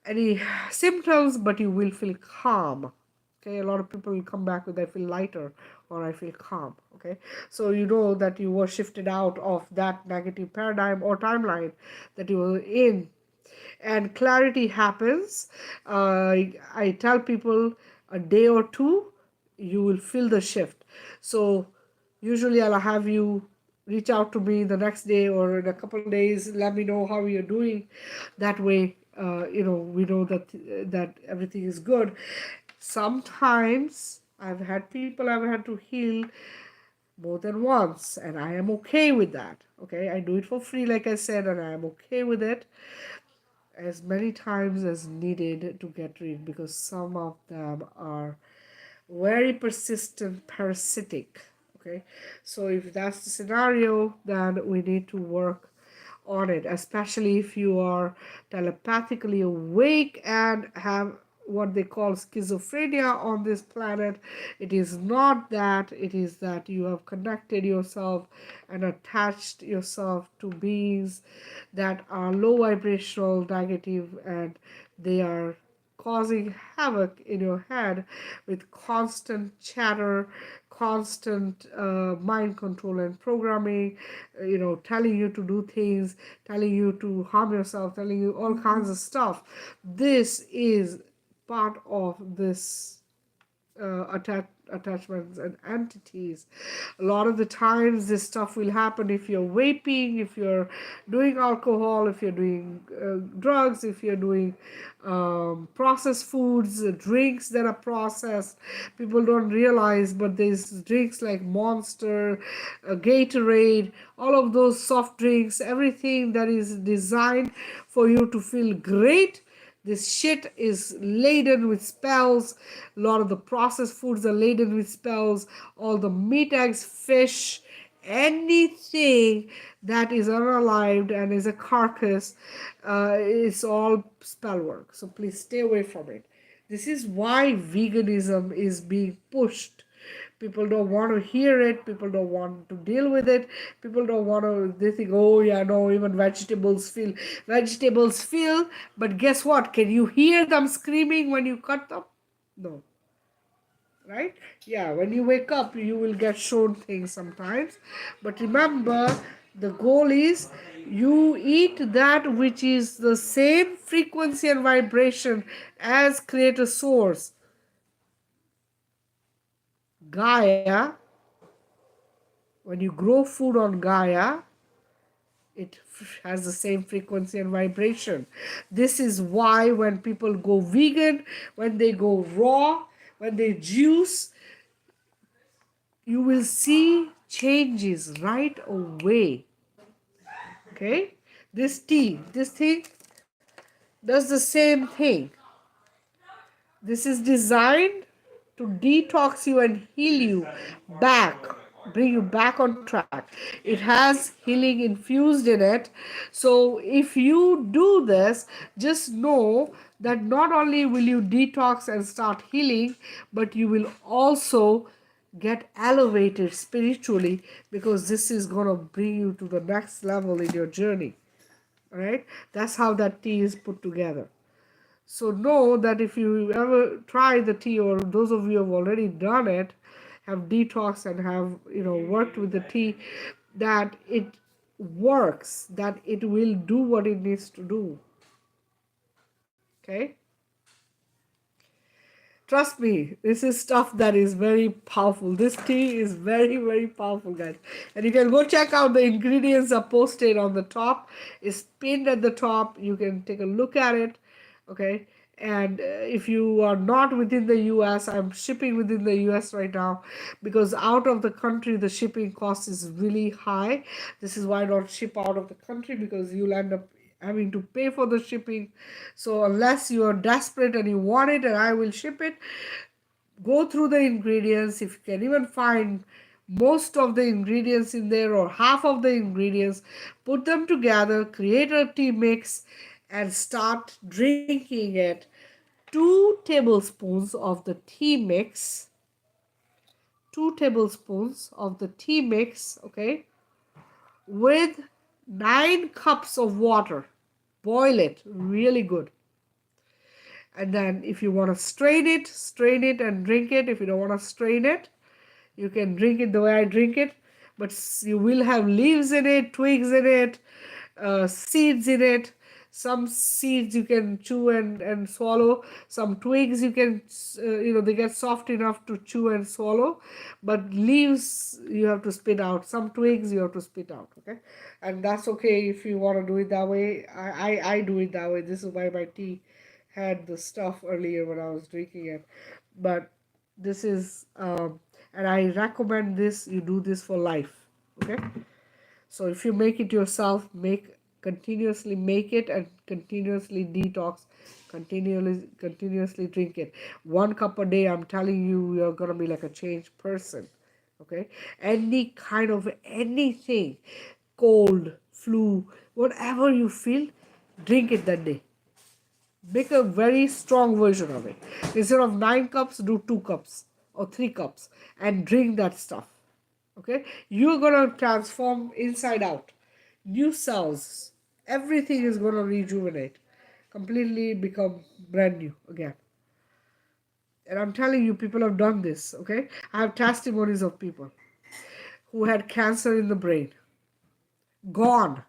any symptoms, but you will feel calm. Okay, a lot of people will come back with I feel lighter or I feel calm. Okay, so you know that you were shifted out of that negative paradigm or timeline that you were in, and clarity happens. I tell people a day or two, you will feel the shift. So usually I'll have you reach out to me the next day or in a couple of days. Let me know how you're doing. That way, we know that everything is good. Sometimes I've had to heal more than once, and I am okay with that. Okay, I do it for free, like I said, and I am okay with it as many times as needed to get rid, because some of them are very persistent parasitic. Okay, so if that's the scenario, then we need to work on it, especially if you are telepathically awake and have what they call schizophrenia on this planet. It is not that, it is that you have connected yourself and attached yourself to beings that are low vibrational, negative, and they are causing havoc in your head with constant chatter, constant mind control and programming, telling you to do things, telling you to harm yourself, telling you all kinds of stuff. This is part of this attachments and entities. A lot of the times, this stuff will happen if you're vaping, if you're doing alcohol, if you're doing drugs, if you're doing processed foods, drinks that are processed. People don't realize, but there's drinks like Monster, Gatorade, all of those soft drinks, everything that is designed for you to feel great. This shit is laden with spells. A lot of the processed foods are laden with spells. All the meat, eggs, fish, anything that is unalived and is a carcass, is all spell work. So please stay away from it. This is why veganism is being pushed. People don't want to hear it. People don't want to deal with it. People don't want to, they think, oh yeah, no, even vegetables feel. Vegetables feel, but guess what? Can you hear them screaming when you cut them? No. Right? Yeah, when you wake up, you will get shown things sometimes. But remember, the goal is you eat that which is the same frequency and vibration as Creator Source, Gaia. When you grow food on Gaia, it has the same frequency and vibration. This is why when people go vegan, when they go raw, when they juice, you will see changes right away. Okay? This thing does the same thing. This is designed to detox you and heal you back, bring you back on track. It has healing infused in it. So if you do this, just know that not only will you detox and start healing, but you will also get elevated spiritually, because this is going to bring you to the next level in your journey. All right? That's how that tea is put together. So know that if you ever try the tea, or those of you who have already done it, have detox and have worked with the tea, that it works, that it will do what it needs to do. Okay? Trust me, this is stuff that is very powerful. This tea is very, very powerful, guys. And you can go check out the ingredients are posted on the top. It's pinned at the top. You can take a look at it. Okay. And if you are not within the US, I'm shipping within the US right now, because out of the country, the shipping cost is really high. This is why I don't ship out of the country, because you'll end up having to pay for the shipping. So unless you are desperate and you want it and I will ship it, go through the ingredients. If you can even find most of the ingredients in there or half of the ingredients, put them together, create a tea mix, and start drinking it. 2 tablespoons of the tea mix, 2 tablespoons of the tea mix, okay, with 9 cups of water. Boil it really good. And then if you want to strain it and drink it. If you don't want to strain it, you can drink it the way I drink it, but you will have leaves in it, twigs in it, seeds in it. Some seeds you can chew and swallow. Some twigs you can, they get soft enough to chew and swallow. But leaves you have to spit out. Some twigs you have to spit out, okay? And that's okay if you want to do it that way. I do it that way. This is why my tea had the stuff earlier when I was drinking it. But this is, and I recommend this, you do this for life, okay? So if you make it yourself, continuously make it and continuously detox, continuously drink it. 1 cup a day, I'm telling you, you're gonna be like a changed person, okay? Any kind of anything, cold, flu, whatever you feel, drink it that day. Make a very strong version of it. Instead of 9 cups, do 2 cups or 3 cups and drink that stuff. Okay? You're gonna transform inside out. New cells. Everything is gonna rejuvenate. Completely become brand new again. And I'm telling you, people have done this, okay? I have testimonies of people who had cancer in the brain. Gone.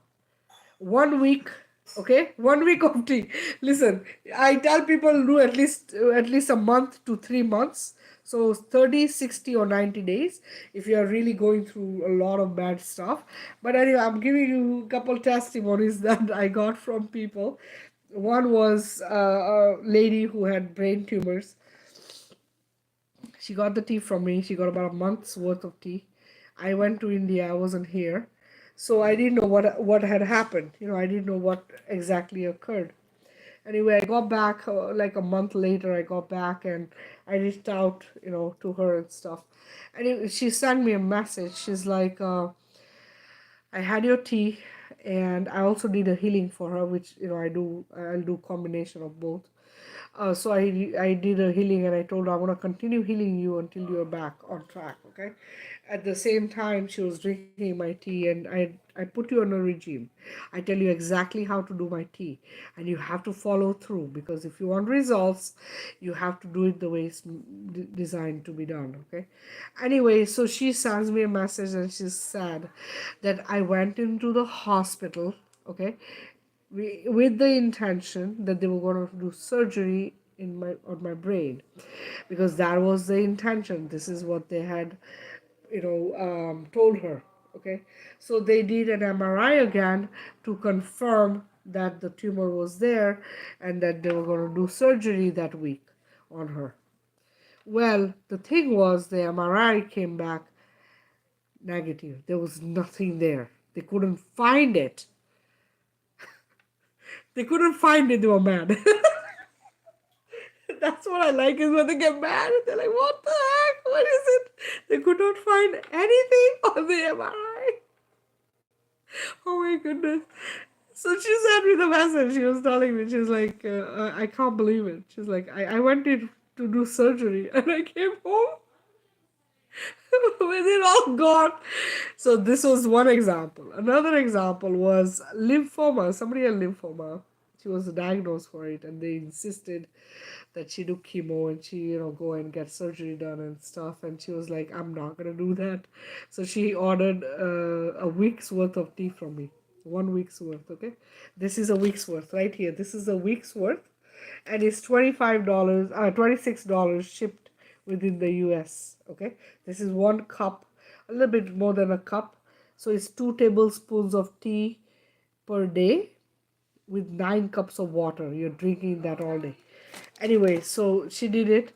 1 week, okay, 1 week of tea. Listen, I tell people do at least a month to 3 months, so 30, 60, or 90 days if you are really going through a lot of bad stuff. But anyway, I'm giving you a couple testimonies that I got from people. One was a lady who had brain tumors. She got the tea from me. She got about a month's worth of tea. I went to India. I wasn't here. So I didn't know what had happened. I didn't know what exactly occurred. Anyway, I got back like a month later. I got back and I reached out, to her and stuff. And she sent me a message. She's like, I had your tea, and I also did a healing for her, which I'll do combination of both. So I did a healing, and I told her I'm gonna continue healing you until you're back on track. Okay. At the same time, she was drinking my tea, and I put you on a regime. I tell you exactly how to do my tea, and you have to follow through, because if you want results, you have to do it the way it's designed to be done. Okay. Anyway, so she sends me a message, and she's sad that I went into the hospital. Okay, with the intention that they were going to do surgery on my brain, because that was the intention. This is what they had, told her. Okay, so they did an MRI again to confirm that the tumor was there and that they were going to do surgery that week on her. Well, the thing was, the MRI came back negative. There was nothing there. They couldn't find it. They couldn't find it. They were mad. That's what I like, is when they get mad. They're like, what the heck? What is it? They could not find anything on the MRI. Oh my goodness. So she sent me the message. She was telling me, she was like, I can't believe it. She's like, I went in to do surgery and I came home with it all gone. So this was one example. Another example was lymphoma. Somebody had lymphoma. She was diagnosed for it, and they insisted that she do chemo and she, go and get surgery done and stuff. And she was like, I'm not gonna do that. So she ordered a week's worth of tea from me. 1 week's worth. Okay, this is a week's worth right here. This is a week's worth, and it's $25, $26 shipped within the US. Okay, this is 1 cup, a little bit more than a cup. So it's 2 tablespoons of tea per day with 9 cups of water. You're drinking that all day. Anyway, so she did it,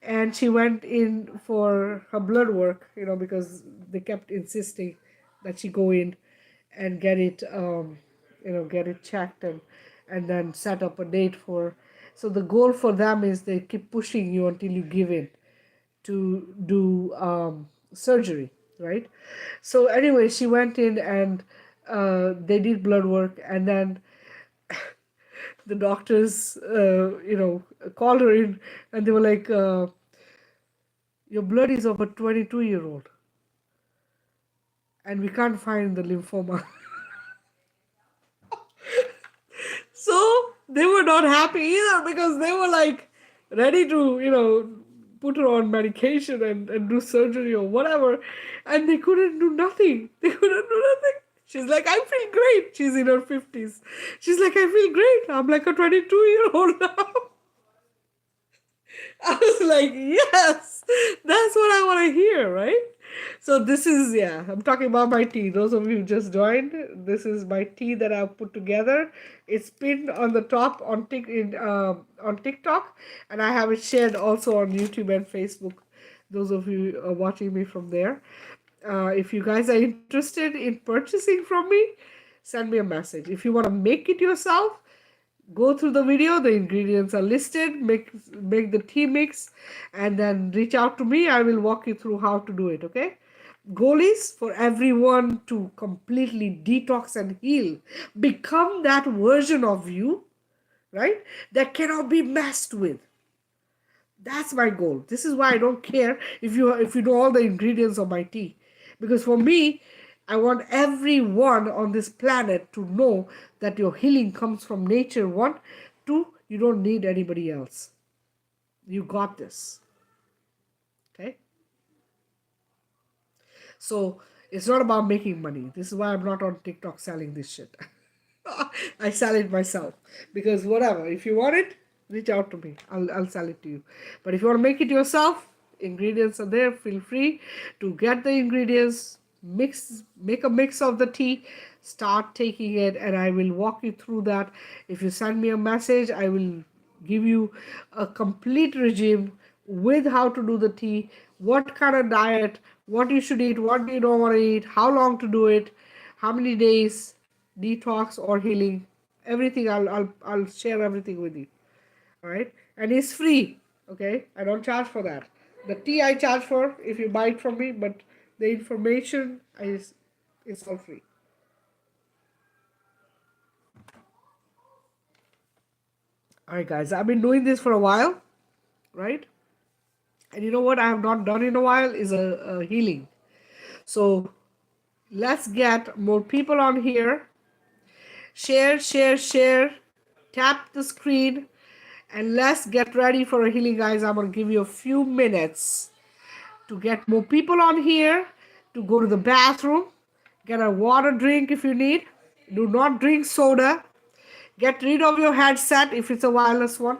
and she went in for her blood work, because they kept insisting that she go in and get it, get it checked, and then set up a date for. So the goal for them is they keep pushing you until you give in to do surgery, right? So anyway, she went in and they did blood work, and then the doctors, called her in, and they were like, "Your blood is of a 22-year-old, and we can't find the lymphoma." So they were not happy either because they were like ready to, put her on medication and do surgery or whatever. And they couldn't do nothing. They couldn't do nothing. She's like, I feel great. She's in her 50s. She's like, I feel great. I'm like a 22-year-old now. I was like, yes, that's what I want to hear, right? So this is, yeah, I'm talking about my tea. Those of you who just joined, this is my tea that I've put together. It's pinned on the top on TikTok, and I have it shared also on YouTube and Facebook. Those of you watching me from there. If you guys are interested in purchasing from me, send me a message. If you want to make it yourself, go through the video, the ingredients are listed, make the tea mix, and then reach out to me. I will walk you through how to do it. Okay, goal is for everyone to completely detox and heal, become that version of you, right, that cannot be messed with. That's my goal. This is why I don't care if you know all the ingredients of my tea. Because for me, I want everyone on this planet to know that your healing comes from nature. One, two, you don't need anybody else. You got this. Okay? So it's not about making money. This is why I'm not on TikTok selling this shit. I sell it myself because whatever. If you want it, reach out to me. I'll sell it to you. But if you want to make it yourself, ingredients are there. Feel free to get the ingredients. Make a mix of the tea. Start taking it, and I will walk you through that. If you send me a message, I will give you a complete regime with how to do the tea, what kind of diet, what you should eat, what you don't want to eat, how long to do it, how many days, detox or healing, everything. I'll share everything with you. All right, and it's free. Okay, I don't charge for that. The tea I charge for if you buy it from me, but the information is it's all free. All right, guys, I've been doing this for a while, right? And you know what I have not done in a while is a healing. So let's get more people on here. Share, share, share. Tap the screen and let's get ready for a healing, guys. I'm going to give you a few minutes to get more people on here, to go to the bathroom, get a water drink if you need. Do not drink soda. Get rid of your headset if it's a wireless one.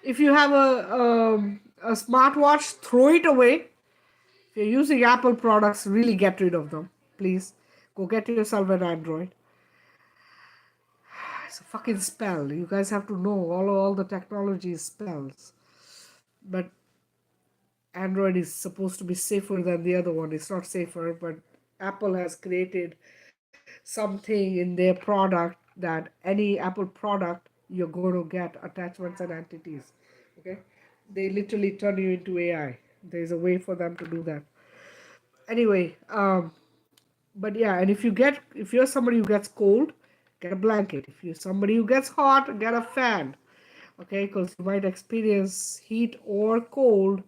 If you have a smartwatch, throw it away. If you're using Apple products, really get rid of them. Please go get yourself an Android. It's a fucking spell. You guys have to know all the technology is spells. But Android is supposed to be safer than the other one. It's not safer, but Apple has created something in their product that any Apple product you're going to get attachments and entities. Okay? They literally turn you into AI. There's a way for them to do that. Anyway, but yeah, and if you're somebody who gets cold, get a blanket. If you're somebody who gets hot, get a fan. Okay, because you might experience heat or cold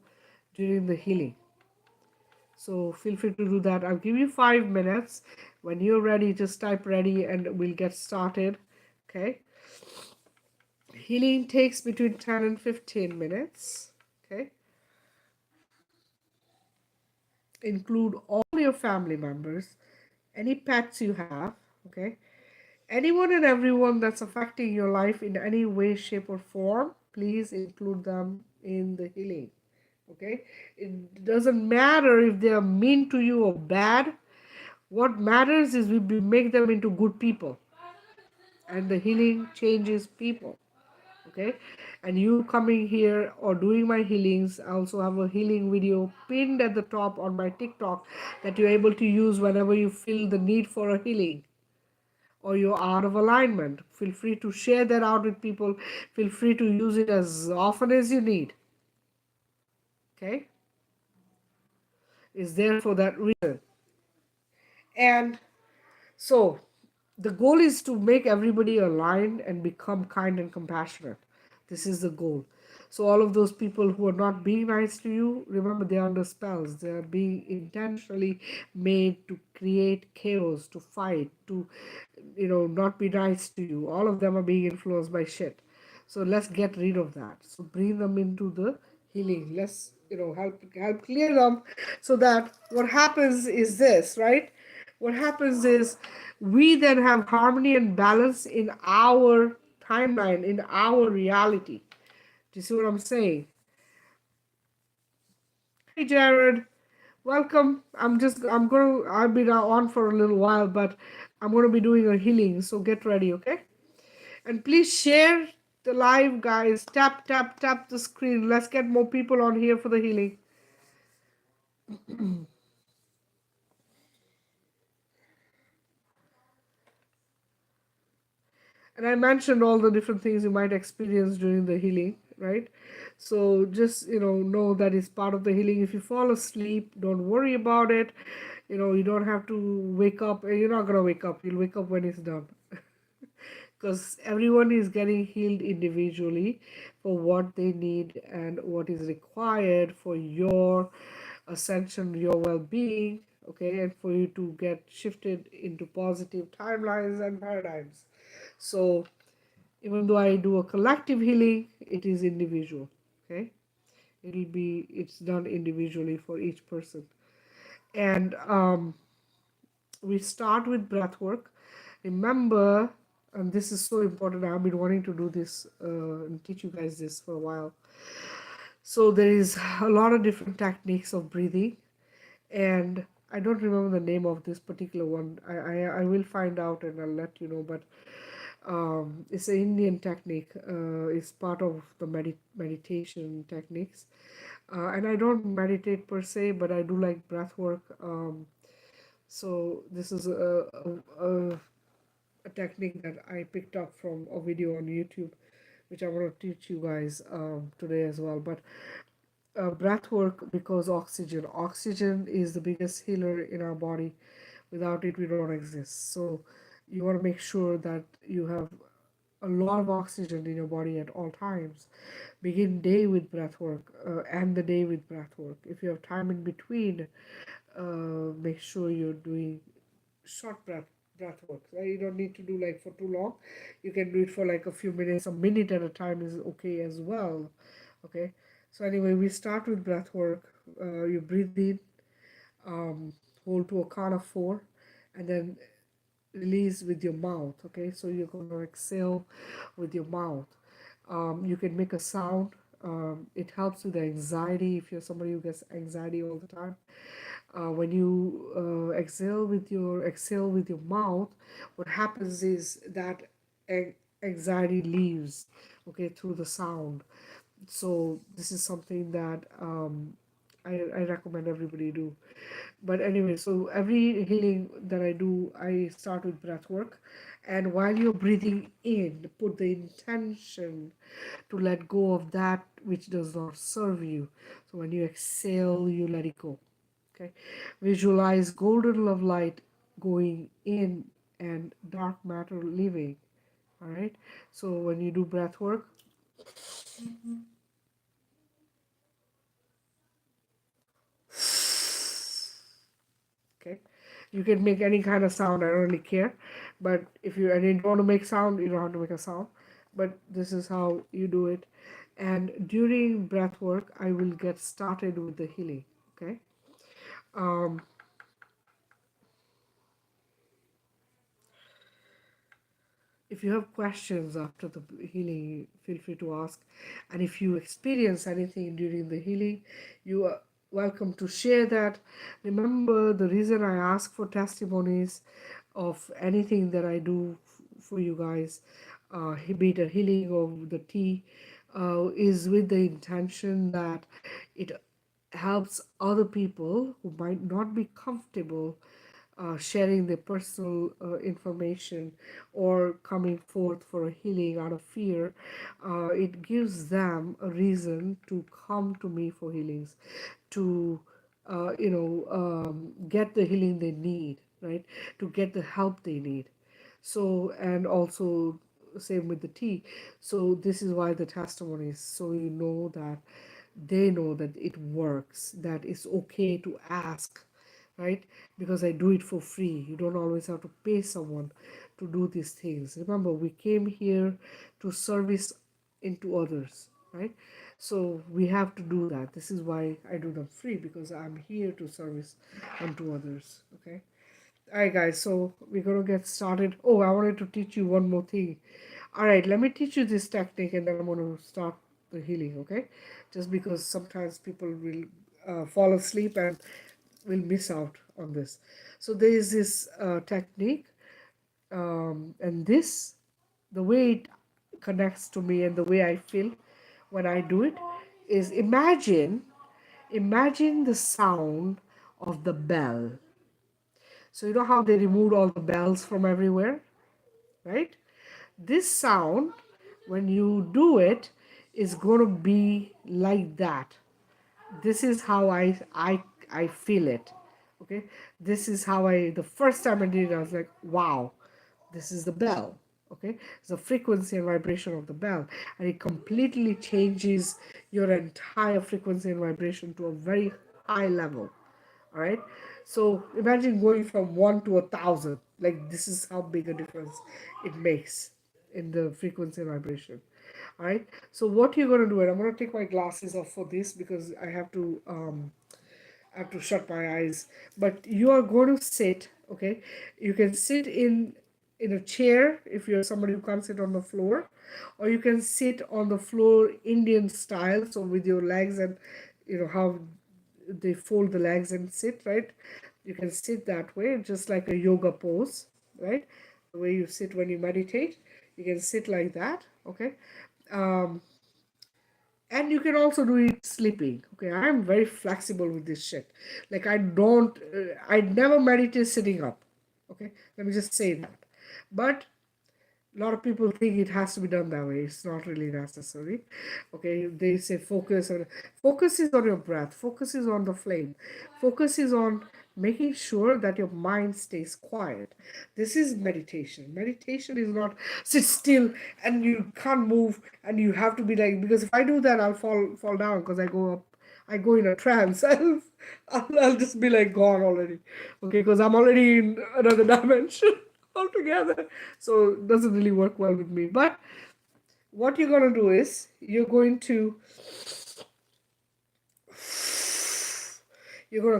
during the healing. So feel free to do that. I'll give you 5 minutes. When you're ready, just type ready and we'll get started. Okay. Healing takes between 10 and 15 minutes. Okay. Include all your family members, any pets you have. Okay. Anyone and everyone that's affecting your life in any way, shape, or form, please include them in the healing. Okay? It doesn't matter if they are mean to you or bad. What matters is we make them into good people. And the healing changes people. Okay? And you coming here or doing my healings, I also have a healing video pinned at the top on my TikTok that you're able to use whenever you feel the need for a healing or you're out of alignment. Feel free to share that out with people. Feel free to use it as often as you need. Okay? It's there for that reason. And so The goal is to make everybody aligned and become kind and compassionate. This is the goal. So all of those people who are not being nice to you, remember they are under spells. They are being intentionally made to create chaos, to fight, to not be nice to you. All of them are being influenced by shit. So let's get rid of that. So bring them into the healing. Let's help clear them, so that what happens is this, right? What happens is we then have harmony and balance in our timeline, in our reality. Do you see what I'm saying? Hey Jared, welcome. I've been on for a little while, but I'm gonna be doing a healing, so get ready, okay? And please share the live, guys. Tap, tap, tap the screen. Let's get more people on here for the healing. And I mentioned all the different things you might experience during the healing, right? So just know that it's part of the healing. If you fall asleep, don't worry about it. You don't have to wake up. You're not gonna wake up. You'll wake up when it's done. Because everyone is getting healed individually for what they need and what is required for your ascension, your well-being, okay, and for you to get shifted into positive timelines and paradigms. So even though I do a collective healing, it is individual, okay. It's done individually for each person. And we start with breath work. Remember, and this is so important, I've been wanting to do this and teach you guys this for a while. So there is a lot of different techniques of breathing, and I don't remember the name of this particular one. I will find out and I'll let you know. But it's an Indian technique. It's part of the meditation techniques. And I don't meditate per se, but I do like breath work. So this is a technique that I picked up from a video on YouTube, which I want to teach you guys today as well. But breath work, because oxygen is the biggest healer in our body. Without it, we don't exist. So you want to make sure that you have a lot of oxygen in your body at all times. Begin day with breath work, end the day with breath work. If you have time in between, make sure you're doing short breath work. Right? You don't need to do like for too long. You can do it for like a few minutes. A minute at a time is okay as well. Okay. So anyway, we start with breath work. You breathe in, um, hold to a count of four, and then release with your mouth. Okay. So you're gonna exhale with your mouth. You can make a sound. It helps with the anxiety if you're somebody who gets anxiety all the time. When you exhale with your mouth, what happens is that anxiety leaves, okay, through the sound. So this is something that I recommend everybody do. But anyway, so every healing that I do, I start with breath work. And while you're breathing in, put the intention to let go of that which does not serve you. So when you exhale, you let it go. Okay. Visualize golden love light going in and dark matter leaving. All right. So when you do breath work, okay, you can make any kind of sound. I don't really care. But if you and you don't want to make sound, you don't have to make a sound. But this is how you do it. And during breath work, I will get started with the healing. Okay. Um, if you have questions after the healing, feel free to ask. And if you experience anything during the healing, you are welcome to share that. Remember, the reason I ask for testimonies of anything that I do for you guys, be it a healing of the tea, is with the intention that it helps other people who might not be comfortable sharing their personal information or coming forth for a healing out of fear. It gives them a reason to come to me for healings, to get the healing they need, right? To get the help they need. So, and also same with the tea. So this is why the testimonies, so you know that they know that it works, that it's okay to ask, right? Because I do it for free. You don't always have to pay someone to do these things. Remember, we came here to service into others, right? So we have to do that. This is why I do them free, because I'm here to service unto others. Okay. All right, guys, so we're gonna get started. Oh, I wanted to teach you one more thing. All right, let me teach you this technique and then I'm gonna start the healing, okay? Just because sometimes people will fall asleep and will miss out on this. So there is this technique, and this, the way it connects to me and the way I feel when I do it is imagine the sound of the bell. So you know how they removed all the bells from everywhere, right? This sound, when you do it, is going to be like that. This is how I feel it. Okay, this is how I, the first time I did it, I was like, wow, this is the bell. Okay, it's the frequency and vibration of the bell, and it completely changes your entire frequency and vibration to a very high level. All right, so imagine going from 1 to 1,000. Like, this is how big a difference it makes in the frequency and vibration. All right, so what you're going to do, and I'm going to take my glasses off for this because I have to shut my eyes. But you are going to sit, okay? You can sit in a chair if you're somebody who can't sit on the floor, or you can sit on the floor Indian style, so with your legs, and you know how they fold the legs and sit, right? You can sit that way, just like a yoga pose, right? The way you sit when you meditate, you can sit like that, okay? Um, and you can also do it sleeping. Okay, I'm very flexible with this shit. Like, I never meditate sitting up. Okay, let me just say that. But a lot of people think it has to be done that way. It's not really necessary. Okay, they say focus is on your breath, focus is on the flame, focus is on making sure that your mind stays quiet. This is meditation. Meditation is not sit still and you can't move and you have to be like, because if I do that, I'll fall down because I go in a trance. I'll just be like gone already. Okay, because I'm already in another dimension altogether. So it doesn't really work well with me. But what you're going to do is you're going to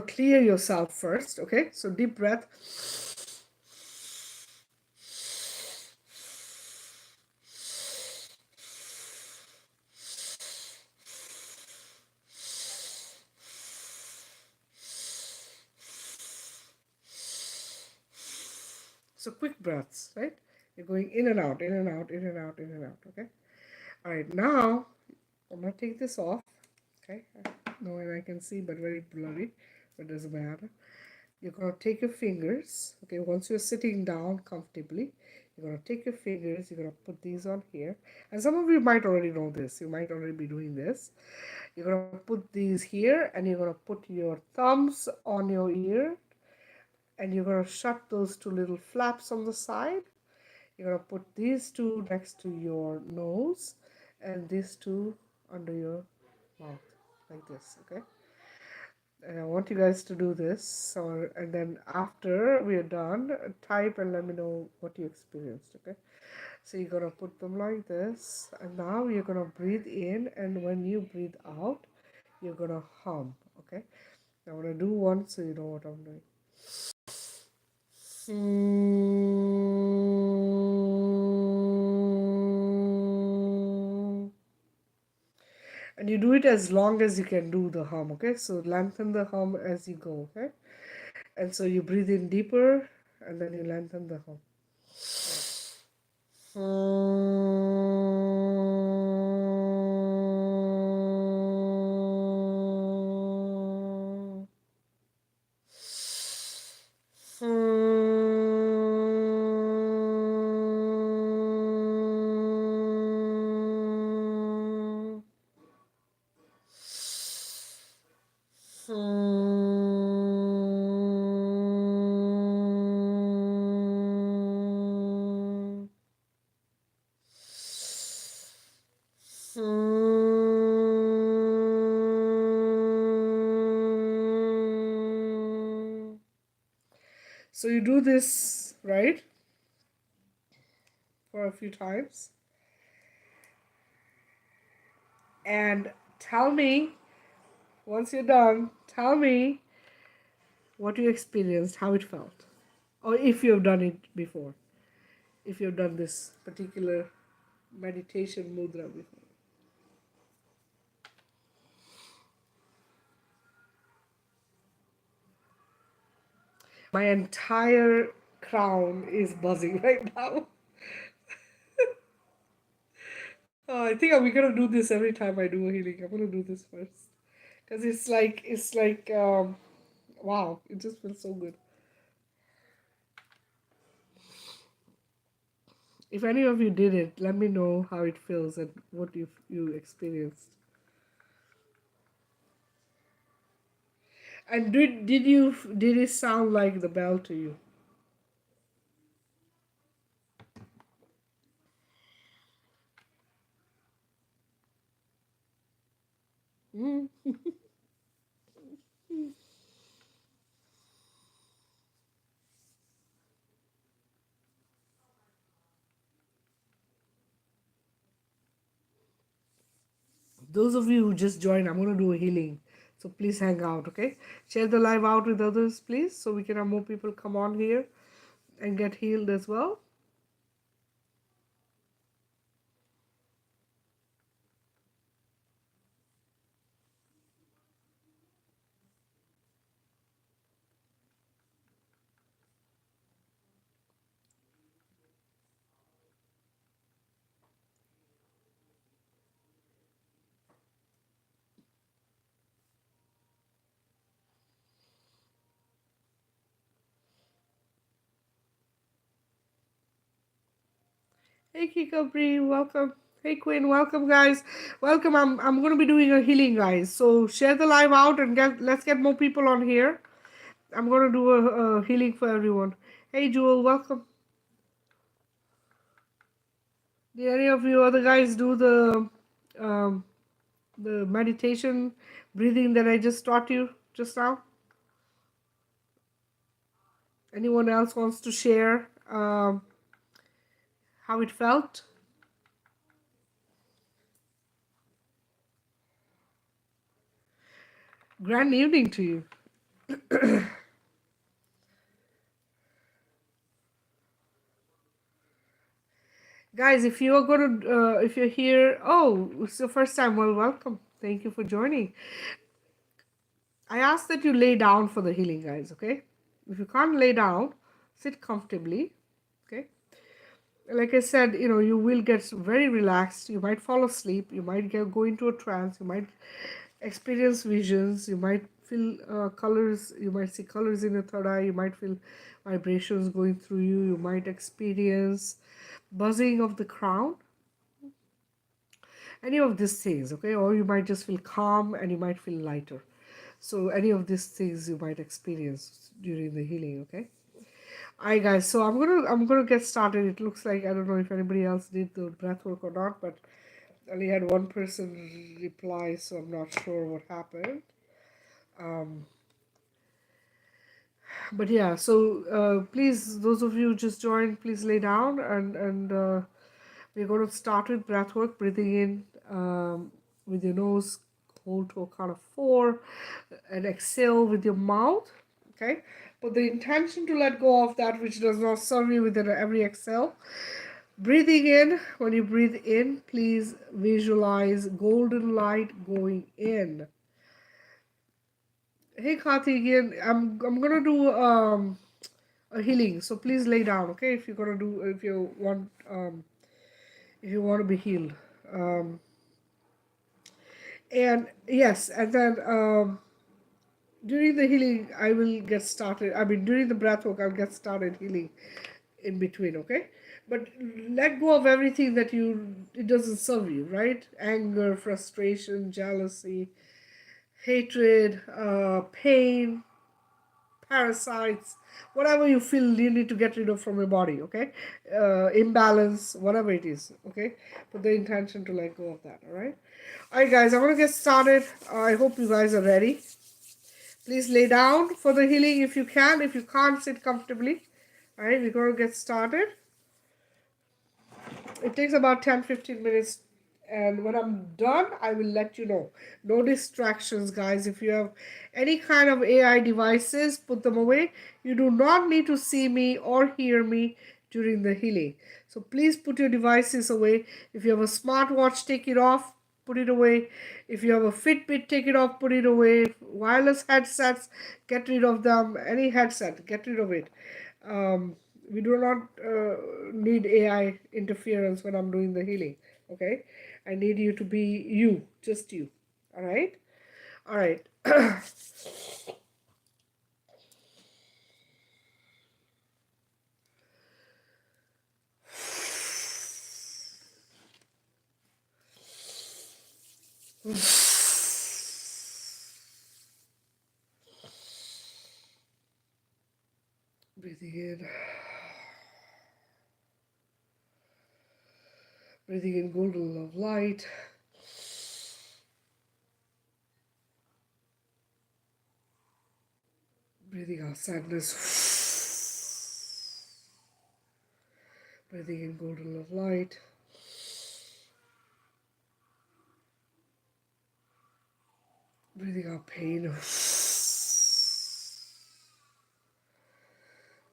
clear yourself first. Okay, so deep breath. So quick breaths, right? You're going in and out, in and out, in and out, in and out. Okay. All right, now I'm going to take this off. Okay, no one I can see, but very blurry, but doesn't matter. You're going to take your fingers, okay, once you're sitting down comfortably, you're going to take your fingers, you're going to put these on here. And some of you might already know this, you might already be doing this. You're going to put these here, and you're going to put your thumbs on your ear, and you're going to shut those two little flaps on the side. You're going to put these two next to your nose, and these two under your mouth, like this, okay? And I want you guys to do this. So, and then after we are done, type and let me know what you experienced. Okay. So you're gonna put them like this, and now you're gonna breathe in, and when you breathe out, you're gonna hum. Okay. I'm gonna do one so you know what I'm doing. And you do it as long as you can do the hum. Okay. So lengthen the hum as you go. Okay. And so you breathe in deeper, and then you lengthen the hum. So you do this, right, for a few times, and tell me, once you're done, tell me what you experienced, how it felt, or if you've done it before, if you've done this particular meditation mudra before. My entire crown is buzzing right now. I think we're gonna do this every time I do a healing. I'm gonna do this first because it's like wow, it just feels so good. If any of you did it, let me know how it feels and what you experienced. And did it sound like the bell to you? Mm. Those of you who just joined, I'm gonna do a healing, so please hang out, okay? Share the live out with others, please, so we can have more people come on here and get healed as well. Hey Kiko Bree, welcome. Hey Quinn, welcome guys. Welcome. I'm gonna be doing a healing, guys. So share the live out and let's get more people on here. I'm gonna do a healing for everyone. Hey Jewel, welcome. Did any of you other guys do um, the meditation breathing that I just taught you just now? Anyone else wants to share how it felt? Grand evening to you. Guys, if you are going to, if you're here, oh, it's your first time, well, welcome. Thank you for joining. I ask that you lay down for the healing, guys, okay? If you can't lay down, sit comfortably, okay? Like I said, you will get very relaxed. You might fall asleep. You might go into a trance. You might experience visions. You might feel colors. You might see colors in your third eye. You might feel vibrations going through you. You might experience buzzing of the crown. Any of these things, okay? Or you might just feel calm and you might feel lighter. So any of these things you might experience during the healing, okay? Alright guys, so I'm gonna get started. It looks like I don't know if anybody else did the breath work or not, but I only had one person reply, so I'm not sure what happened. But yeah, so please, those of you who just joined, please lay down and we're going to start with breath work, breathing in with your nose, hold to a count of 4, and exhale with your mouth. Okay, but the intention to let go of that which does not serve you with every exhale. Breathing in, when you breathe in, please visualize golden light going in. Hey Kati, again, I'm gonna do a healing, so please lay down, okay? If you want to be healed. Um, and yes, and then during the healing, I will get started. I mean, during the breath work, I'll get started healing in between, okay? But let go of everything that it doesn't serve you, right? Anger, frustration, jealousy, hatred, pain, parasites, whatever you feel you need to get rid of from your body, okay? Imbalance, whatever it is, okay? Put the intention to let go of that, all right? All right, guys, I'm going to get started. I hope you guys are ready. Please lay down for the healing if you can. If you can't, sit comfortably. All right, we're going to get started. It takes about 10-15 minutes, and when I'm done I will let you know. No distractions, guys. If you have any kind of AI devices, put them away. You do not need to see me or hear me during the healing, so please put your devices away. If you have a smartwatch, take it off, put it away. If you have a Fitbit, take it off, put it away. Wireless headsets, get rid of them. Any headset, get rid of it. um, we do not need AI interference when I'm doing the healing. Okay, I need you to be you, just you. All right, all right. Breathing in, breathing in golden love light. Breathing out sadness. Breathing in golden love light. Breathing out pain.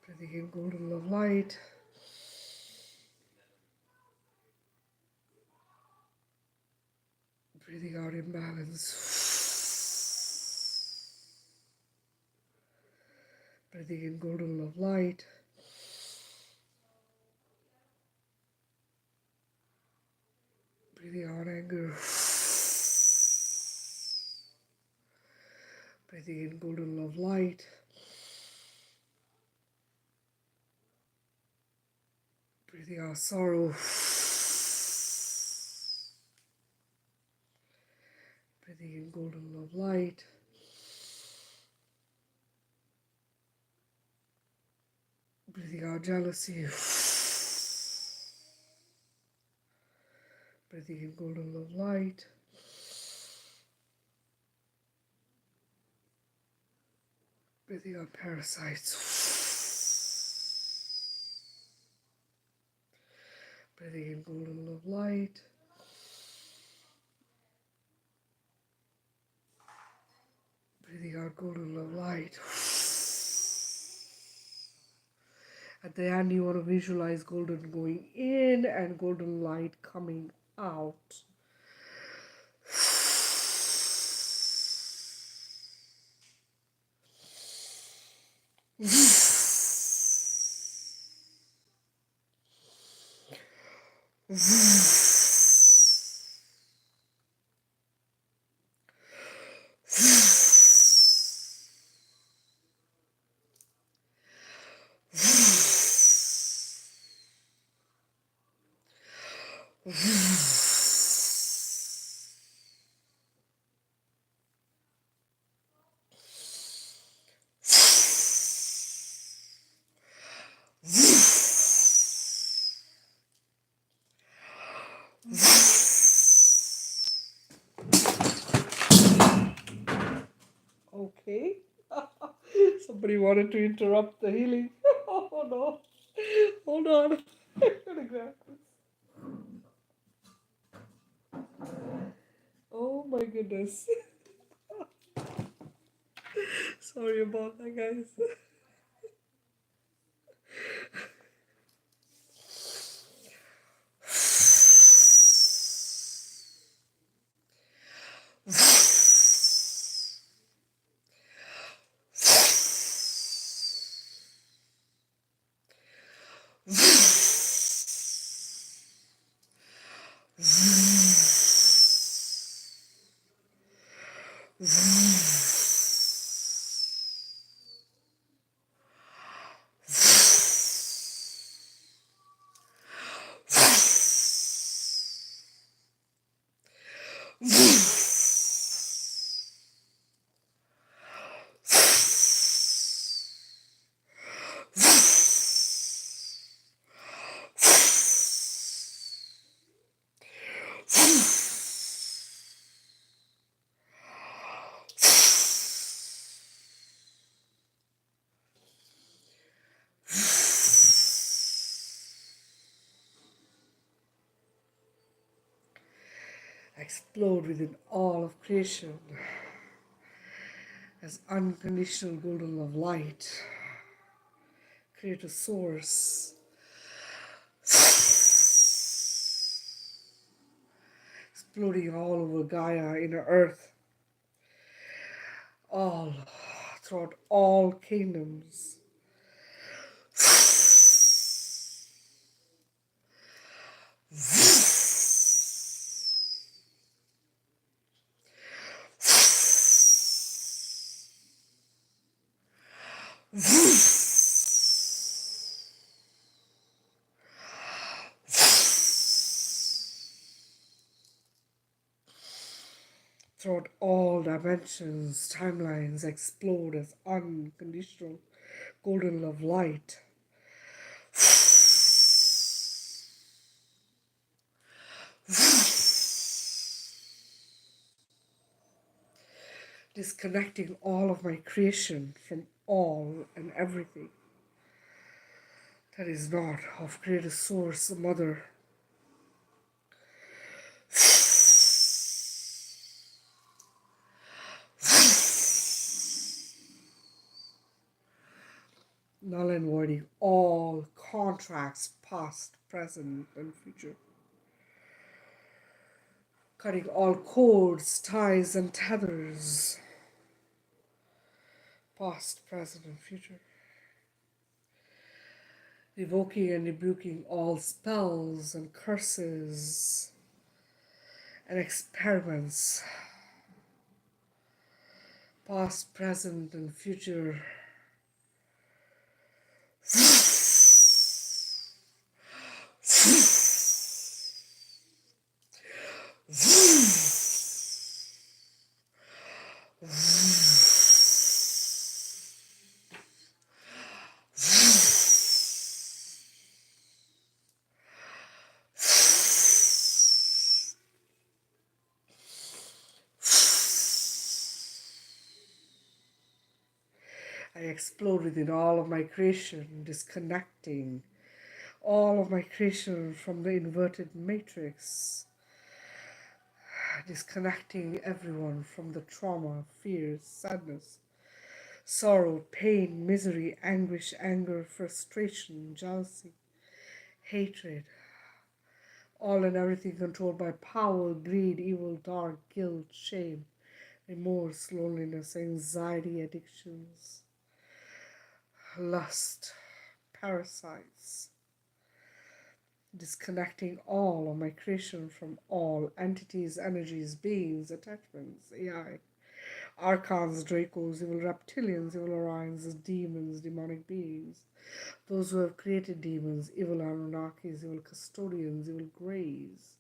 Breathing in golden love light. Breathing out imbalance. Breathing in golden love light. Breathing out anger. Breathing in golden love light. Breathing out sorrow. Breathing in golden love light. Breathing out jealousy. Breathing in golden love light. Breathing out parasites. Breathing in golden love light. Breathing out golden love light. At the end, you want to visualize golden going in and golden light coming out. Okay. Somebody wanted to interrupt the healing. Oh no. Hold on. I'm gonna grab this. Oh my goodness. Sorry about that, guys. explode within all of creation as unconditional golden love light. Create a source exploding all over Gaia, inner earth, all throughout all kingdoms. Throughout all dimensions, timelines explode as unconditional golden love light. Disconnecting all of my creation from all and everything that is not of Creator Source, the Mother. Null and voiding all contracts, past, present, and future. Cutting all cords, ties, and tethers, past, present, and future. Revoking and rebuking all spells and curses and experiments, past, present, and future. I explode within all of my creation, disconnecting all of my creation from the inverted matrix, disconnecting everyone from the trauma, fear, sadness, sorrow, pain, misery, anguish, anger, frustration, jealousy, hatred, all and everything controlled by power, greed, evil, dark, guilt, shame, remorse, loneliness, anxiety, addictions, lust, parasites, disconnecting all of my creation from all entities, energies, beings, attachments, AI, archons, dracos, evil reptilians, evil Orions, demons, demonic beings, those who have created demons, evil Anunnakis, evil custodians, evil greys,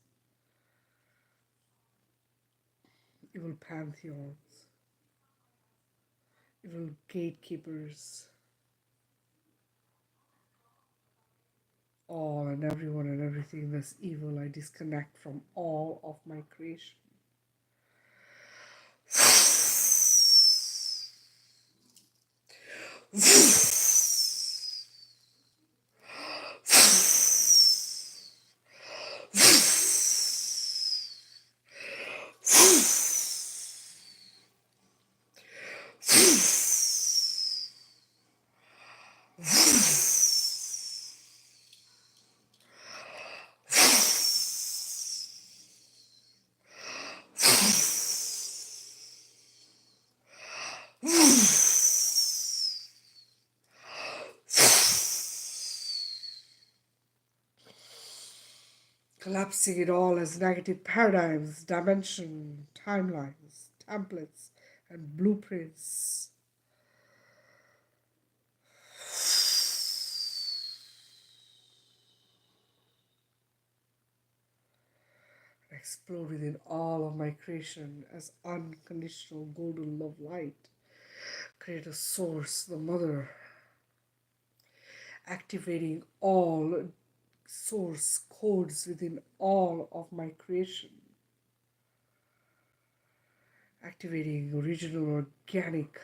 evil pantheons, evil gatekeepers, all and everyone and everything that's evil, I disconnect from all of my creation. Collapsing it all as negative paradigms, dimension, timelines, templates, and blueprints. Explode within all of my creation as unconditional golden love light. Create a source, the mother, activating all source codes within all of my creation. Activating original organic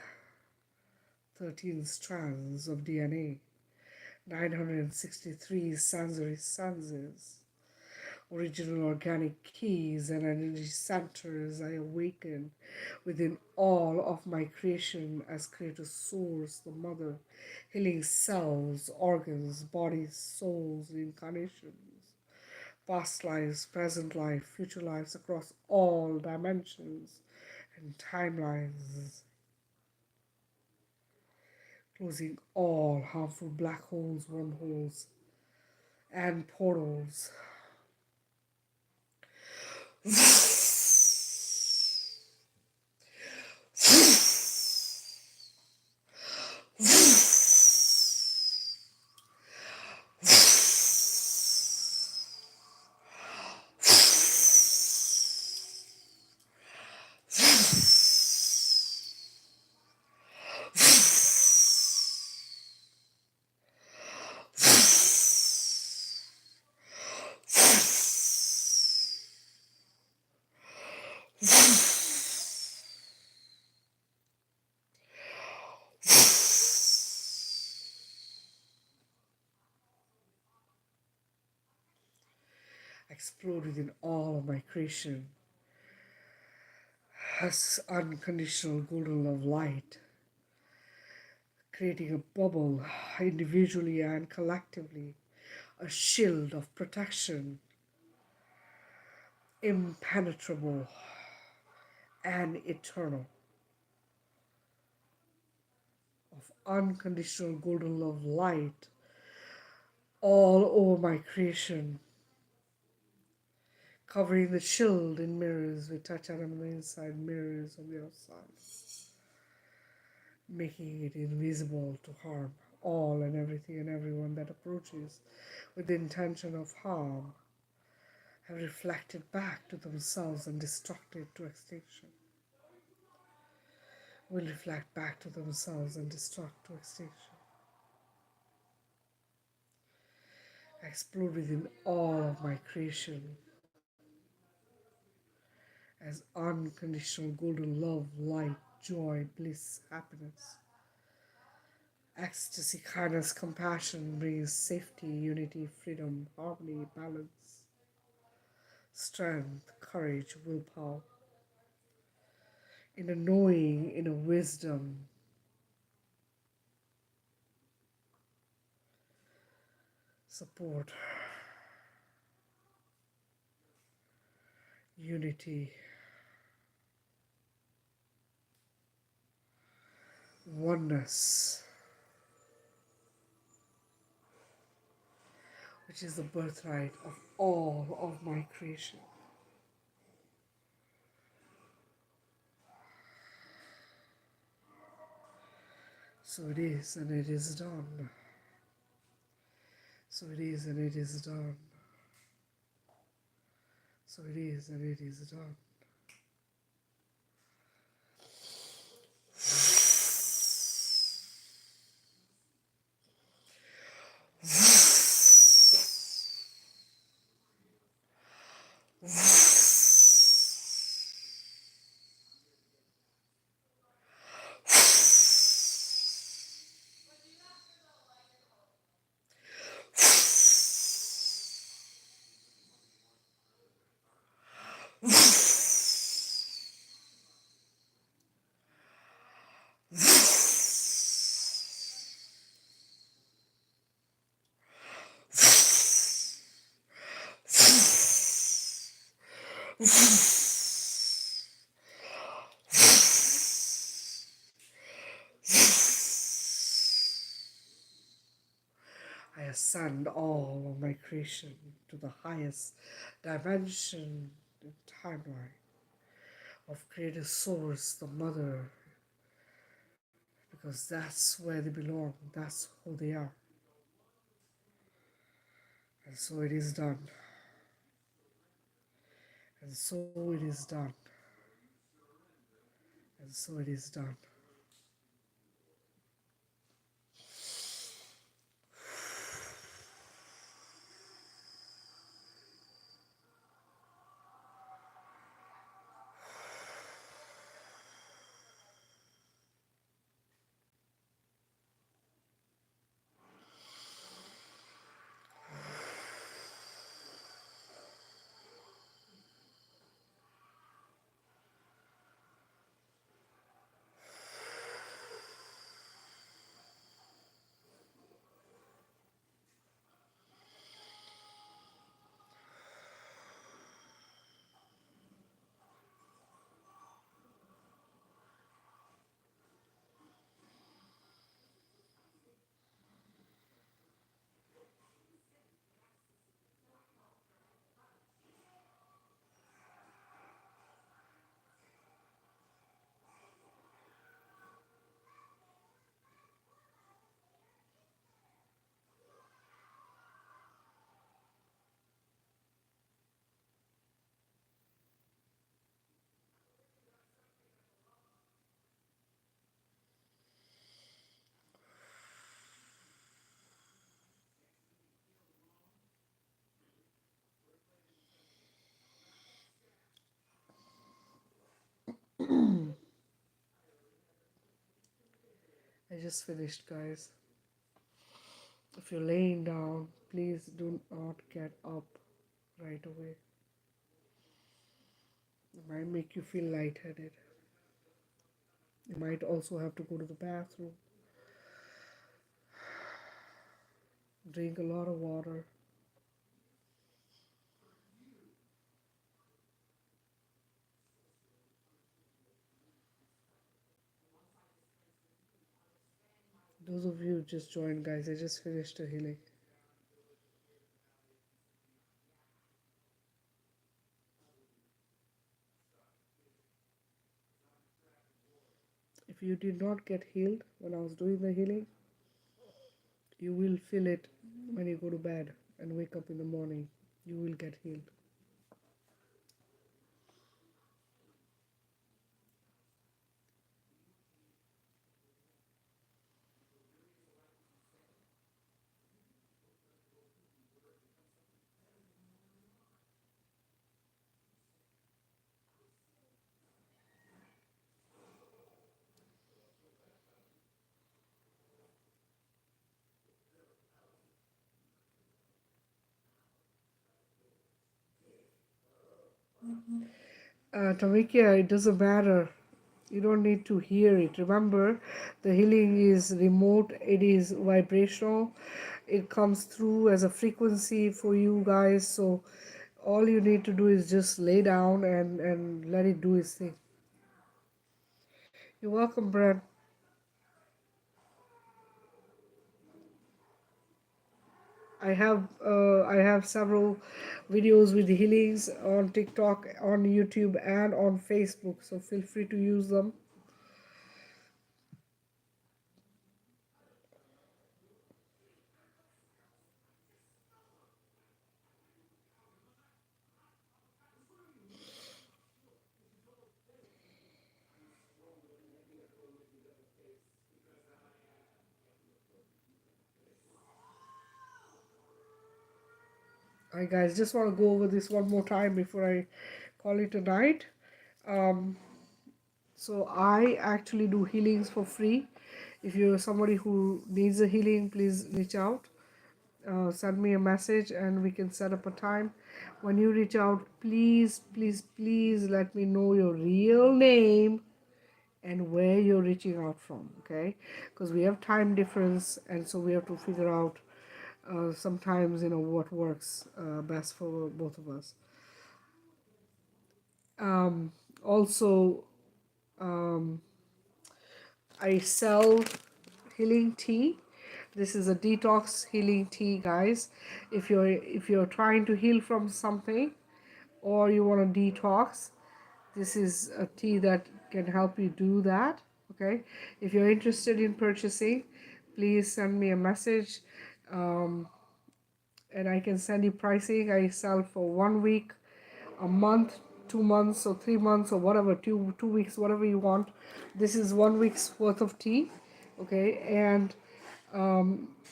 13 strands of DNA, 963 sensory senses, original organic keys and energy centers I awaken within all of my creation as creator source, the mother, healing cells, organs, bodies, souls, incarnations, past lives, present life, future lives across all dimensions and timelines, closing all harmful black holes, wormholes, and portals. Explode within all of my creation as unconditional golden love light, creating a bubble individually and collectively, a shield of protection, impenetrable and eternal, of unconditional golden love light all over my creation, covering the shield in mirrors with titanium on the inside, mirrors on the outside, making it invisible to harm all and everything and everyone that approaches with the intention of harm, have reflected back to themselves and destructed to extinction, will reflect back to themselves and destruct to extinction. Explode within all of my creation as unconditional golden love, light, joy, bliss, happiness, ecstasy, kindness, compassion brings safety, unity, freedom, harmony, balance, strength, courage, willpower, in a knowing, in a wisdom, support, unity, oneness, which is the birthright of all of my creation. So it is, and it is done. So it is, and it is done. So it is, and it is done. I ascend all of my creation to the highest dimension and timeline of Creator Source, the Mother, because that's where they belong, that's who they are. And so it is done. And so it is done. And so it is done. just finished, guys. If you're laying down, please do not get up right away. It might make you feel lightheaded. You might also have to go to the bathroom. Drink a lot of water. Those of you who just joined, guys, I just finished a healing. If you did not get healed when I was doing the healing, you will feel it when you go to bed and wake up in the morning. You will get healed. Tamikia, it doesn't matter. You don't need to hear it. Remember, the healing is remote, it is vibrational, it comes through as a frequency for you guys. So, all you need to do is just lay down and let it do its thing. You're welcome, Brad. I have several videos with healings on TikTok, on YouTube, and on Facebook. So feel free to use them. Alright, guys, just want to go over this one more time before I call it a night. Um, so I actually do healings for free. If you're somebody who needs a healing, please reach out. Send me a message and we can set up a time. When you reach out, please, please, please let me know your real name and where you're reaching out from, okay? Because we have time difference, and so we have to figure out sometimes, what works best for both of us. Um, Also, um, I sell healing tea. This is a detox healing tea, guys. If you're trying to heal from something or you want to detox, this is a tea that can help you do that. Okay, if you're interested in purchasing, please send me a message, um, and I can send you pricing. I sell for 1 week, a month, 2 months, or 3 months, or whatever, two weeks, whatever you want. This is 1 week's worth of tea. Okay, and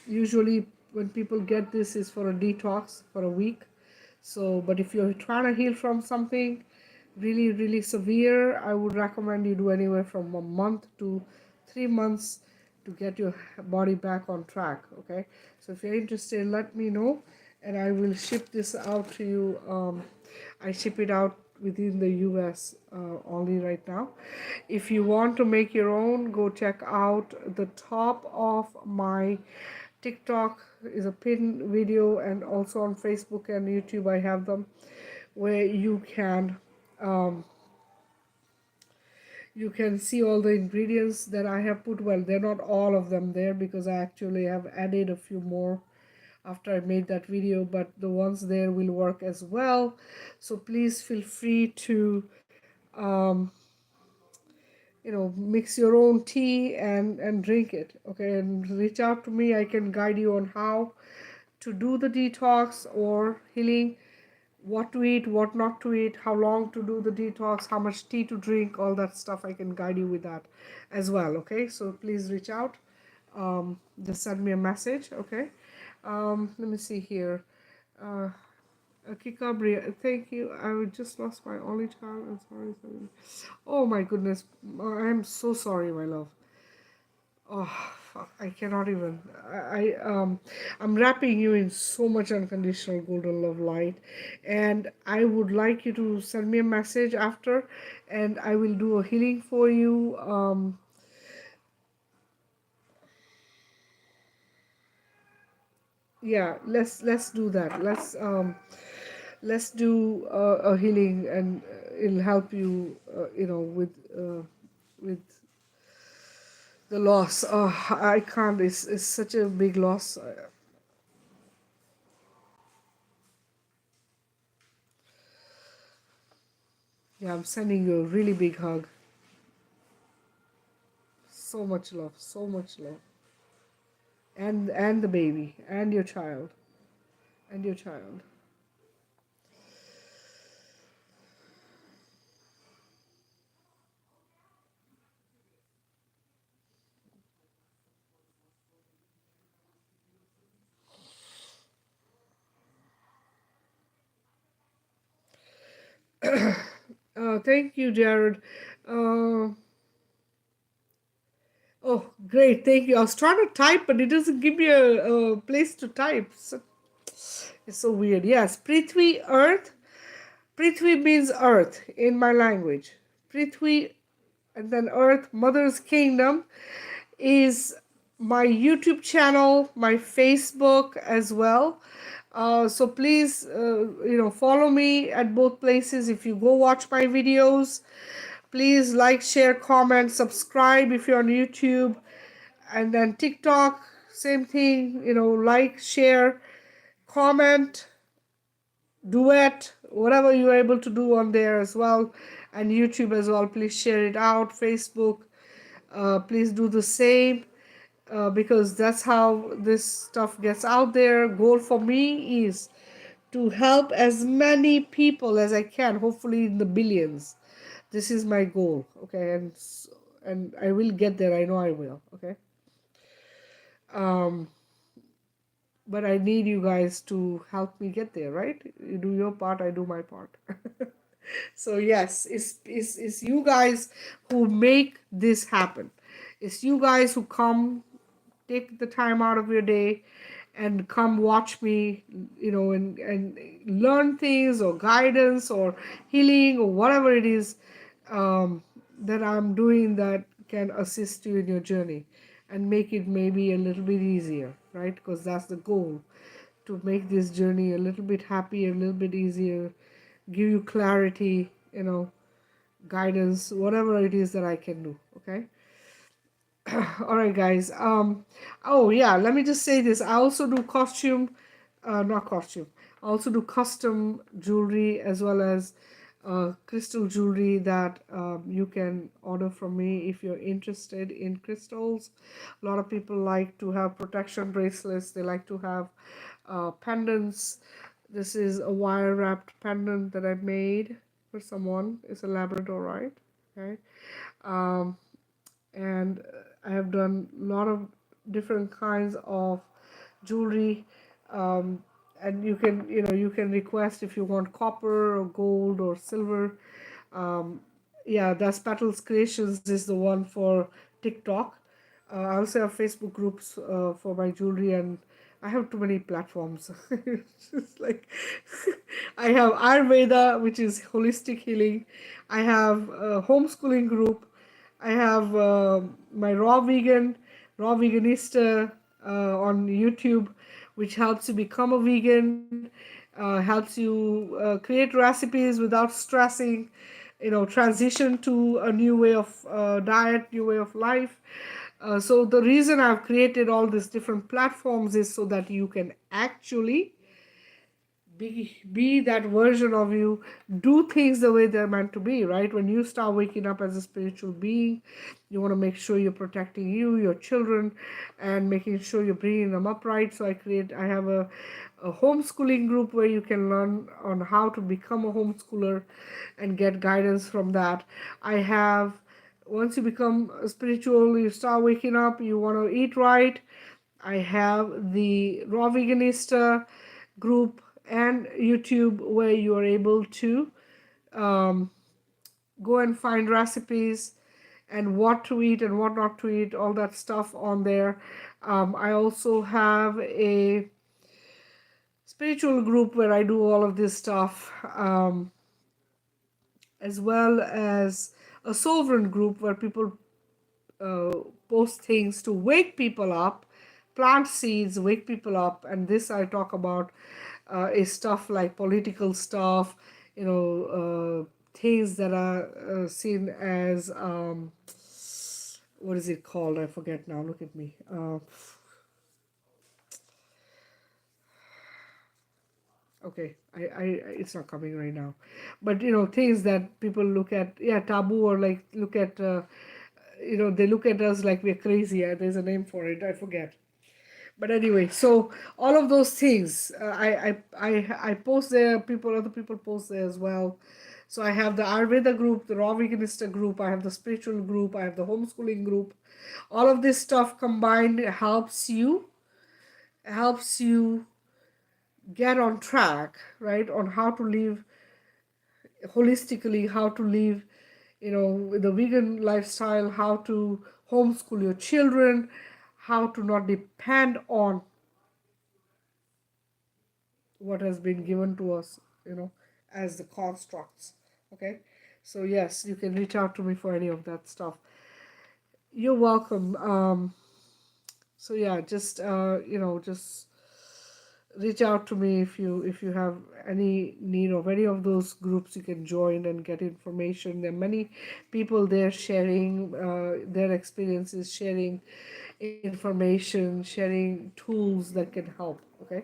usually when people get this is for a detox for a week. So, but if you're trying to heal from something really, really severe, I would recommend you do anywhere from a month to 3 months to get your body back on track. Okay, so if you're interested, let me know and I will ship this out to you. I ship it out within the US only right now. If you want to make your own, go check out the top of my TikTok is a pin video, and also on Facebook and YouTube I have them, where um, you can see all the ingredients that I have put. Well, they're not all of them there because I actually have added a few more after I made that video, but the ones there will work as well. So please feel free to um, mix your own tea and drink it. Okay, and reach out to me. I can guide you on how to do the detox or healing, what to eat, what not to eat, how long to do the detox, how much tea to drink, all that stuff. I can guide you with that as well. Okay, so please reach out. Just send me a message. Okay, let me see here. uh, Kikabri, thank you. I just lost my only child. I'm sorry, sorry. Oh my goodness. I am so sorry, my love. Oh, I cannot even. I'm wrapping you in so much unconditional golden love light, and I would like you to send me a message after, and I will do a healing for you. Yeah, let's do that. Let's do a healing, and it'll help you, with the loss. I can't. It's such a big loss. Yeah, I'm sending you a really big hug. So much love, so much love, and the baby, and your child, and your child. Thank you, Jared. Uh, oh, great, thank you. I was trying to type, but it doesn't give me a place to type. So, it's so weird. Yes, Prithvi, Earth. Prithvi means earth in my language. Prithvi, and then Earth, Mother's Kingdom, is my YouTube channel, my Facebook as well. So please, follow me at both places. If you go watch my videos, please like, share, comment, subscribe if you're on YouTube, and then TikTok, same thing. Like, share, comment, duet, whatever you're able to do on there as well, and YouTube as well. Please share it out. Facebook, please do the same, because that's how this stuff gets out there. Goal for me is to help as many people as I can, hopefully in the billions. This is my goal, okay, and I will get there. I know I will, okay. Um, but I need you guys to help me get there, right? You do your part, I do my part. So yes, it's you guys who make this happen. It's you guys who come, take the time out of your day and come watch me, and learn things or guidance or healing or whatever it is, that I'm doing that can assist you in your journey and make it maybe a little bit easier, right? Because that's the goal, to make this journey a little bit happier, a little bit easier, give you clarity, guidance, whatever it is that I can do, okay? All right, guys. Oh yeah, let me just say this. I also do costume, not costume. I also do custom jewelry as well as crystal jewelry that you can order from me if you're interested in crystals. A lot of people like to have protection bracelets. They like to have pendants. This is a wire wrapped pendant that I made for someone. It's a Labradorite. Okay. Um, and I have done a lot of different kinds of jewelry, um, and you can request if you want copper or gold or silver. um, yeah, that's Petals Creations is the one for TikTok. I also have Facebook groups for my jewelry, and I have too many platforms. It's just like I have Ayurveda, which is holistic healing. I have a homeschooling group. I have my raw veganista on YouTube, which helps you become a vegan, helps you create recipes without stressing, transition to a new way of diet, new way of life. So the reason I've created all these different platforms is so that you can actually be that version of you, do things the way they're meant to be, right? When you start waking up as a spiritual being, you want to make sure you're protecting you, your children, and making sure you're bringing them up right. So I have a homeschooling group where you can learn on how to become a homeschooler and get guidance from that. I have Once you become spiritual, you start waking up, you want to eat right. I have the Raw Veganista group and YouTube where you are able to um, go and find recipes and what to eat and what not to eat, all that stuff on there. I also have a spiritual group where I do all of this stuff, as well as a sovereign group where people uh, post things to wake people up, plant seeds, wake people up. And this I talk about is stuff like political stuff, things that are seen as what is it called? I forget now. Look at me. Okay, it's not coming right now, but things that people look at, yeah, taboo, or like look at, they look at us like we're crazy. There's a name for it. I forget. But anyway, so all of those things, I post there. Other people post there as well. So I have the Ayurveda group, the Raw Veganista group. I have the spiritual group. I have the homeschooling group. All of this stuff combined helps you get on track, right? On how to live holistically, how to live, with a vegan lifestyle, how to homeschool your children, how to not depend on what has been given to us, as the constructs. Okay, so yes, you can reach out to me for any of that stuff. You're welcome. So yeah, just reach out to me if you have any need of any of those groups. You can join and get information. There are many people there sharing their experiences, sharing information, sharing tools that can help. Okay,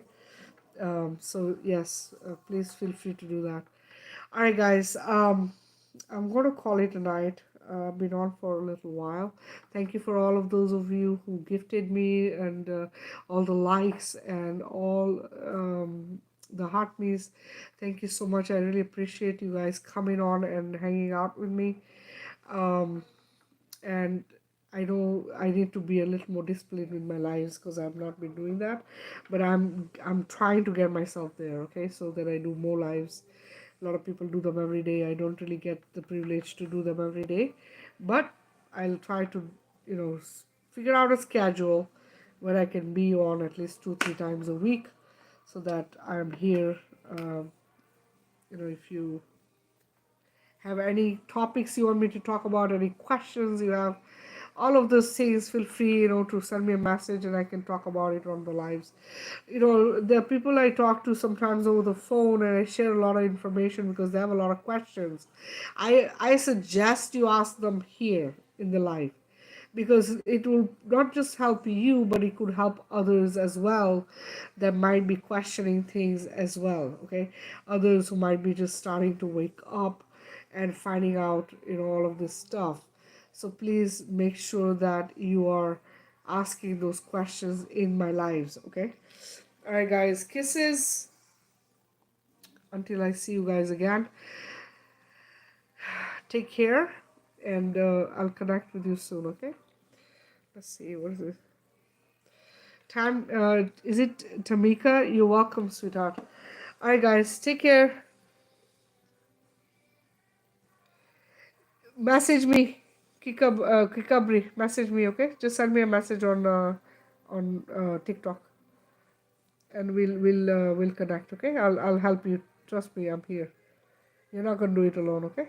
so yes, please feel free to do that. All right, guys. I'm going to call it a night. Been on for a little while. Thank you for all of those of you who gifted me, and all the likes and all the heart me's. Thank you so much. I really appreciate you guys coming on and hanging out with me. Um, and I know I need to be a little more disciplined with my lives because I've not been doing that, but I'm trying to get myself there. Okay, so that I do more lives. A lot of people do them every day. I don't really get the privilege to do them every day, but I'll try to, figure out a schedule where I can be on at least 2-3 times a week, so that I'm here. If you have any topics you want me to talk about, any questions you have, all of those things, feel free, to send me a message and I can talk about it on the lives. There are people I talk to sometimes over the phone and I share a lot of information because they have a lot of questions. I suggest you ask them here in the live, because it will not just help you, but it could help others as well that might be questioning things as well. Okay, others who might be just starting to wake up and finding out, all of this stuff. So please make sure that you are asking those questions in my lives. Okay, all right, guys, kisses until I see you guys again. Take care, and I'll connect with you soon. Okay, let's see, what is it? Time, is it Tamika? You're welcome, sweetheart. All right, guys, take care. Message me, Kikabri. Message me, okay? Just send me a message on TikTok, and we'll connect, okay? I'll help you. Trust me, I'm here. You're not gonna do it alone, okay?